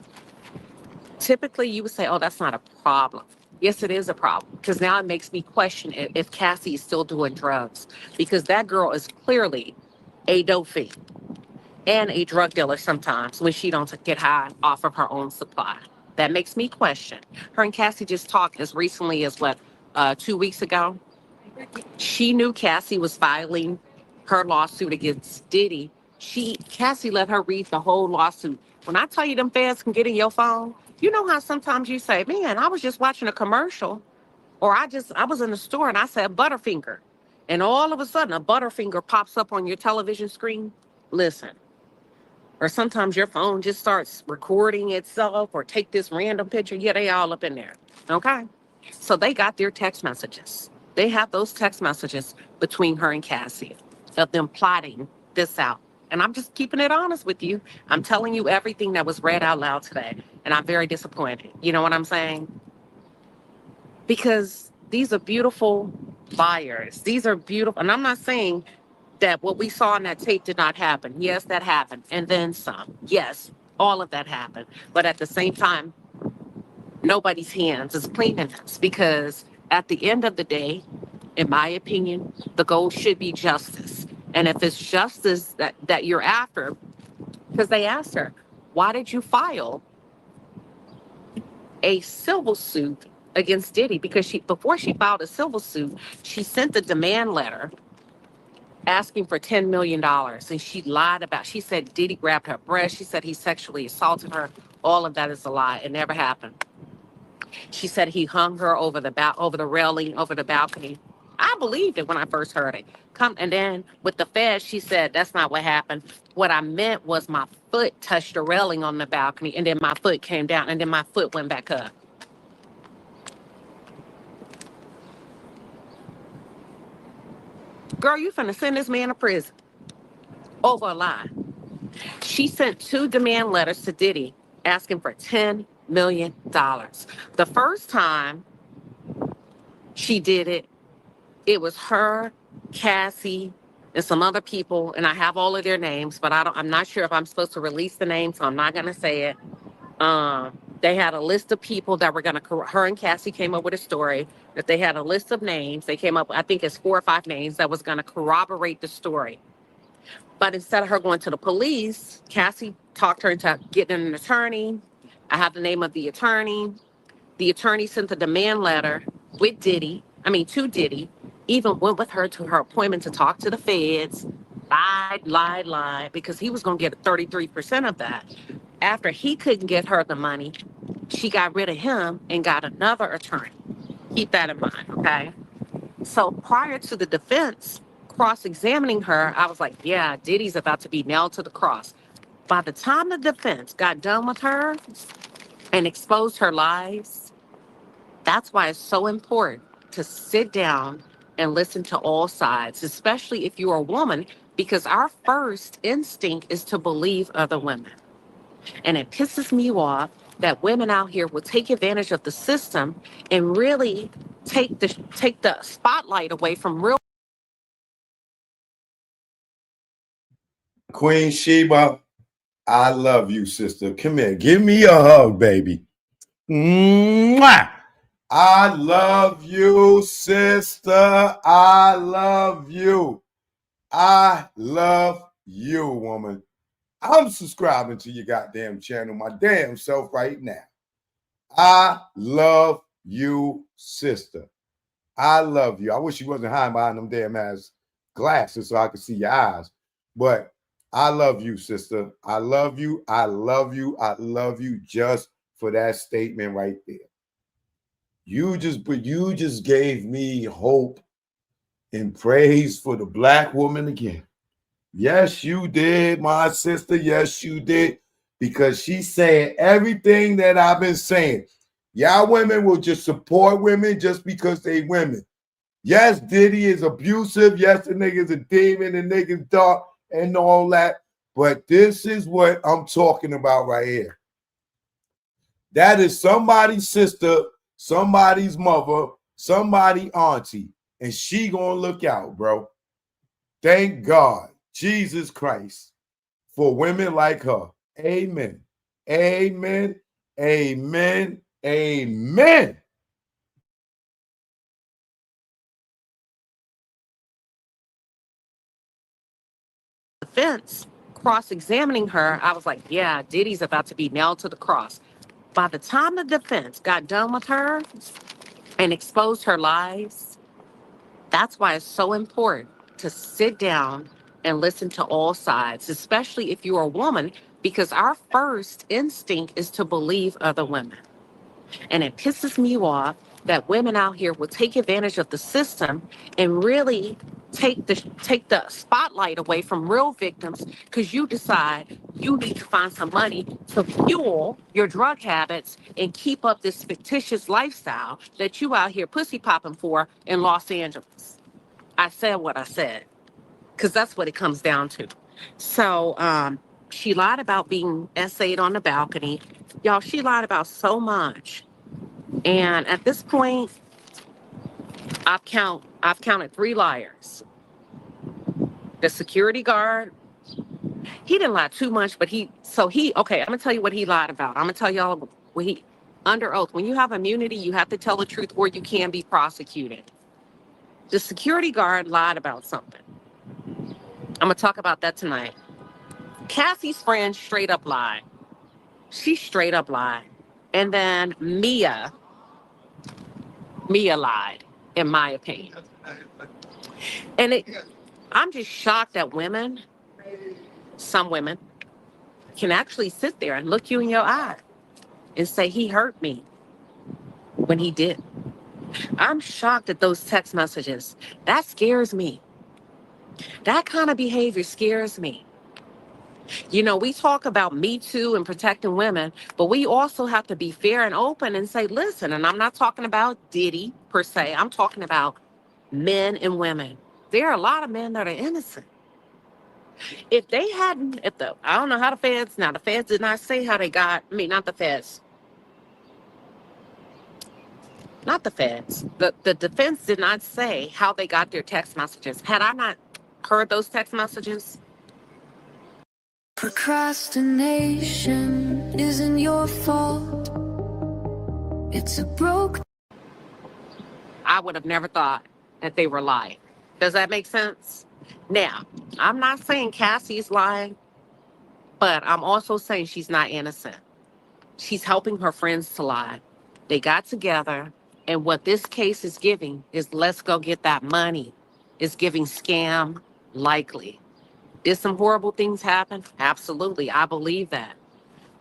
Typically, you would say, oh, that's not a problem. Yes, it is a problem because now it makes me question if Cassie is still doing drugs because that girl is clearly a dope fiend and a drug dealer sometimes when she don't get high off of her own supply. That makes me question. Her and Cassie just talked as recently as 2 weeks ago. She knew Cassie was filing her lawsuit against Diddy. Cassie let her read the whole lawsuit. When I tell you them feds can get in your phone, you know how sometimes you say, man, I was just watching a commercial, or I was in the store and I said Butterfinger. And all of a sudden a Butterfinger pops up on your television screen. Listen. Or sometimes your phone just starts recording itself or take this random picture. Yeah, they all up in there. Okay. So they got their text messages. They have those text messages between her and Cassie of them plotting this out. And I'm just keeping it honest with you. I'm telling you everything that was read out loud today. And I'm very disappointed. You know what I'm saying? Because these are beautiful buyers. These are beautiful. And I'm not saying that what we saw in that tape did not happen. Yes, that happened. And then some. Yes, all of that happened. But at the same time, nobody's hands is clean in this, because at the end of the day, in my opinion, the goal should be justice. And if it's justice that you're after, because they asked her, why did you file a civil suit against Diddy? Because before she filed a civil suit, she sent a demand letter asking for $10 million. And she lied she said Diddy grabbed her breast. She said he sexually assaulted her. All of that is a lie. It never happened. She said he hung her over the railing, over the balcony. I believed it when I first heard it. And then with the feds, she said that's not what happened. What I meant was my foot touched the railing on the balcony, and then my foot came down, and then my foot went back up. Girl, you finna send this man to prison over a lie. She sent 2 demand letters to Diddy asking for $10 million. The first time she did it, it was her, Cassie, and some other people, and I have all of their names, but I'm not sure if I'm supposed to release the names, so I'm not gonna say it. They had a list of people that were her and Cassie came up with a story that they had a list of names. They came up, I think it's 4 or 5 names that was gonna corroborate the story. But instead of her going to the police, Cassie talked her into getting an attorney. I have the name of the attorney. The attorney sent a demand letter to Diddy, even went with her to her appointment to talk to the feds, lied, because he was going to get 33% of that. After he couldn't get her the money, she got rid of him and got another attorney. Keep that in mind, okay? So prior to the defense cross-examining her, I was like, yeah, Diddy's about to be nailed to the cross. By the time the defense got done with her and exposed her lies, that's why it's so important to sit down and listen to all sides, especially if you're a woman, because our first instinct is to believe other women. And it pisses me off that women out here will take advantage of the system and really take the spotlight away from real. Queen Sheba, I love you, sister. Come here. Give me a hug, baby. Mwah! I love you, sister. I love you. I love you, woman. I'm subscribing to your goddamn channel, my damn self right now. I love you, sister. I love you. I wish you wasn't hiding behind them damn ass glasses so I could see your eyes. But I love you, sister. I love you. I love you. I love you just for that statement right there. You just gave me hope and praise for the Black woman again. Yes, you did, my sister. Yes, you did. Because she's saying everything that I've been saying. Y'all women will just support women just because they women. Yes, Diddy is abusive. Yes, the nigga's a demon. The nigga's dark and all that. But this is what I'm talking about right here. That is somebody's sister, somebody's mother, somebody's auntie. And she gonna look out, bro. Thank God, Jesus Christ, for women like her. Amen. Amen. Amen. Amen. Defense cross-examining her, I was like, yeah, Diddy's about to be nailed to the cross. By the time the defense got done with her and exposed her lies, that's why it's so important to sit down and listen to all sides, especially if you're a woman, because our first instinct is to believe other women. And it pisses me off that women out here will take advantage of the system and really take the spotlight away from real victims, because you decide you need to find some money to fuel your drug habits and keep up this fictitious lifestyle that you out here pussy popping for in Los Angeles. I said what I said, because that's what it comes down to. So she lied about being essayed on the balcony. Y'all, she lied about so much. And at this point, I've counted 3 liars. The security guard, he didn't lie too much, but okay, I'm gonna tell you what he lied about. I'm gonna tell y'all what he, under oath, when you have immunity, you have to tell the truth or you can be prosecuted. The security guard lied about something. I'm gonna talk about that tonight. Cassie's friend straight up lied. She straight up lied. And then Mia lied, in my opinion. And I'm just shocked that women, some women, can actually sit there and look you in your eye and say he hurt me when he did. I'm shocked at those text messages. That scares me. That kind of behavior scares me. You know, we talk about Me Too and protecting women, but we also have to be fair and open and say, listen, and I'm not talking about Diddy per se. I'm talking about men and women. There are a lot of men that are innocent. If they hadn't, I don't know how the feds did not say how they got, not the feds. Not the feds. The defense did not say how they got their text messages. Had I not heard those text messages, procrastination isn't your fault. It's a broke. I would have never thought that they were lying. Does that make sense? Now, I'm not saying Cassie's lying, but I'm also saying she's not innocent. She's helping her friends to lie. They got together, and what this case is giving is let's go get that money. It's giving scam likely. Did some horrible things happen? Absolutely. I believe that.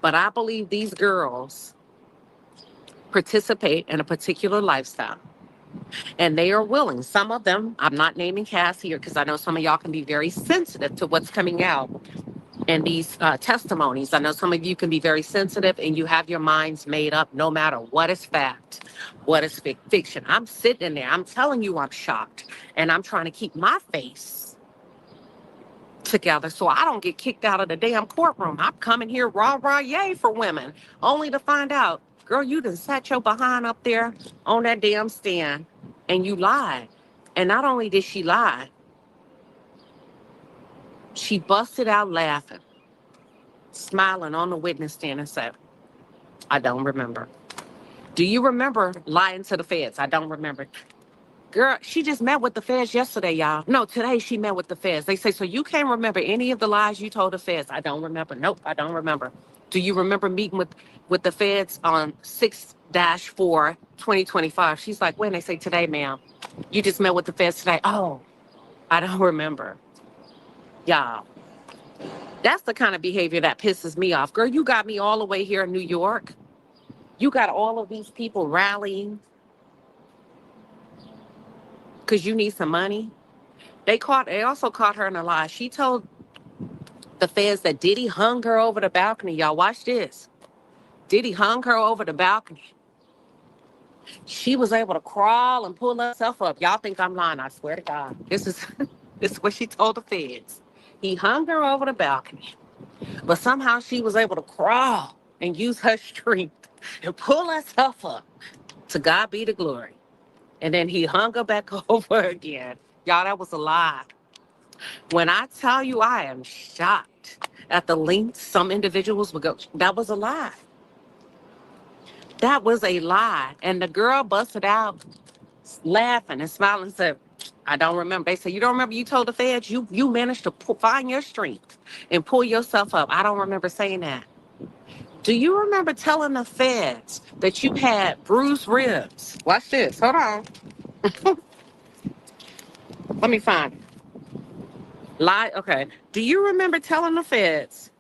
But I believe these girls participate in a particular lifestyle. And they are willing. Some of them, I'm not naming Cassie here because I know some of y'all can be very sensitive to what's coming out in these testimonies. I know some of you can be very sensitive and you have your minds made up no matter what is fact, what is fiction. I'm sitting in there. I'm telling you I'm shocked. And I'm trying to keep my face together so I don't get kicked out of the damn courtroom. I'm coming here rah, yay for women, only to find out, girl, you done sat your behind up there on that damn stand and you lied. And not only did she lie, she busted out laughing, smiling on the witness stand and said, I don't remember. Do you remember lying to the feds? I don't remember. Girl, she just met with the feds yesterday, y'all. No, today she met with the feds. They say, so you can't remember any of the lies you told the feds? I don't remember. Nope, I don't remember. Do you remember meeting with the feds on 6-4-2025? She's like, when? They say, today, ma'am. You just met with the feds today. Oh, I don't remember. Y'all, that's the kind of behavior that pisses me off. Girl, you got me all the way here in New York. You got all of these people rallying because you need some money. They also caught her in a lie. She told the feds that Diddy hung her over the balcony. Y'all watch this. Diddy hung her over the balcony. She was able to crawl and pull herself up. Y'all think I'm lying, I swear to God. This is what she told the feds. He hung her over the balcony. But somehow she was able to crawl and use her strength and pull herself up. To God be the glory. And then he hung her back over again. Y'all, that was a lie. When I tell you I am shocked at the lengths some individuals would go, that was a lie. That was a lie. And the girl busted out laughing and smiling and said, I don't remember. They said, you don't remember you told the feds you managed to find your strength and pull yourself up. I don't remember saying that. Do you remember telling the feds that you had bruised ribs? Watch this. Hold on. Let me find it. Lie. Okay. Do you remember telling the feds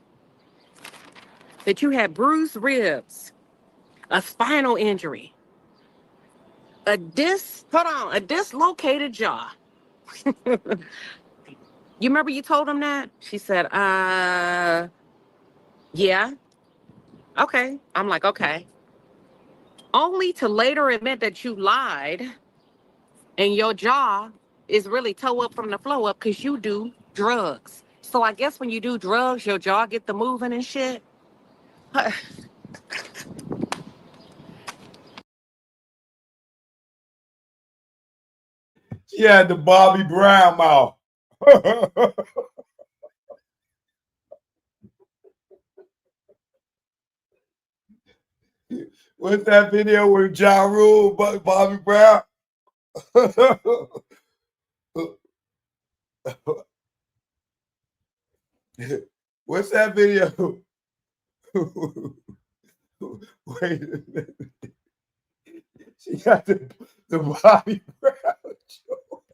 that you had bruised ribs, a spinal injury, a dislocated jaw? You remember you told them that? She said, yeah. Okay. I'm like, okay. Only to later admit that you lied and your jaw is really toe up from the flow up because you do drugs. So I guess when you do drugs, your jaw get the moving and shit. She had the Bobby Brown mouth. What's that video with Ja Rule, Bobby Brown? What's that video? Wait a minute. She got the Bobby Brown joke.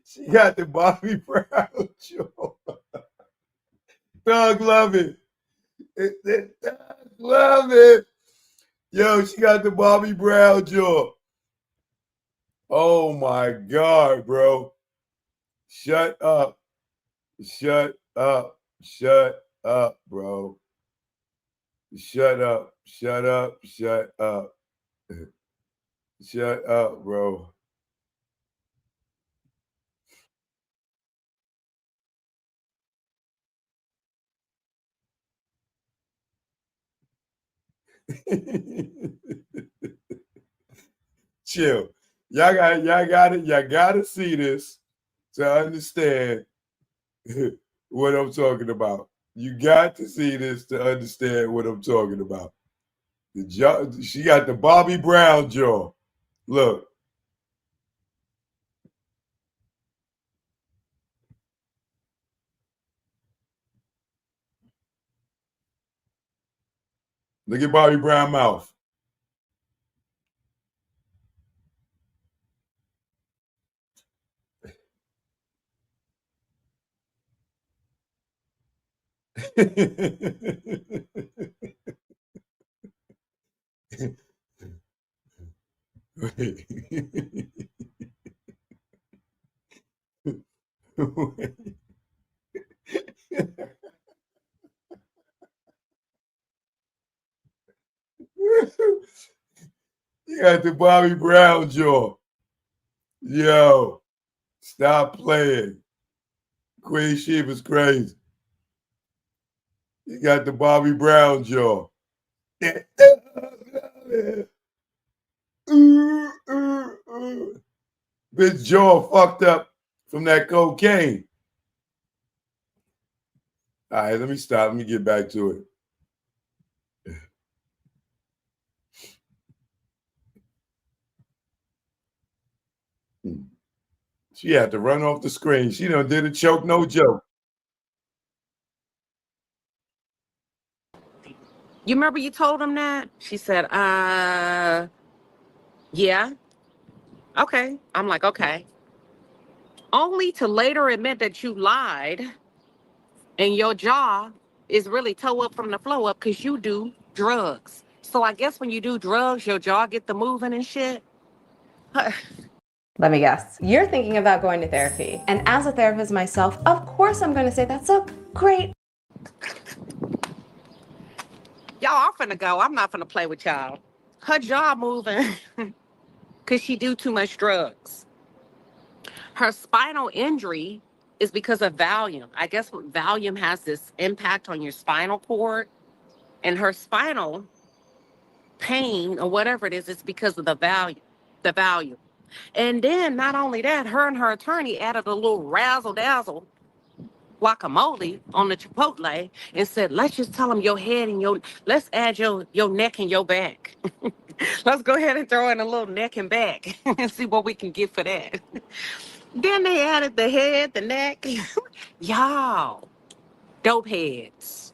She got the Bobby Brown joke. Thug love it. Thug love it. Yo, she got the Bobby Brown jaw. Oh my God, bro. Shut up. Shut up. Shut up, bro. Shut up. Shut up. Shut up. Shut up, bro. Chill. Y'all gotta see this to understand what I'm talking about. You got to see this to understand what I'm talking about. She got the Bobby Brown jaw. Look. Look at Bobby Brown mouth. You got the Bobby Brown jaw. Yo, stop playing. Queen Sheba's crazy. You got the Bobby Brown jaw. Bitch jaw fucked up from that cocaine. All right, let me stop. Let me get back to it. She had to run off the screen. She done did a choke, no joke. You remember you told him that? She said, yeah. Okay. I'm like, okay. Only to later admit that you lied and your jaw is really toe up from the flow up because you do drugs. So I guess when you do drugs, your jaw get the moving and shit. Let me guess. You're thinking about going to therapy. And as a therapist myself, of course I'm going to say that's a great. Y'all are finna go. I'm not finna play with y'all. Her jaw moving because she do too much drugs. Her spinal injury is because of Valium. I guess Valium has this impact on your spinal cord, and her spinal pain or whatever it is because of the Valium. And then not only that, her and her attorney added a little razzle dazzle guacamole on the Chipotle and said, let's just tell them your head and let's add your neck and your back. Let's go ahead and throw in a little neck and back and see what we can get for that. Then they added the head, the neck. Y'all, dope heads.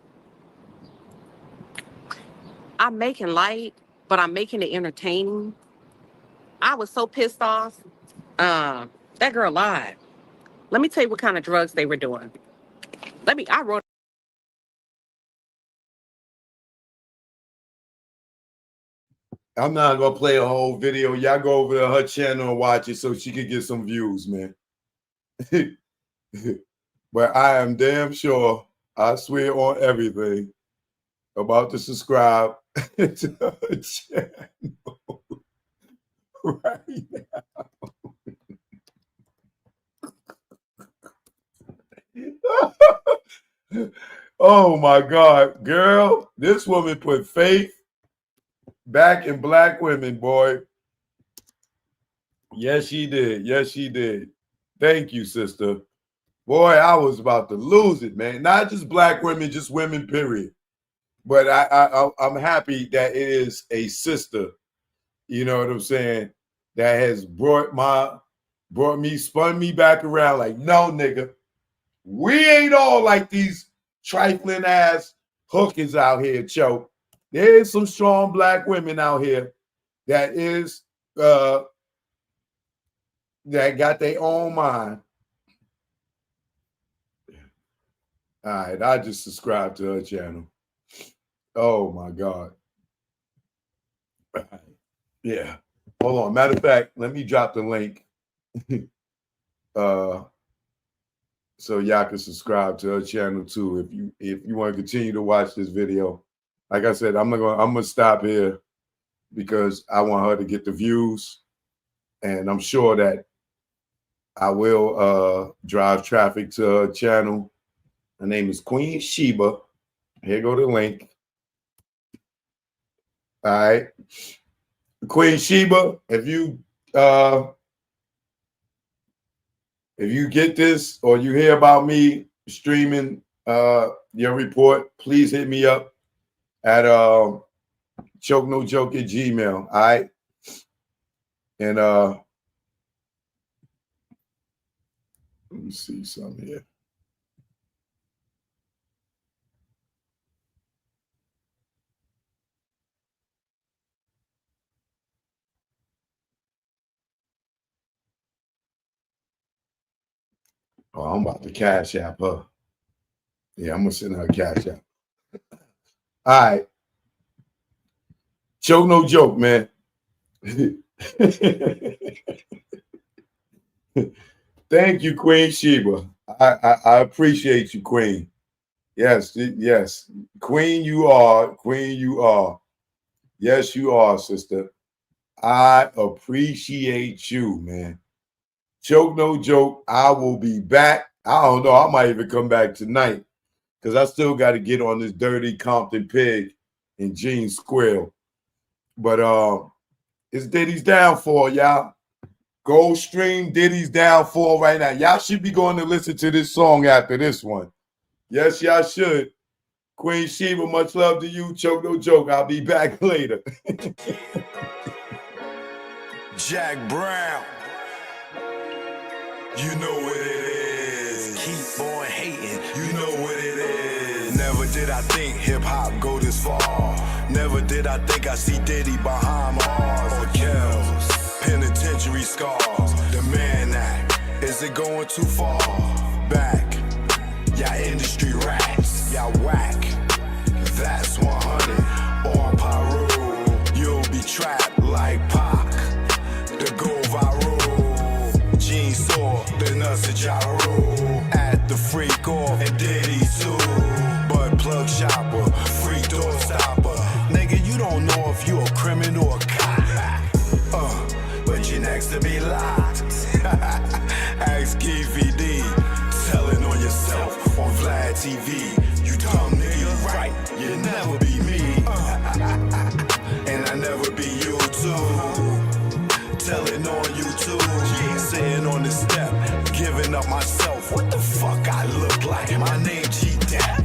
I'm making light, but I'm making it entertaining. I was so pissed off. That girl lied. Let me tell you what kind of drugs they were doing. I wrote. I'm not gonna play a whole video. Y'all go over to her channel and watch it so she can get some views, man. But I am damn sure, I swear on everything, about to subscribe to her channel right now. Oh my God, girl, this woman put faith back in black women, boy. Yes, she did. Yes, she did. Thank you, sister. Boy, I was about to lose it, man. Not just black women, just women, period. But I'm happy that it is a sister, you know what I'm saying, that has spun me back around like, no, nigga, we ain't all like these trifling ass hookers out here, Cho. There's some strong black women out here that is that got their own mind. All right, I just subscribed to her channel. Oh my God. Yeah. Hold on. Matter of fact, let me drop the link. So y'all can subscribe to her channel too if you want to continue to watch this video. Like I said, I'm gonna stop here because I want her to get the views, and I'm sure that I will drive traffic to her channel. Her name is Queen Sheba. Here go the link. All right, Queen Sheba, if you get this or you hear about me streaming your report, please hit me up at chokenojoke@gmail. All right, and let me see something here. Oh, I'm about to cash app her. Yeah, I'm gonna send her a cash app. All right. Choke no joke, man. Thank you, Queen Sheba. I appreciate you, Queen. Yes, yes. Queen, you are. Queen, you are. Yes, you are, sister. I appreciate you, man. Choke no joke. I will be back. I don't know. I might even come back tonight because I still got to get on this dirty Compton pig in Jean Square. But it's Diddy's downfall, y'all. Go stream Diddy's downfall right now. Y'all should be going to listen to this song after this one. Yes, y'all should. Queen Sheba, much love to you. Choke no joke. I'll be back later. Jack Brown. You know what it is. Keep on hating. You know what it is. Never did I think hip-hop go this far. Never did I think I see Diddy behind bars or kills. Penitentiary scars. The Man Act. Is it going too far? Back. Y'all industry rats. Y'all whack. That's 100 on Pyro. You'll be trapped like Pac. The go viral. Gene saw the nuts of gyro at the freak off and Diddy too. But plug shopper, free door stopper. Nigga, you don't know if you a criminal or a cop. But you're next to be locked. Ask KVD, telling on yourself on Vlad TV. You dumb nigga, right? You never be me, and I never be you too. Telling on YouTube, sitting on the step, giving up myself. What the fuck I look like? My name G-Dap.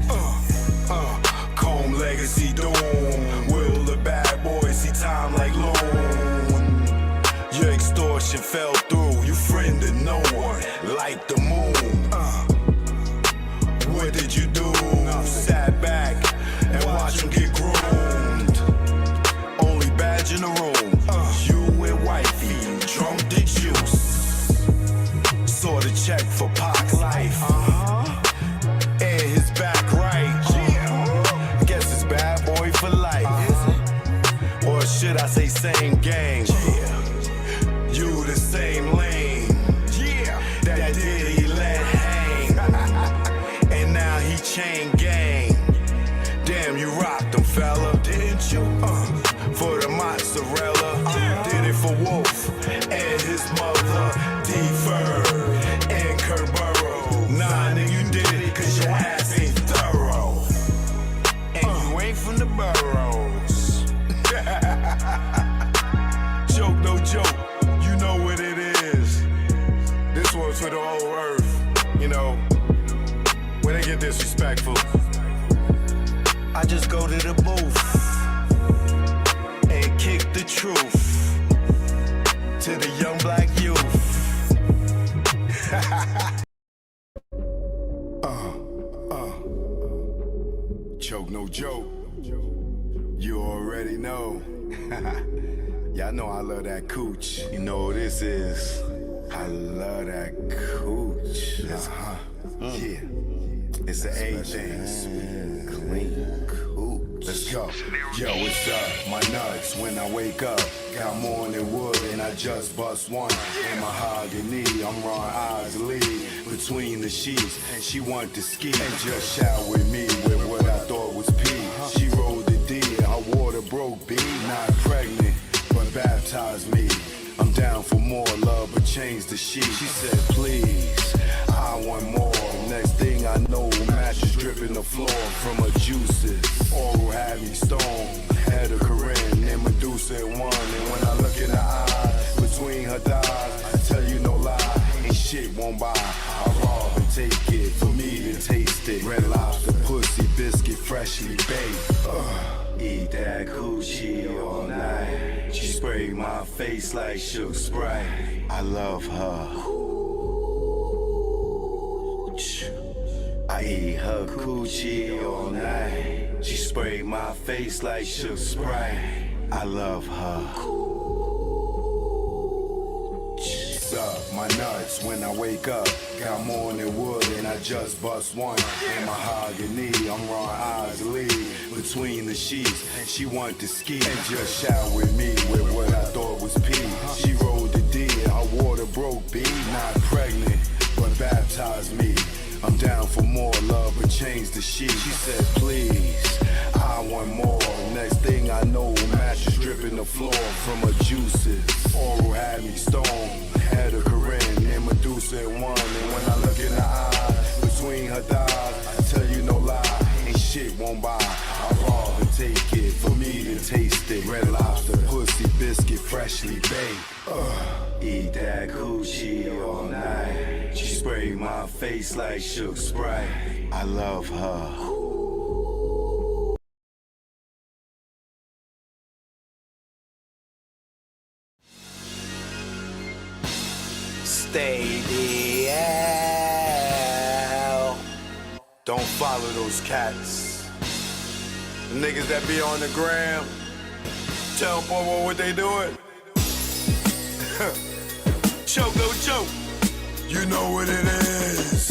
Comb legacy doom. Will the bad boy see time like loan? Your extortion fell through. You friended no one like the moon. What did you do? Sat back and watched him get groomed. Only badge in the room. You and wifey drunk the juice. Saw the check for Pac's life. And his back right. Guess it's bad boy for life. Or should I say same gang? You the same lane. That Diddy let hang. And now he chain gang. Damn, you rocked him, fella. Didn't you? For the mozzarella. Did it for Wolf and his mother. D-Ferg and Kurt Burrow. Nah, nigga, you did it cause your ass ain't thorough. And you ain't from the boroughs. Joke, no joke. You know what it is. get disrespectful. I just go to the booth and kick the truth to the young black youth. Choke no joke. You already know. Y'all know I love that cooch. You know what this is. I love that cooch. Yeah. It's the A thing. Clean cooch. Let's go. Yo, what's up? My nuts when I wake up. Got morning wood and I just bust one. And mahogany, I'm Ron Isley. Between the sheets, and she want to ski. And just shout with me with what I thought was pee. She rolled the D and her water broke B. Not pregnant, but baptized me. I'm down for more love, but change the sheet. She said, please, I want more. Next thing I know, mattress dripping the floor from her juices. Oral had me stoned, had a Corinne and Medusa in one. And when I look in her eyes, between her thighs, I tell you no lie, ain't shit won't buy. I rob and take it, for me to taste it. Red Lobster, pussy, biscuit, freshly baked. Eat that coochie all night. She sprayed my face like Shook Sprite. I love her. I eat her coochie all night. She sprayed my face like Shook Sprite. I love her. Up my nuts when I wake up. Got morning wood and I just bust one. And mahogany, I'm Ron Isley. Between the sheets, and she want to ski. And just shout with me with what I thought was pee. She rolled the D and her water broke B. Not pregnant, but baptized me. I'm down for more love, but change the sheet. She said, please, I want more. Next thing I know, mattress dripping the floor from her juices. Oral had me stoned, had a Corinne and Medusa in one. And when I look in her eyes, between her thighs, I tell you no lie, ain't shit won't buy. I rob and take it, for me to taste it. Red Lobster, pussy, biscuit, freshly baked. Eat that coochie all night. She sprayed my face like Shook Sprite. I love her. Stay the hell. Don't follow those cats. The niggas that be on the gram. Tell them, boy, what they doing. Choke, no joke. You know what it is.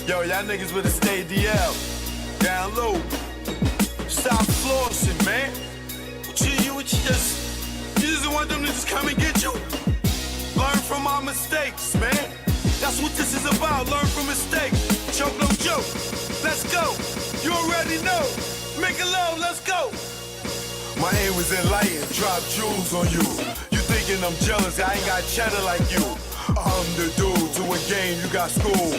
Yo, y'all niggas better stay DL. Down low. Stop flossing, man. You just want them to just come and get you? Learn from our mistakes, man. That's what this is about. Learn from mistakes. Choke, no joke. Let's go. You already know. Make it low, let's go. My aim was enlightened. Drop jewels on you. You thinking I'm jealous, I ain't got cheddar like you. I'm the dude to a game, you got school.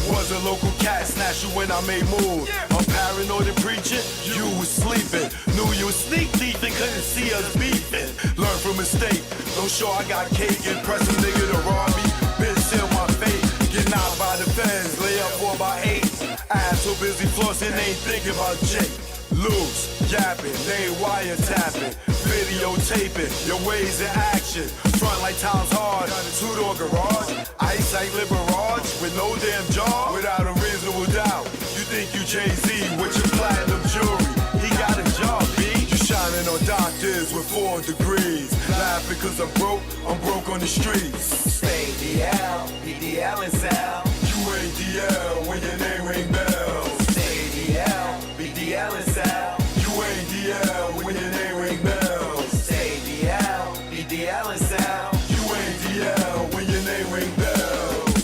Was a local cat, snatch you when I made moves. I'm paranoid and preaching, you was sleeping. Knew you was sneak thief and couldn't see us beefing. Learn from mistake, don't show I got cake. Impress a nigga to rob me, bitch seal my fate. Get knocked by the feds, lay up for about 8. Ass so busy flossing, ain't thinking about Jake. Loose, yapping, they wiretapping, videotaping, your ways in action. Front like times hard, two-door garage, ice like Liberage, with no damn jaw, without a reasonable doubt. You think you Jay-Z with your platinum jewelry, he got a job, B. You shining on doctors with 4 degrees, laughing cause I'm broke on the streets. Stay DL, BDL and Sal. You ain't DL when your name ring bells. Stay DL, BDL and Sal. You ain't DL when your name ring bells. Stay DL, BDL and Sal. You ain't DL when your name ring bells.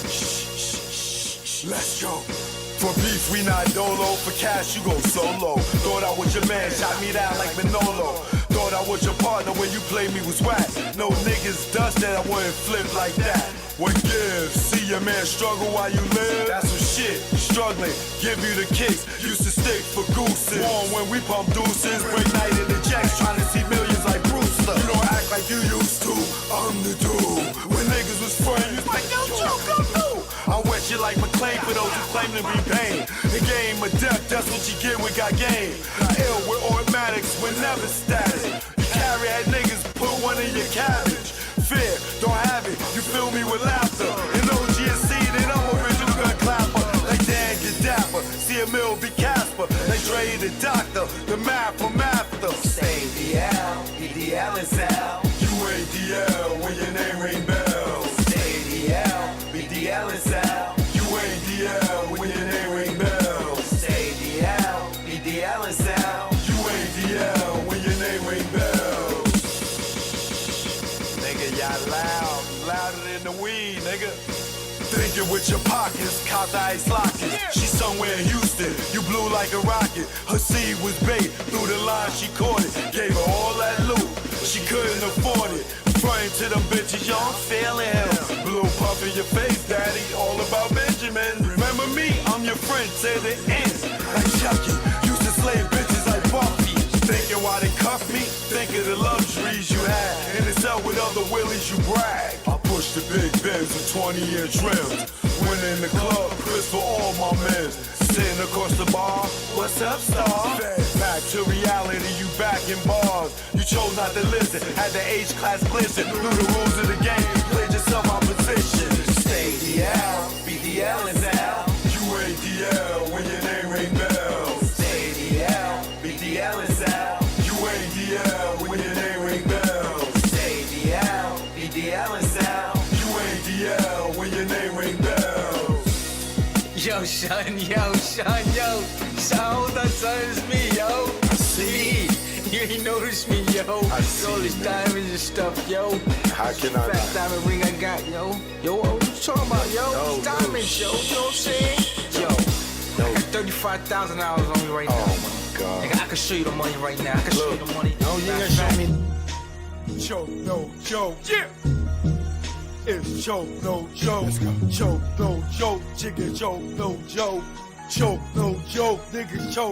Shh, let's go. For beef, we not dolo. For cash, you go solo. Thought I was your man, shot me down like Manolo. Thought I was your partner when you played me was whack. No niggas dust that I wouldn't flip like that. What gives? See your man struggle while you live? That's some shit. Struggling, give you the kicks. Used to stick for gooses. Warm when we pump deuces. Break night in the jacks, trying to see millions like Brewster. You don't act like you used to. I'm the dude. When niggas was friends, you like, yo, Joe, come through. I'm wet Treat you like McClain for those who claim to be pain. The game of death, that's what you get with got game. Ill with automatics, we're never static. You carry at niggas, put one in your cabbage. Fear, don't have it, you fill me with laughter. In OGSC, then I'm original gun clapper. Like Dan Gaddafi, see a mill be Casper. Like Dre the doctor, the math from after. Say DL, EDL is L. You ADL when your name ring bells. Say DL, BDL is L. You ADL when your name ring bells. Say DL, BDL is L. You ADL when your name ring bells. Nigga, y'all loud, louder than the weed, nigga. Thinking with your pockets, caught the ice locket. She's somewhere in Houston, you blew like a rocket. Her seed was bait, through the line she caught it. Gave her all that loot, she couldn't afford it. Frontin' to them bitches, yo, I'm feeling him. Blue puff in your face, daddy, all about Benjamin. Remember me, I'm your friend, to the end. Like Chucky, used to slay bitches like Buffy. Thinking why they cuff me, think of the luxuries you had. In the cell with other willies, you brag. I push the big Benz with 20-year trims. Went in the club, Chris for all my men. Sitting across the bar, what's up, star? Back to reality, you back in bars. You chose not to listen, had the H-class glisten. Knew the rules of the game, played yourself out position. Stay DL, BDL is L. You ADL when your name ring bells. Stay DL, BDL is L. You ADL when your name ring bells. Stay DL, BDL is L. You ADL when your name ring bells. Yo, son, yo. Son, it's me, yo. I see. You ain't noticed me, yo. I see, all these man. diamonds and stuff, yo. How can I Fat not? diamond ring I got, yo. Yo, what you talking about, yo? No, Diamonds, yo. You know what I'm saying? Yo, I got $35,000 on me right now. Oh my God. Nigga, I can show you the money right now. I can show you the money. No, you ain't show me. Choke, no joke. Yeah. It's choke, no joke. Choke, no joke. Chicken choke, no joke. Choke, no joke. Niggas choke.